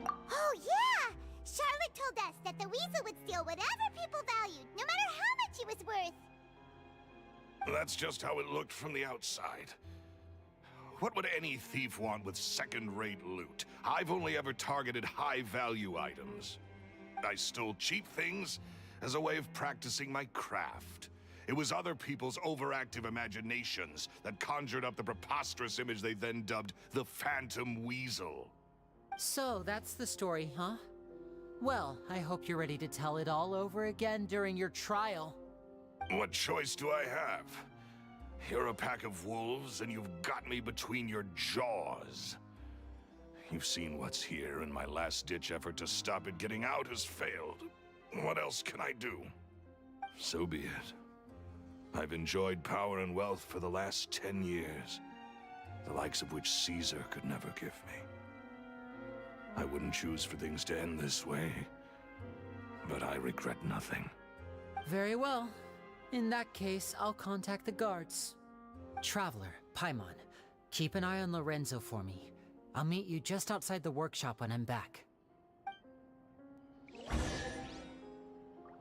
Oh yeah! Charlotte told us that the weasel would steal whatever people valued, no matter how much it was worth. That's just how it looked from the outside. What would any thief want with second-rate loot? I've only ever targeted high-value items. I stole cheap things as a way of practicing my craft. It was other people's overactive imaginations that conjured up the preposterous image they then dubbed the Phantom Weasel. So that's the story, huh? Well, I hope you're ready to tell it all over again during your trial. What choice do I have? You're a pack of wolves, and you've got me between your jaws. You've seen what's here, and my last-ditch effort to stop it getting out has failed. What else can I do? So be it. I've enjoyed power and wealth for the last 10 years, the likes of which Caesar could never give me. I wouldn't choose for things to end this way, but I regret nothing. Very well. In that case, I'll contact the guards. Traveler, Paimon, keep an eye on Lorenzo for me. I'll meet you just outside the workshop when I'm back.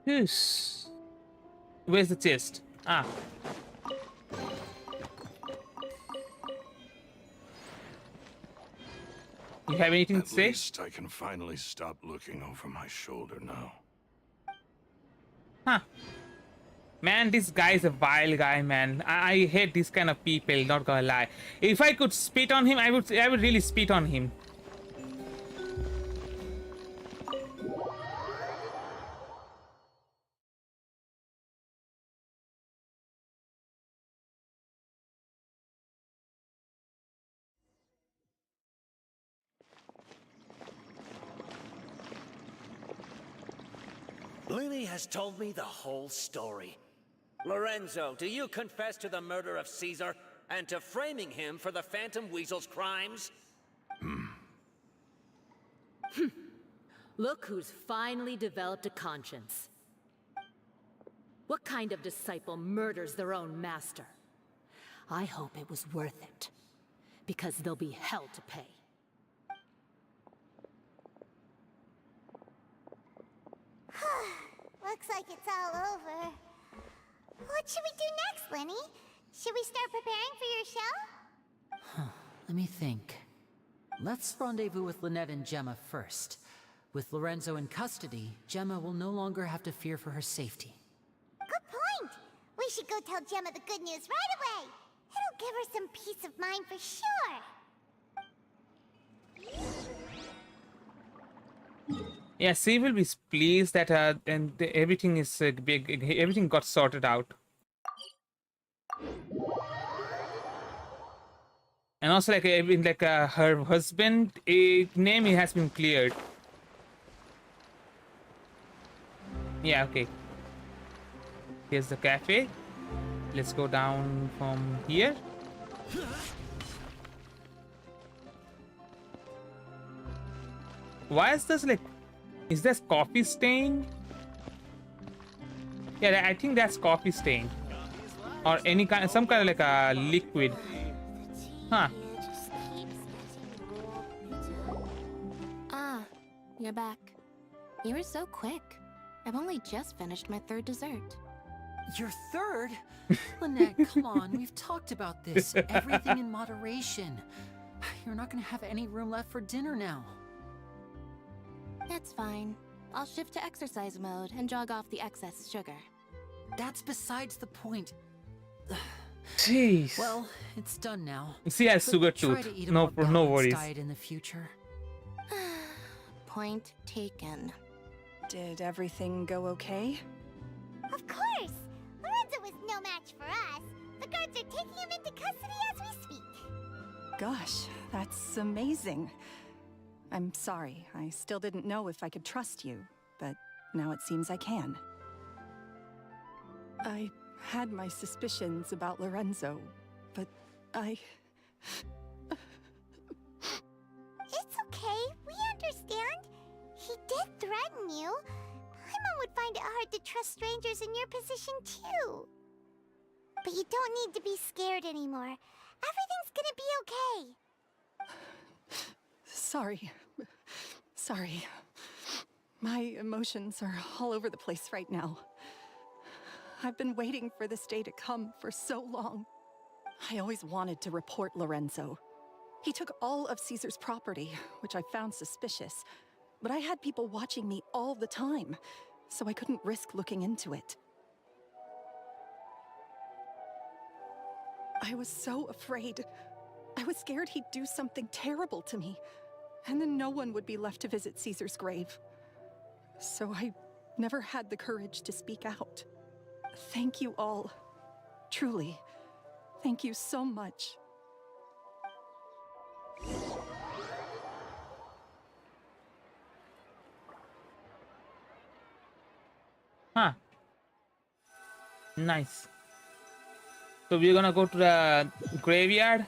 Yes. Where's the chest? Ah. You have anything to say? At least I can finally stop looking over my shoulder now. Huh. Man, this guy is a vile guy, man. I hate this kind of people, not gonna lie. If I could spit on him, I would really spit on him. Lyney has told me the whole story. Lorenzo, do you confess to the murder of Caesar and to framing him for the Phantom Weasel's crimes? Look who's finally developed a conscience. What kind of disciple murders their own master? I hope it was worth it, because there'll be hell to pay. Looks like it's all over. What should we do next, Lyney? Should we start preparing for your show? Let me think. Let's rendezvous with Lynette and Gemma first. With Lorenzo in custody, Gemma will no longer have to fear for her safety. Good point! We should go tell Gemma the good news right away! It'll give her some peace of mind for sure! Yeah, she will be pleased that everything is everything got sorted out. And also, her husband name has been cleared. Yeah, okay. Here's the cafe. Let's go down from here. Why is this is this coffee stain? Yeah, I think that's coffee stain. Or some kind of like a liquid. Huh. Ah, you're back. You were so quick. I've only just finished my third dessert. Your third? Lynette, come on, we've talked about this. Everything in moderation. You're not gonna have any room left for dinner now. That's fine. I'll shift to exercise mode and jog off the excess sugar. That's besides the point. Jeez. Well, it's done now. She has sugar tooth. No worries. Diet in the future. Point taken. Did everything go okay? Of course! Lorenzo was no match for us. The guards are taking him into custody as we speak. Gosh, that's amazing. I'm sorry, I still didn't know if I could trust you, but now it seems I can. I had my suspicions about Lorenzo, but It's okay, we understand. He did threaten you. Paimon would find it hard to trust strangers in your position too. But you don't need to be scared anymore. Everything's gonna be okay. Sorry. My emotions are all over the place right now. I've been waiting for this day to come for so long. I always wanted to report Lorenzo. He took all of Caesar's property, which I found suspicious, but I had people watching me all the time, so I couldn't risk looking into it. I was so afraid. I was scared he'd do something terrible to me, and then no one would be left to visit Caesar's grave. So I never had the courage to speak out. Thank you all. Truly, thank you so much. Huh. Nice. So we're gonna go to the graveyard.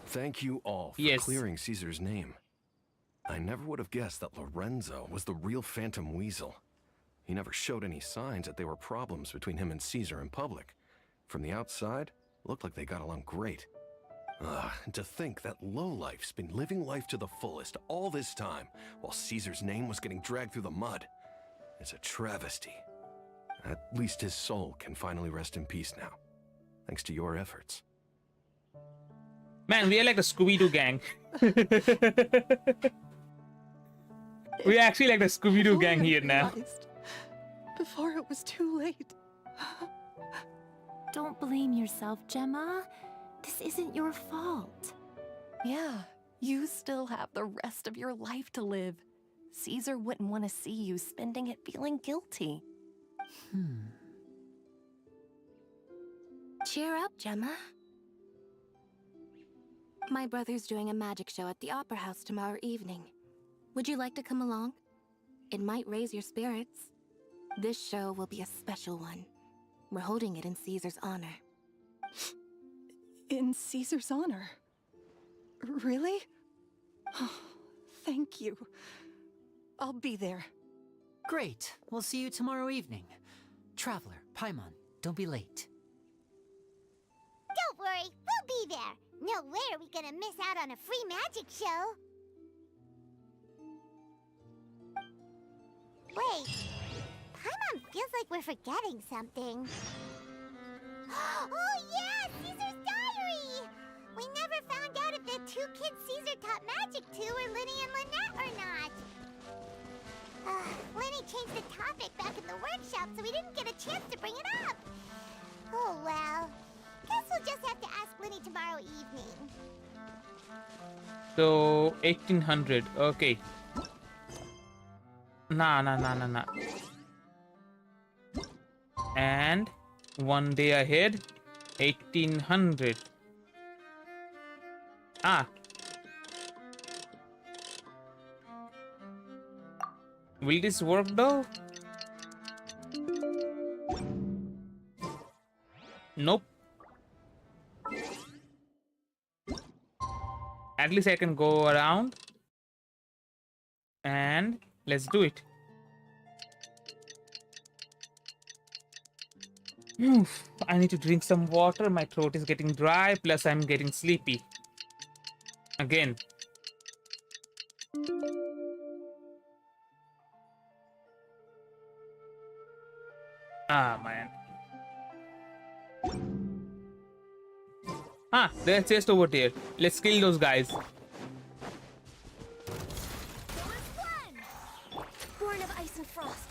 Thank you all for clearing Caesar's name. I never would have guessed that Lorenzo was the real Phantom Weasel. He never showed any signs that there were problems between him and Caesar in public. From the outside, it looked like they got along great. And to think that lowlife's been living life to the fullest all this time, while Caesar's name was getting dragged through the mud. It's a travesty. At least his soul can finally rest in peace now, thanks to your efforts. Man, we are like the Scooby-Doo gang. We're actually like the Scooby-Doo gang here now. Before it was too late. Don't blame yourself, Gemma. This isn't your fault. Yeah, you still have the rest of your life to live. Caesar wouldn't want to see you spending it feeling guilty. Cheer up, Gemma. My brother's doing a magic show at the Opera House tomorrow evening. Would you like to come along? It might raise your spirits. This show will be a special one. We're holding it in Caesar's honor. In Caesar's honor? Really? Oh, thank you. I'll be there. Great. We'll see you tomorrow evening. Traveler, Paimon, don't be late. Don't worry, we'll be there. No way are we gonna miss out on a free magic show. Wait, Paimon feels like we're forgetting something. Oh yeah, Caesar's diary! We never found out if the two kids Caesar taught magic to were Lyney and Lynette or not. Lyney changed the topic back in the workshop, so we didn't get a chance to bring it up. Oh well. Guess we'll just have to ask Lyney tomorrow evening. So 1800. Okay. Nah. And one day ahead, 1800. Ah. Will this work though? Nope. At least I can go around. And let's do it. I need to drink some water. My throat is getting dry. Plus I'm getting sleepy. Again. Ah, man. Ah, there's a chest over there. Let's kill those guys. Born of ice and frost.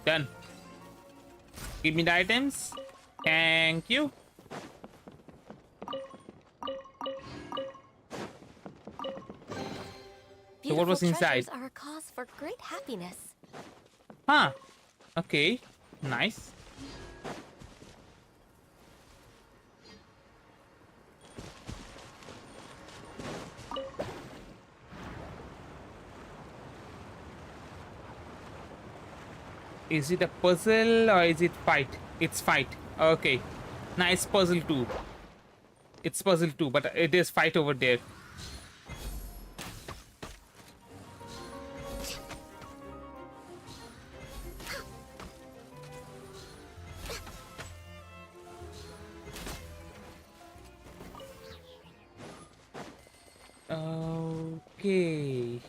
Done. Give me the items. Thank you. So what was inside? Are a cause for great happiness. Huh. Okay. Nice. Is it a puzzle or is it fight? It's fight. Okay. Nice puzzle too. It's puzzle too, but it is fight over there. Okay.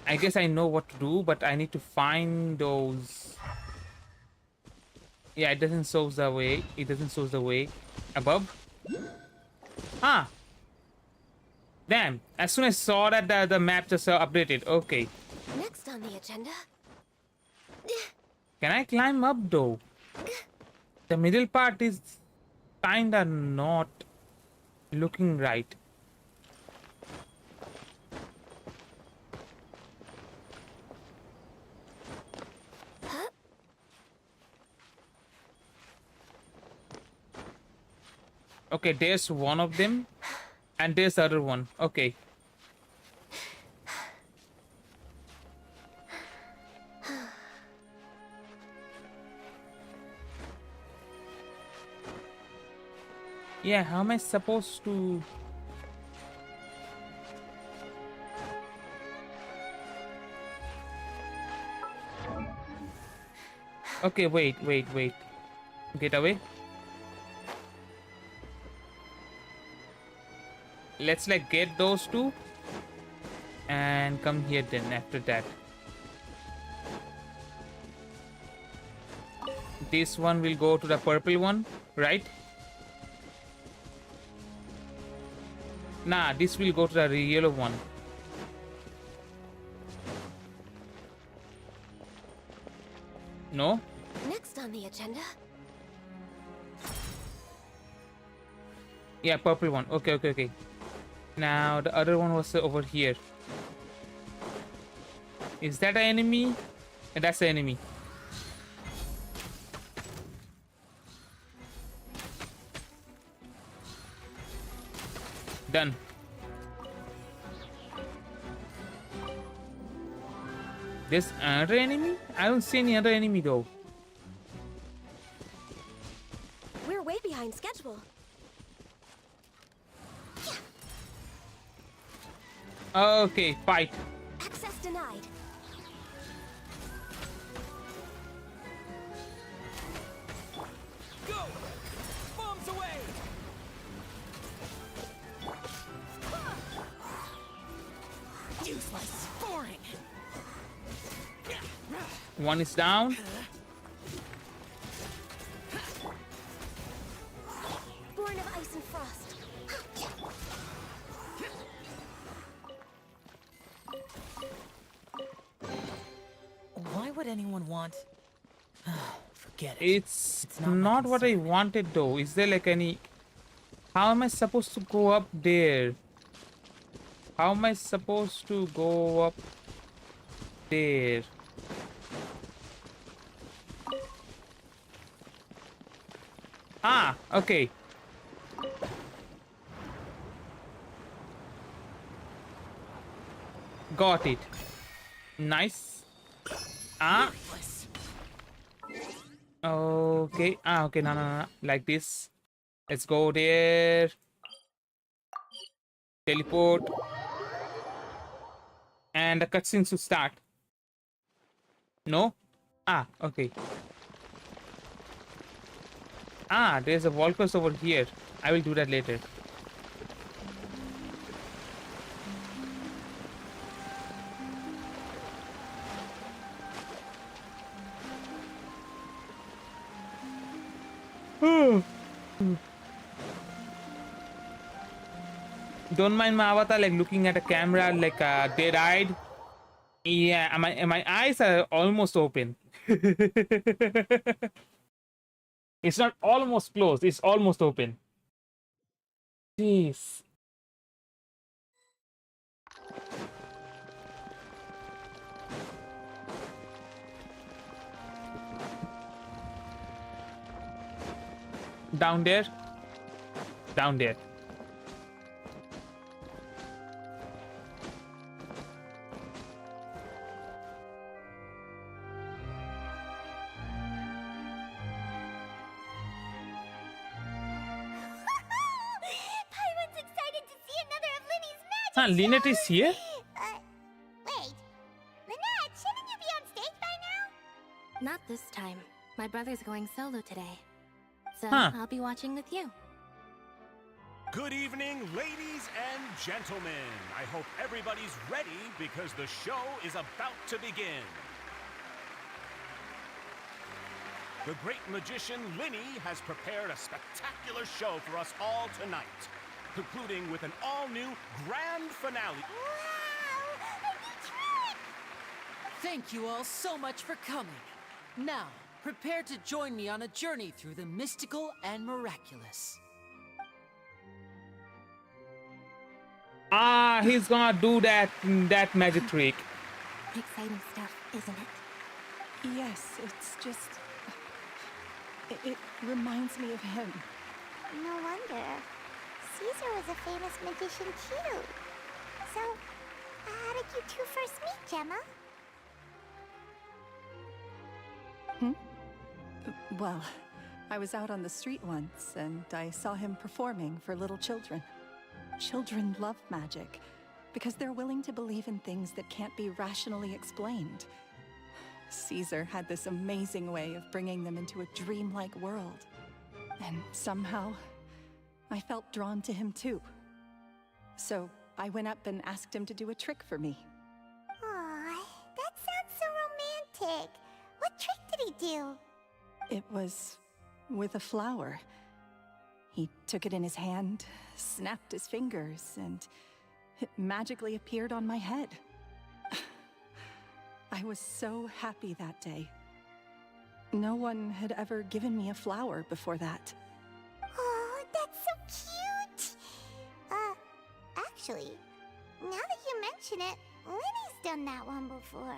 I guess I know what to do, but I need to find those. Yeah, it doesn't show the way. It doesn't show the way above. Ah. Damn. As soon as I saw that the map just updated. Okay. Next on the agenda. Can I climb up though? The middle part is kinda not looking right. Okay, there's one of them, and there's the other one. Okay. Yeah, how am I supposed to... Okay, wait. Get away. Let's like get those two and come here then after that. This one will go to the purple one, right? Nah, this will go to the yellow one. No? Next on the agenda. Yeah, purple one. Okay. Now the other one was over here. Is that an enemy? That's the enemy. Done. There's another enemy? I don't see any other enemy though. We're way behind schedule. Okay, fight. Access denied. Go! Bombs away! Useless. Boring. One is down. Born of ice and frost. Why would anyone want... Forget it. It's not what I wanted though. Is there like any... How am I supposed to go up there? How am I supposed to go up there? Ah, okay. Got it. Nice. Ah. Okay. Ah, okay. No. Like this. Let's go there. Teleport. And the cutscene should start. No? Ah, okay. Ah, there's a Volcus over here. I will do that later. Don't mind my avatar like looking at a camera like dead-eyed. Yeah, my eyes are almost open. It's not almost closed, it's almost open. Jeez. Down there. Down there. Lynette is here? Wait. Lynette, shouldn't you be on stage by now? Not this time. My brother's going solo today. So I'll be watching with you. Good evening, ladies and gentlemen. I hope everybody's ready because the show is about to begin. The great magician Lyney has prepared a spectacular show for us all tonight, concluding with an all-new grand finale. Wow! A new trick! Thank you all so much for coming. Now, prepare to join me on a journey through the mystical and miraculous. Ah, he's gonna do that magic trick. Exciting stuff, isn't it? Yes, it's just... It reminds me of him. No wonder. Caesar was a famous magician too. So, how did you two first meet, Gemma? Well, I was out on the street once, and I saw him performing for little children. Children love magic, because they're willing to believe in things that can't be rationally explained. Caesar had this amazing way of bringing them into a dreamlike world. And somehow, I felt drawn to him too. So I went up and asked him to do a trick for me. Aw, that sounds so romantic. What trick did he do? It was with a flower. He took it in his hand, snapped his fingers, and it magically appeared on my head. I was so happy that day. No one had ever given me a flower before that. Oh, that's so cute! Actually, now that you mention it, Lyney's done that one before.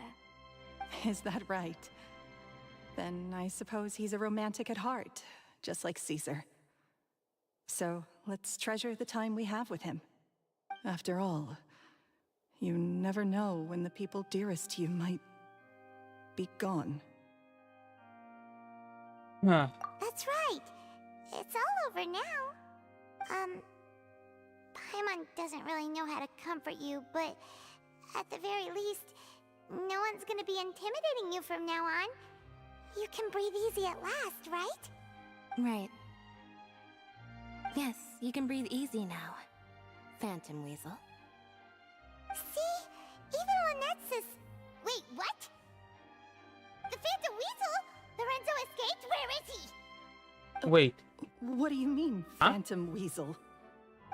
Is that right? Then I suppose he's a romantic at heart, just like Caesar. So let's treasure the time we have with him. After all, you never know when the people dearest to you might be gone. Huh. That's right. It's all over now. Paimon doesn't really know how to comfort you, but at the very least, no one's gonna be intimidating you from now on. You can breathe easy at last, right? Right. Yes, you can breathe easy now, Phantom Weasel. See? Even Lynette says... Wait, what? The Phantom Weasel? Lorenzo escaped? Where is he? Wait. What do you mean, Phantom Weasel?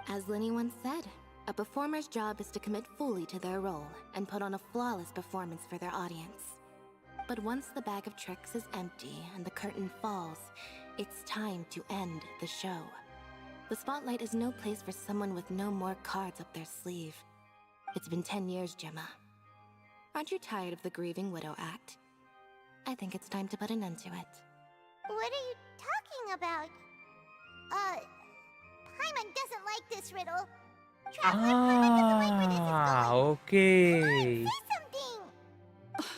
As Lyney once said, a performer's job is to commit fully to their role and put on a flawless performance for their audience. But once the bag of tricks is empty and the curtain falls, it's time to end the show. The spotlight is no place for someone with no more cards up their sleeve. It's been 10 years, Gemma. Aren't you tired of the grieving widow act? I think it's time to put an end to it. What are you talking about? Paimon doesn't like this riddle. Traveler, Paimon doesn't like where this is going. Okay. Say something!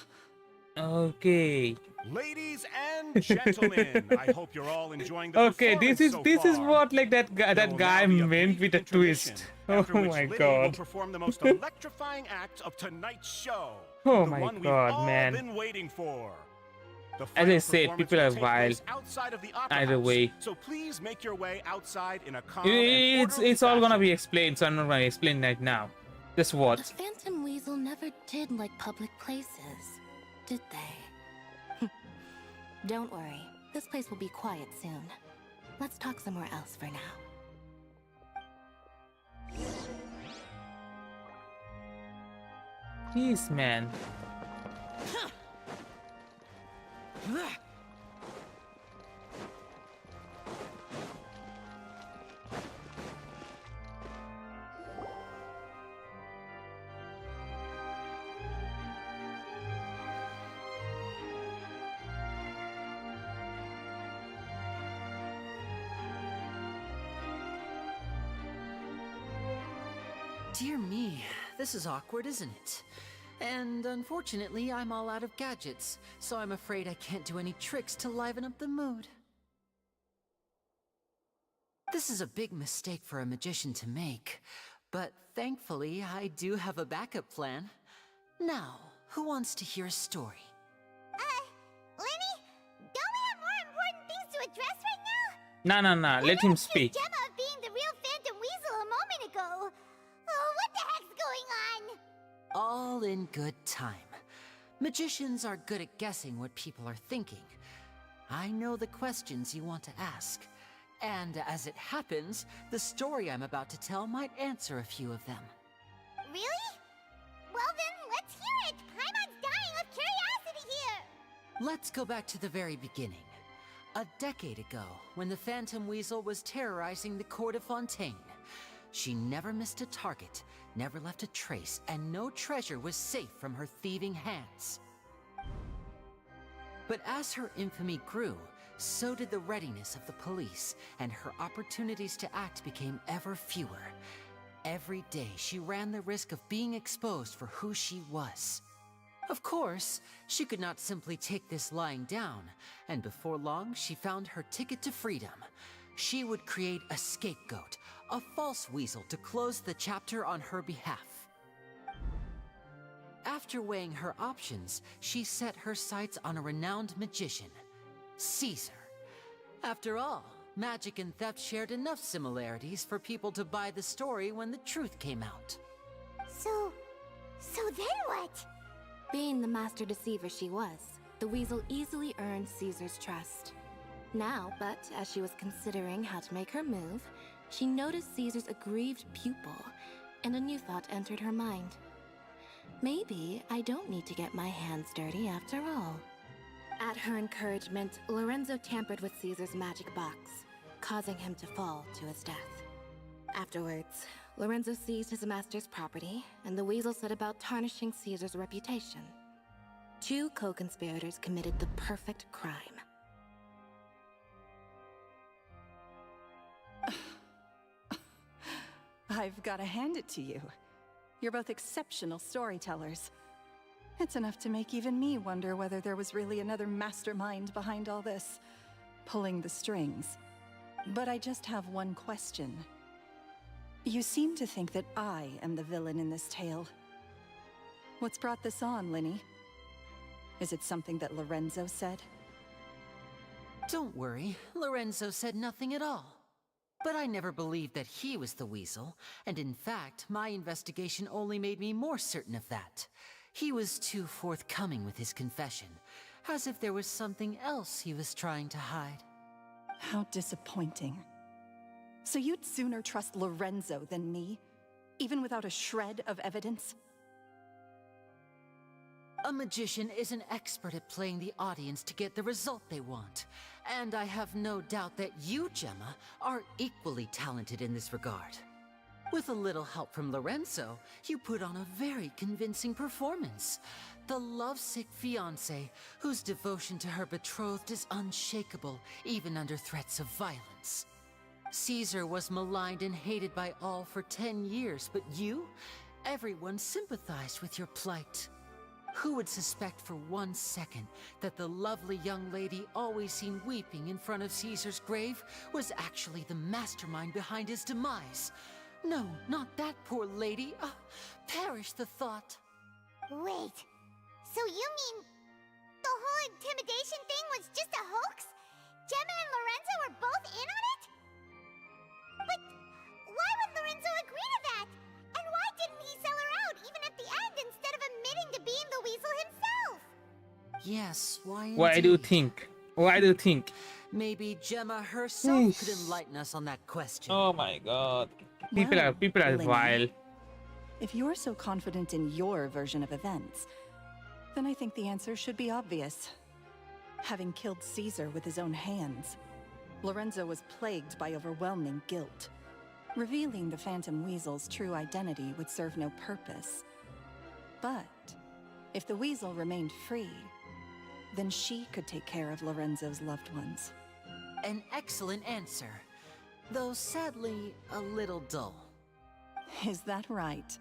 Okay. Ladies and gentlemen, I hope you're all enjoying the Okay, performance this is so far. what like that guy There'll now be a meant brief with a twist. intermission, Oh after which my Lyney will god. perform the most electrifying act of tonight's show. Oh the my one god, we've all man. been waiting for. The As I final said, performance people will are take wild. place outside of the opera Either house, way. so please make your way outside in a calm and It's orderly all gonna fashion. be explained, so I'm not gonna explain right now. Just watch. The Phantom Weasel never did like public places, did they? Don't worry, this place will be quiet soon. Let's talk somewhere else for now. Jeez, man. Dear me, this is awkward, isn't it? And unfortunately, I'm all out of gadgets, so I'm afraid I can't do any tricks to liven up the mood. This is a big mistake for a magician to make, but thankfully, I do have a backup plan. Now, who wants to hear a story? Lyney? Don't we have more important things to address right now? Nah, let him speak. Gemma of being the real Phantom Weasel a moment ago. Oh, what the heck's going on? All in good time. Magicians are good at guessing what people are thinking. I know the questions you want to ask. And as it happens, the story I'm about to tell might answer a few of them. Really? Well then, let's hear it! Paimon's dying of curiosity here! Let's go back to the very beginning. A decade ago, when the Phantom Weasel was terrorizing the court of Fontaine. She never missed a target, never left a trace, and no treasure was safe from her thieving hands. But as her infamy grew, so did the readiness of the police, and her opportunities to act became ever fewer. Every day, she ran the risk of being exposed for who she was. Of course, she could not simply take this lying down, and before long, she found her ticket to freedom. She would create a scapegoat, a false weasel to close the chapter on her behalf. After weighing her options, she set her sights on a renowned magician, Caesar. After all, magic and theft shared enough similarities for people to buy the story when the truth came out. So then what? Being the master deceiver she was, the weasel easily earned Caesar's trust. Now, but as she was considering how to make her move, she noticed Caesar's aggrieved pupil, and a new thought entered her mind. Maybe I don't need to get my hands dirty after all. At her encouragement, Lorenzo tampered with Caesar's magic box, causing him to fall to his death. Afterwards, Lorenzo seized his master's property, and the weasel set about tarnishing Caesar's reputation. Two co-conspirators committed the perfect crime. I've got to hand it to you. You're both exceptional storytellers. It's enough to make even me wonder whether there was really another mastermind behind all this, pulling the strings. But I just have one question. You seem to think that I am the villain in this tale. What's brought this on, Lyney? Is it something that Lorenzo said? Don't worry, Lorenzo said nothing at all. But I never believed that he was the weasel, and in fact, my investigation only made me more certain of that. He was too forthcoming with his confession, as if there was something else he was trying to hide. How disappointing. So you'd sooner trust Lorenzo than me, even without a shred of evidence? A magician is an expert at playing the audience to get the result they want. And I have no doubt that you, Gemma, are equally talented in this regard. With a little help from Lorenzo, you put on a very convincing performance. The lovesick fiancé, whose devotion to her betrothed is unshakable, even under threats of violence. Caesar was maligned and hated by all for 10 years, but you? Everyone sympathized with your plight. Who would suspect for 1 second that the lovely young lady always seen weeping in front of Caesar's grave was actually the mastermind behind his demise? No, not that poor lady. Perish the thought. Wait, so you mean the whole intimidation thing was just a hoax? Gemma and Lorenzo were both in on it? But why would Lorenzo agree to that? And why didn't he sell her out even at the end instead of admitting to being the weasel himself? Yes, why indeed? Why do you think? Why do you think? Maybe Gemma herself could enlighten us on that question. Oh my god. People are Lyney, vile. If you're so confident in your version of events, then I think the answer should be obvious. Having killed Caesar with his own hands, Lorenzo was plagued by overwhelming guilt. Revealing the Phantom Weasel's true identity would serve no purpose. But if the Weasel remained free, then she could take care of Lorenzo's loved ones. An excellent answer, though sadly a little dull. Is that right?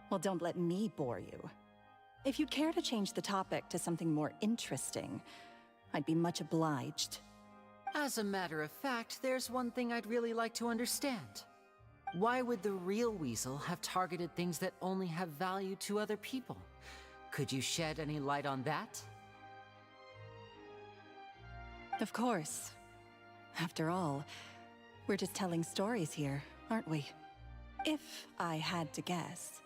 Well, don't let me bore you. If you'd care to change the topic to something more interesting, I'd be much obliged. As a matter of fact, there's one thing I'd really like to understand. Why would the real weasel have targeted things that only have value to other people? Could you shed any light on that? Of course. After all, we're just telling stories here, aren't we? If I had to guess,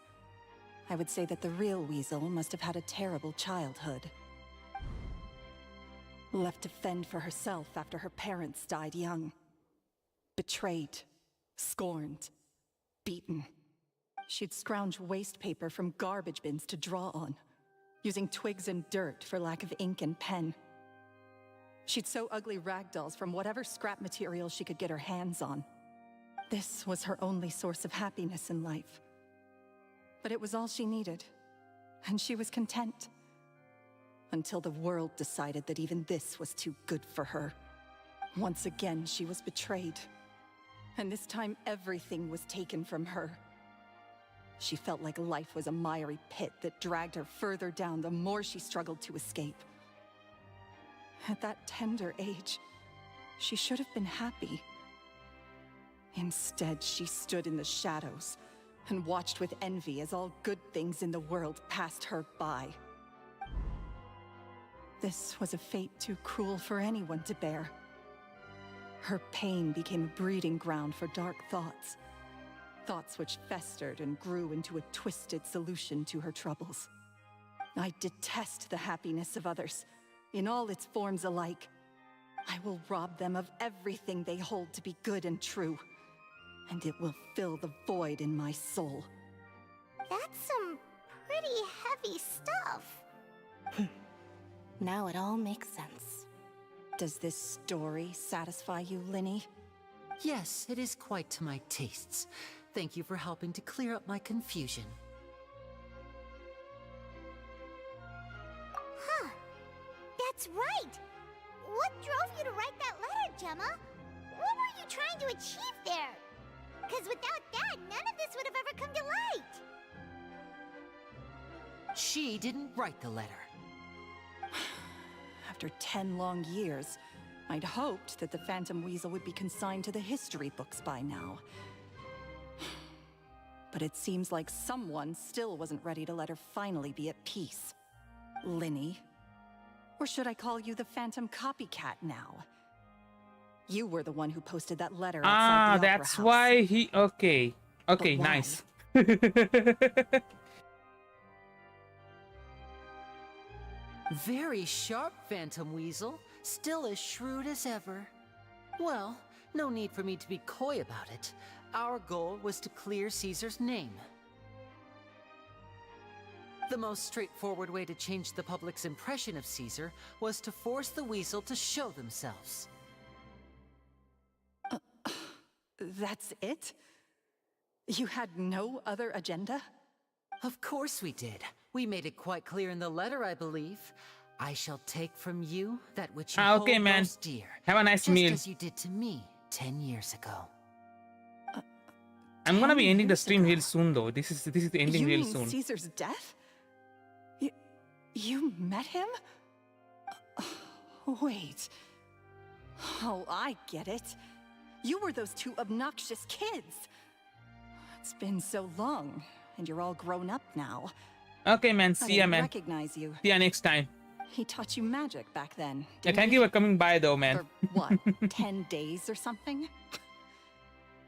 I would say that the real weasel must have had a terrible childhood. Left to fend for herself after her parents died young. Betrayed, scorned, beaten. She'd scrounge waste paper from garbage bins to draw on, using twigs and dirt for lack of ink and pen. She'd sew ugly ragdolls from whatever scrap material she could get her hands on. This was her only source of happiness in life. But it was all she needed, and she was content. Until the world decided that even this was too good for her. Once again, she was betrayed. And this time, everything was taken from her. She felt like life was a miry pit that dragged her further down the more she struggled to escape. At that tender age, she should have been happy. Instead, she stood in the shadows and watched with envy as all good things in the world passed her by. This was a fate too cruel for anyone to bear. Her pain became a breeding ground for dark thoughts. Thoughts which festered and grew into a twisted solution to her troubles. I detest the happiness of others, in all its forms alike. I will rob them of everything they hold to be good and true, and it will fill the void in my soul. That's some pretty heavy stuff. Now it all makes sense. Does this story satisfy you, Lyney? Yes, it is quite to my tastes. Thank you for helping to clear up my confusion. Huh. That's right. What drove you to write that letter, Gemma? What were you trying to achieve there? Because without that, none of this would have ever come to light. She didn't write the letter. After 10 long years, I'd hoped that the Phantom Weasel would be consigned to the history books by now. But it seems like someone still wasn't ready to let her finally be at peace. Lyney. Or should I call you the Phantom Copycat now? You were the one who posted that letter outside the Opera that's House. why he... Okay. Okay, But why? nice. Very sharp, Phantom Weasel. Still as shrewd as ever. Well, no need for me to be coy about it. Our goal was to clear Caesar's name. The most straightforward way to change the public's impression of Caesar was to force the Weasel to show themselves. That's it? You had no other agenda? Of course we did. We made it quite clear in the letter, I believe. I shall take from you that which you okay, hold man. most dear. Have a nice just meal. as you did to me 10 years ago. I'm gonna be ending the stream real soon, though. This is the ending You real mean soon. Caesar's death? You met him? Wait. Oh, I get it. You were those two obnoxious kids. It's been so long, and you're all grown up now. Okay, man. I See ya, didn't man. recognize you. See ya next time. He taught you magic back then. Yeah, didn't thank he? you for coming by, though, man. For what, 10 days or something?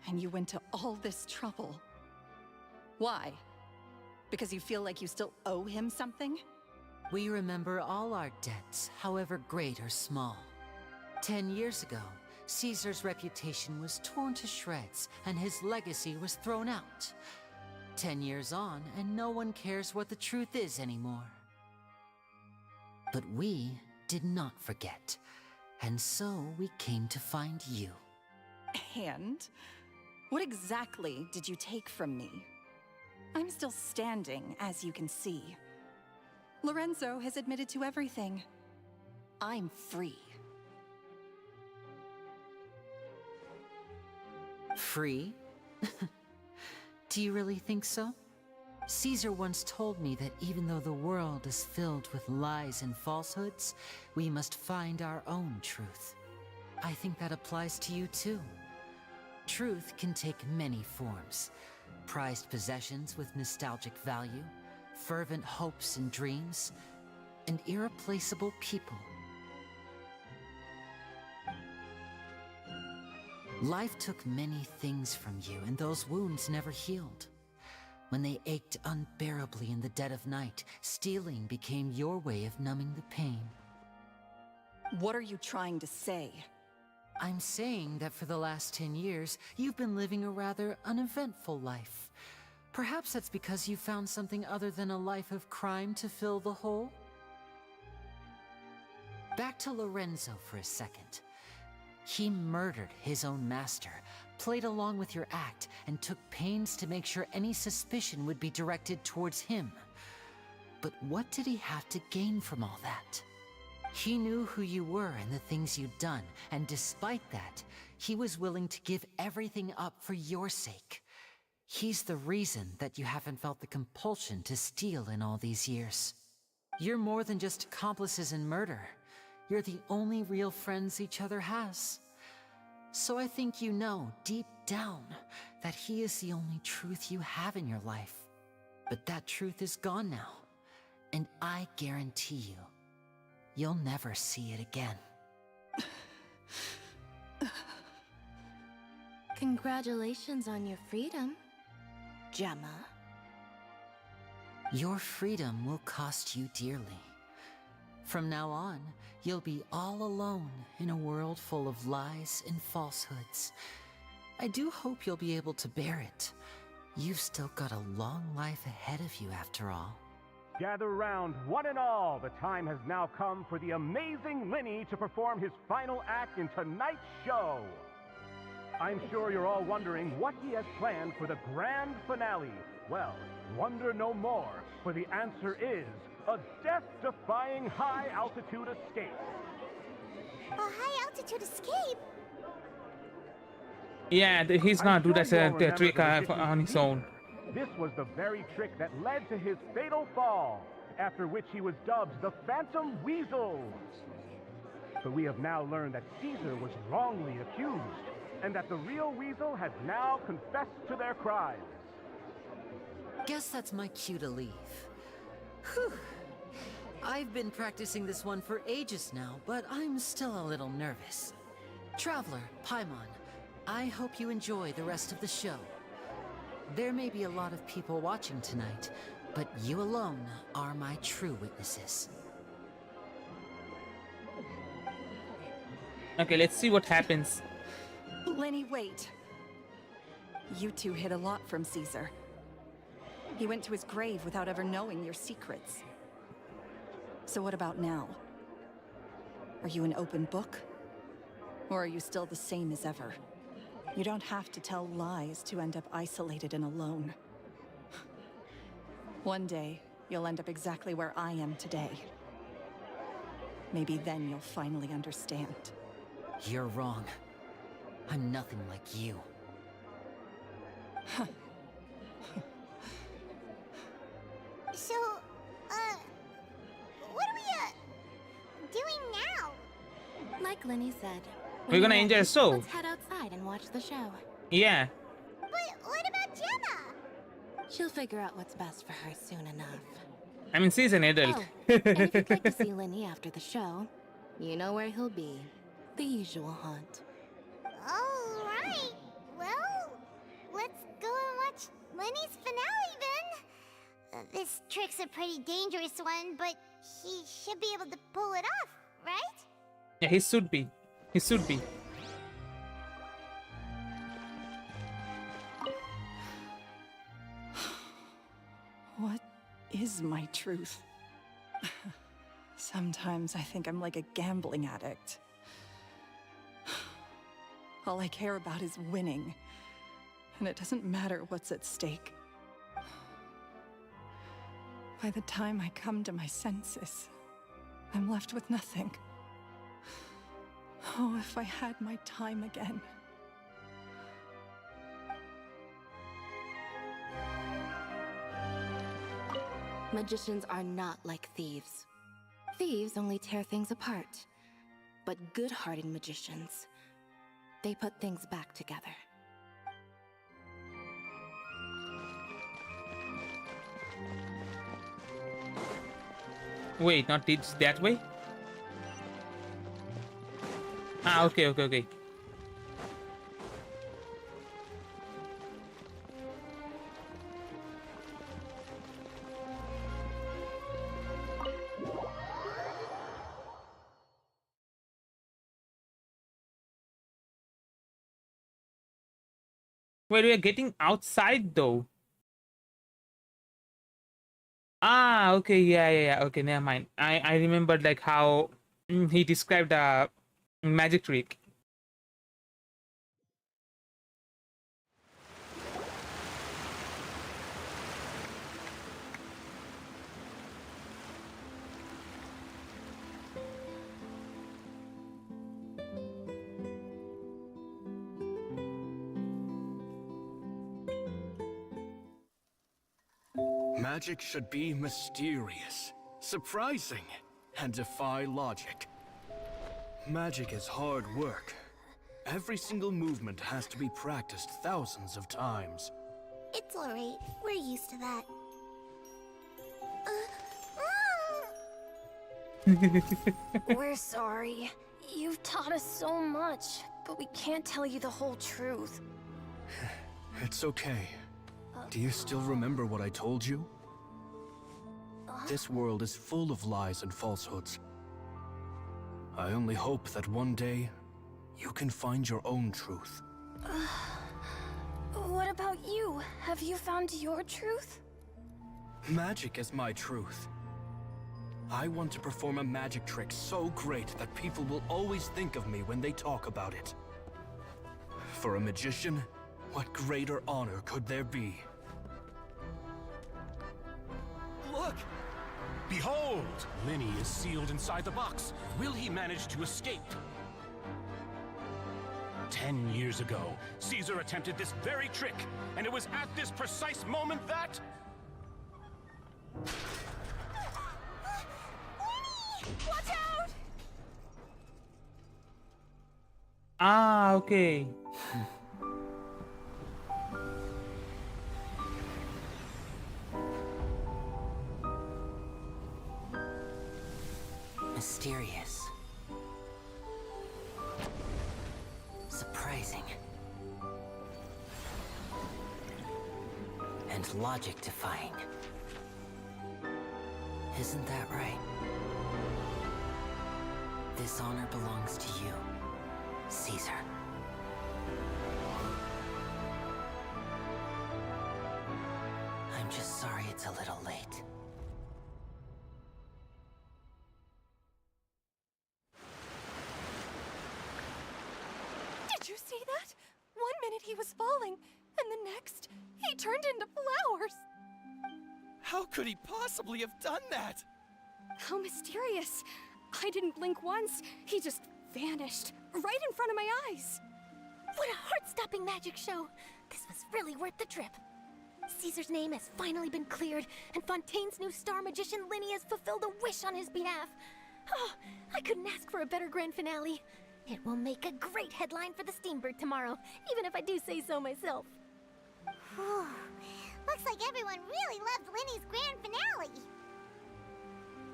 And you went to all this trouble. Why? Because you feel like you still owe him something? We remember all our debts, however great or small. 10 years ago, Caesar's reputation was torn to shreds, and his legacy was thrown out. 10 years on, and no one cares what the truth is anymore. But we did not forget, and so we came to find you. And? What exactly did you take from me? I'm still standing, as you can see. Lorenzo has admitted to everything. I'm free. Free? Do you really think so? Caesar once told me that even though the world is filled with lies and falsehoods, we must find our own truth. I think that applies to you too. Truth can take many forms. Prized possessions with nostalgic value, fervent hopes and dreams, and irreplaceable people. Life took many things from you, and those wounds never healed. When they ached unbearably in the dead of night, stealing became your way of numbing the pain. What are you trying to say? I'm saying that for the last 10 years, you've been living a rather uneventful life. Perhaps that's because you found something other than a life of crime to fill the hole? Back to Lorenzo for a second. He murdered his own master, played along with your act, and took pains to make sure any suspicion would be directed towards him. But what did he have to gain from all that? He knew who you were and the things you'd done, and despite that, he was willing to give everything up for your sake. He's the reason that you haven't felt the compulsion to steal in all these years. You're more than just accomplices in murder. You're the only real friends each other has. So I think you know, deep down, that he is the only truth you have in your life. But that truth is gone now, and I guarantee you, you'll never see it again. Congratulations on your freedom, Gemma. Your freedom will cost you dearly. From now on, you'll be all alone in a world full of lies and falsehoods. I do hope you'll be able to bear it. You've still got a long life ahead of you after all. Gather round, one and all. The time has now come for the amazing Lyney to perform his final act in tonight's show. I'm sure you're all wondering what he has planned for the grand finale. Well, wonder no more, for the answer is a death-defying high-altitude escape. A high-altitude escape? Yeah, he's gonna do that trick on his own. This was the very trick that led to his fatal fall, after which he was dubbed the Phantom Weasel. But we have now learned that Caesar was wrongly accused, and that the real Weasel has now confessed to their crimes. Guess that's my cue to leave. Whew. I've been practicing this one for ages now, but I'm still a little nervous. Traveler, Paimon, I hope you enjoy the rest of the show. There may be a lot of people watching tonight, but you alone are my true witnesses. Okay, let's see what happens. Lyney, wait. You two hid a lot from Caesar. He went to his grave without ever knowing your secrets. So what about now? Are you an open book? Or are you still the same as ever? You don't have to tell lies to end up isolated and alone. One day, you'll end up exactly where I am today. Maybe then you'll finally understand. You're wrong. I'm nothing like you. So, what are we, doing now? Like Lyney said, We're gonna enjoy the show. Let's head outside and watch the show. Yeah. But what about Gemma? She'll figure out what's best for her soon enough. I mean, she's an adult. Oh, and if you'd like to see Lyney after the show, you know where he'll be. The usual haunt. Alright, well, let's go and watch Lyney's finale then. This trick's a pretty dangerous one, but he should be able to pull it off, right? Yeah, he should be. He should be. What is my truth? Sometimes I think I'm like a gambling addict. All I care about is winning, and it doesn't matter what's at stake. By the time I come to my senses, I'm left with nothing. Oh, if I had my time again. Magicians are not like thieves. Thieves only tear things apart. But good-hearted magicians, they put things back together. Wait, not it's that way? Ah, okay. Wait, we are getting outside though. Ah, okay, yeah. Okay, never mind. I remembered like how he described a magic trick. Magic should be mysterious, surprising, and defy logic. Magic is hard work. Every single movement has to be practiced thousands of times. It's alright, we're used to that. We're sorry. You've taught us so much, but we can't tell you the whole truth. It's okay. Do you still remember what I told you? This world is full of lies and falsehoods. I only hope that one day, you can find your own truth. What about you? Have you found your truth? Magic is my truth. I want to perform a magic trick so great that people will always think of me when they talk about it. For a magician, what greater honor could there be? Look! Behold! Lyney is sealed inside the box. Will he manage to escape? 10 years ago, Caesar attempted this very trick, and it was at this precise moment that... Watch out! Ah, okay. Mysterious. Surprising. And logic-defying. Isn't that right? This honor belongs to you, Caesar. I'm just sorry it's a little late. Did you see that? 1 minute he was falling, and the next, he turned into flowers. How could he possibly have done that? How mysterious. I didn't blink once. He just vanished, right in front of my eyes. What a heart-stopping magic show! This was really worth the trip. Caesar's name has finally been cleared, and Fontaine's new star magician Lyney has fulfilled a wish on his behalf. Oh, I couldn't ask for a better grand finale. It will make a great headline for the Steambird tomorrow, even if I do say so myself. Whew. Looks like everyone really loved Lyney's grand finale.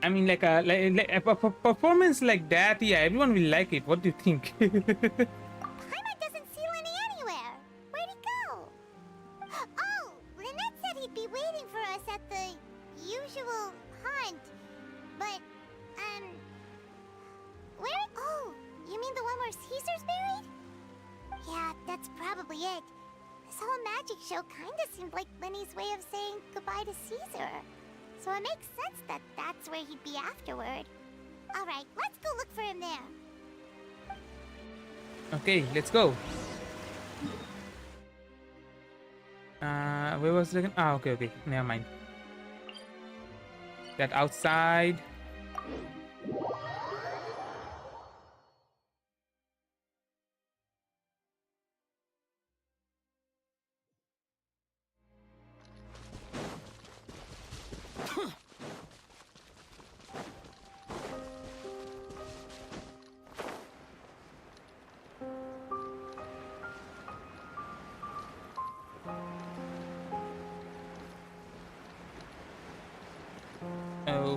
I mean, like a performance like that, yeah, everyone will like it. What do you think? Paimon doesn't see Lyney anywhere. Where'd he go? Oh, Lynette said he'd be waiting for us at the usual hunt. But, where? Oh, you mean the one where Caesar's buried? Yeah, that's probably it. This whole magic show kinda seemed like Lyney's way of saying goodbye to Caesar. So it makes sense that that's where he'd be afterward. Alright, let's go look for him there. Okay, let's go. Where was it? Ah, okay, never mind. That outside.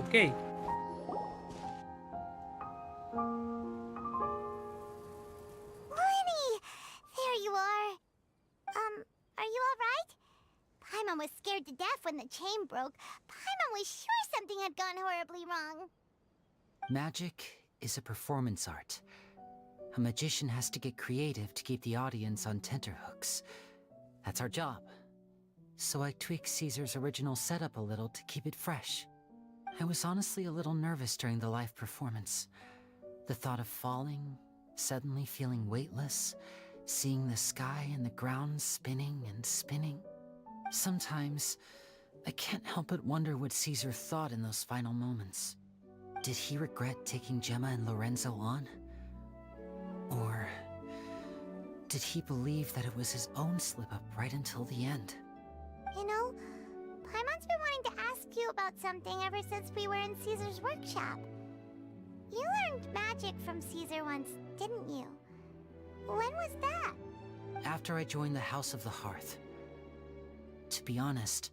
Okay. Lyney! There you are. Are you alright? Paimon was scared to death when the chain broke. Paimon was sure something had gone horribly wrong. Magic is a performance art. A magician has to get creative to keep the audience on tenterhooks. That's our job. So I tweaked Caesar's original setup a little to keep it fresh. I was honestly a little nervous during the live performance. The thought of falling, suddenly feeling weightless, seeing the sky and the ground spinning and spinning. Sometimes, I can't help but wonder what Caesar thought in those final moments. Did he regret taking Gemma and Lorenzo on? Or did he believe that it was his own slip-up right until the end? You know, Paimon's been wanting to ask you about something ever since we were in Caesar's workshop. You learned magic from Caesar once, didn't you? When was that? After I joined the House of the Hearth. To be honest,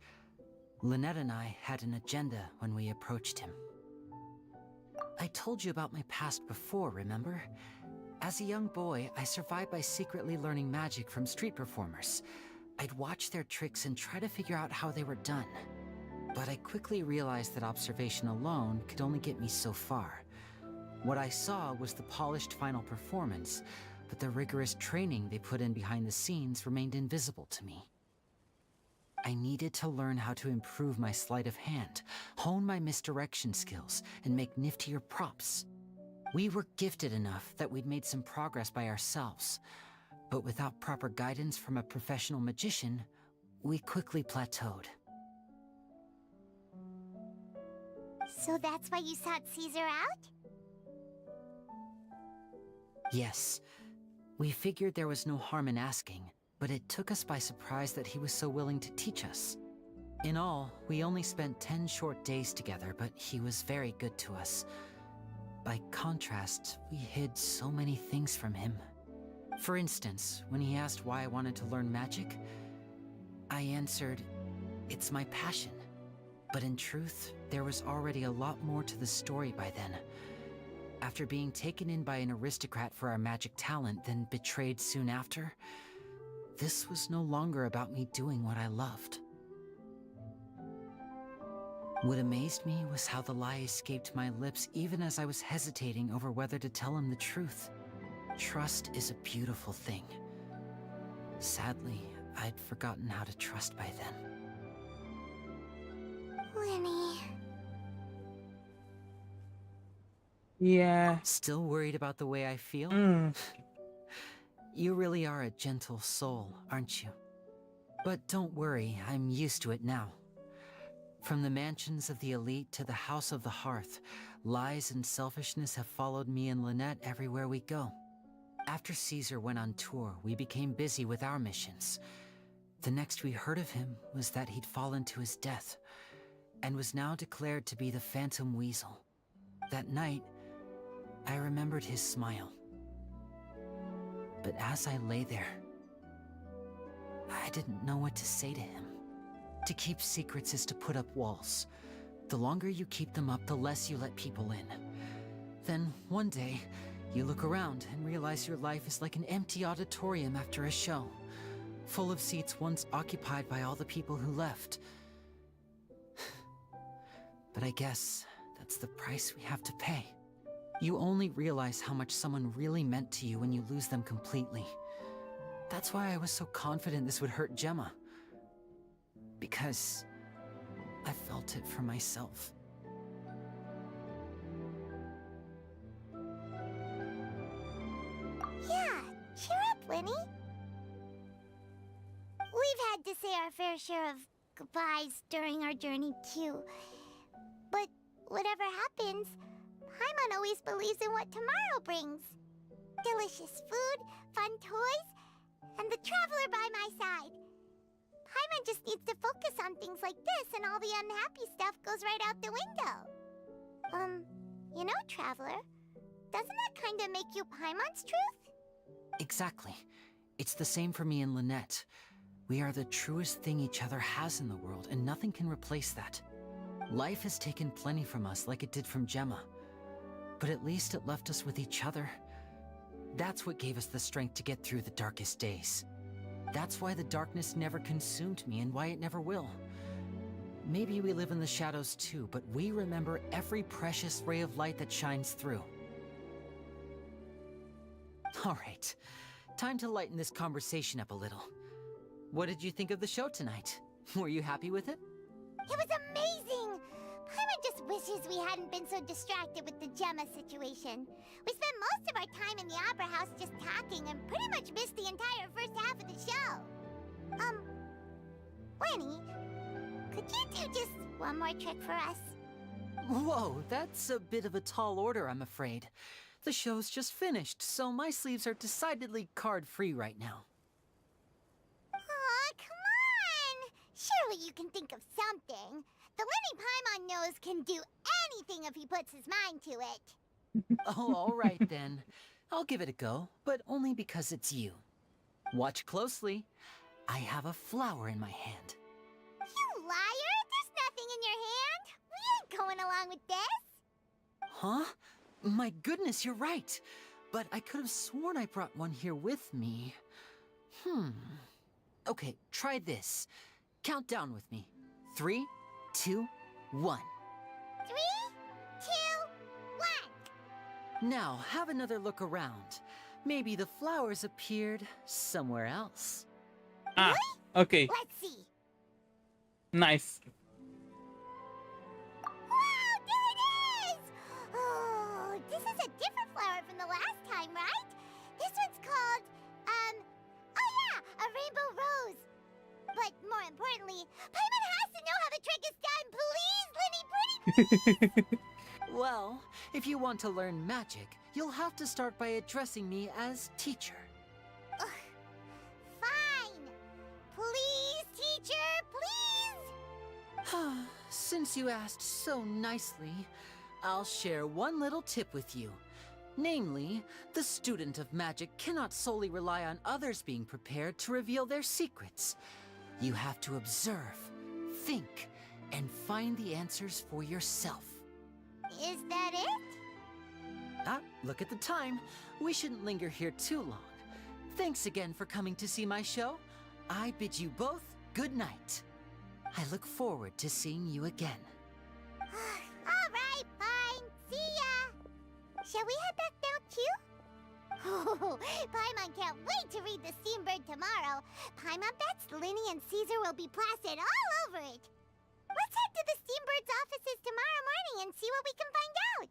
Lynette and I had an agenda when we approached him. I told you about my past before, remember? As a young boy, I survived by secretly learning magic from street performers. I'd watch their tricks and try to figure out how they were done. But I quickly realized that observation alone could only get me so far. What I saw was the polished final performance, but the rigorous training they put in behind the scenes remained invisible to me. I needed to learn how to improve my sleight of hand, hone my misdirection skills, and make niftier props. We were gifted enough that we'd made some progress by ourselves, but without proper guidance from a professional magician, we quickly plateaued. So that's why you sought Caesar out? Yes, We figured there was no harm in asking, but it took us by surprise that he was so willing to teach us. In all, we only spent 10 short days together, but he was very good to us. By contrast, we hid so many things from him. For instance, when he asked why I wanted to learn magic, I answered, "It's my passion." But in truth, there was already a lot more to the story by then. After being taken in by an aristocrat for our magic talent, then betrayed soon after, this was no longer about me doing what I loved. What amazed me was how the lie escaped my lips even as I was hesitating over whether to tell him the truth. Trust is a beautiful thing. Sadly, I'd forgotten how to trust by then. Lyney. Yeah. Still worried about the way I feel? You really are a gentle soul, aren't you? But don't worry, I'm used to it now. From the mansions of the elite to the house of the hearth, lies and selfishness have followed me and Lynette everywhere we go. After Caesar went on tour, we became busy with our missions. The next we heard of him was that he'd fallen to his death, and was now declared to be the Phantom Weasel. That night, I remembered his smile. But as I lay there, I didn't know what to say to him. To keep secrets is to put up walls. The longer you keep them up, the less you let people in. Then, one day, you look around and realize your life is like an empty auditorium after a show, full of seats once occupied by all the people who left. But I guess that's the price we have to pay. You only realize how much someone really meant to you when you lose them completely. That's why I was so confident this would hurt Gemma. Because I felt it for myself. Yeah, cheer up, Lyney. We've had to say our fair share of goodbyes during our journey, too. But whatever happens, Paimon always believes in what tomorrow brings. Delicious food, fun toys, and the traveler by my side. Paimon just needs to focus on things like this, and all the unhappy stuff goes right out the window. You know, Traveler, doesn't that kind of make you Paimon's truth? Exactly. It's the same for me and Lynette. We are the truest thing each other has in the world, and nothing can replace that. Life has taken plenty from us, like it did from Gemma. But at least it left us with each other. That's what gave us the strength to get through the darkest days. That's why the darkness never consumed me, and why it never will. Maybe we live in the shadows too, but we remember every precious ray of light that shines through. All right, time to lighten this conversation up a little. What did you think of the show tonight? Were you happy with it? It was amazing! Paimon just wishes we hadn't been so distracted with the Gemma situation. We spent most of our time in the Opera House just talking and pretty much missed the entire first half of the show. Lyney, could you do just one more trick for us? Whoa, that's a bit of a tall order, I'm afraid. The show's just finished, so my sleeves are decidedly card-free right now. Aw, come on! Surely you can think of something. The Lyney Paimon knows can do anything if he puts his mind to it. Oh, all right then. I'll give it a go, but only because it's you. Watch closely. I have a flower in my hand. You liar! There's nothing in your hand! We ain't going along with this! Huh? My goodness, you're right. But I could have sworn I brought one here with me. Okay, try this. Count down with me. 3, 2, 1. 3, 2, 1. Now, have another look around. Maybe the flowers appeared somewhere else. Ah, okay. Let's see. Nice. Wow, there it is! Oh, this is a different flower from the last time, right? This one's called, oh yeah, a rainbow rose. But more importantly, Paimon has to know how the trick is done. Please, Lyney, pretty please! Well, if you want to learn magic, you'll have to start by addressing me as teacher. Since you asked so nicely, I'll share one little tip with you. Namely, the student of magic cannot solely rely on others being prepared to reveal their secrets. You have to observe, think, and find the answers for yourself. Is that it? Ah, look at the time. We shouldn't linger here too long. Thanks again for coming to see my show. I bid you both good night. I look forward to seeing you again. All right, fine. See ya. Shall we head back now, too? Oh, Paimon can't wait to read the Steambird tomorrow. Paimon bets Lyney and Caesar will be plastered all over it. Let's head to the Steambird's offices tomorrow morning and see what we can find out.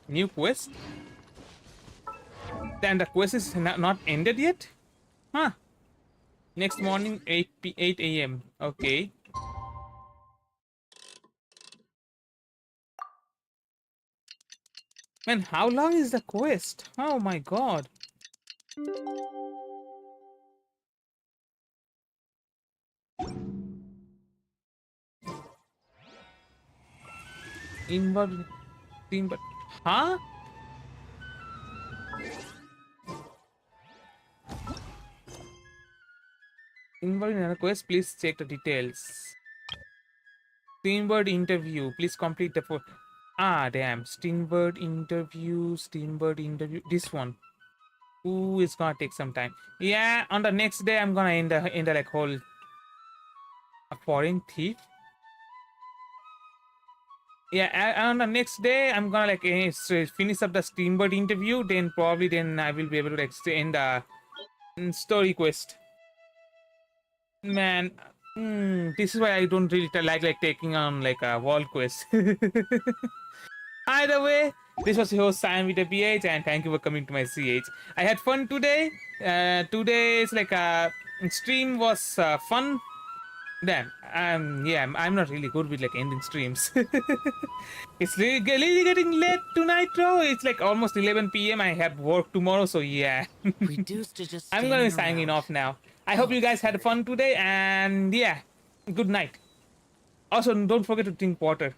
New quest? Then the quest is not ended yet? Huh. Next morning, 8 a.m. Okay. Man, how long is the quest? Oh my god. Invert team, but huh? Invert in a quest, please check the details. Steambird interview, please complete the ah damn. Steambird interview, this one. Ooh, it's gonna take some time. Yeah, on the next day I'm gonna end the like whole a foreign thief. Yeah, on the next day I'm gonna like finish up the Steambird interview. Then probably I will be able to like end the story quest. Man, this is why I don't really like taking on like a wall quest. Either way, this was your host Sam with a PH, and thank you for coming to my CH. I had fun today. Today's like stream was fun. Damn, yeah, I'm not really good with like ending streams. It's really getting late tonight, bro. It's like almost 11 p.m. I have work tomorrow, so yeah. Reduced to just I'm gonna be signing off now. I hope you guys had fun today, and yeah, good night. Also, don't forget to drink water.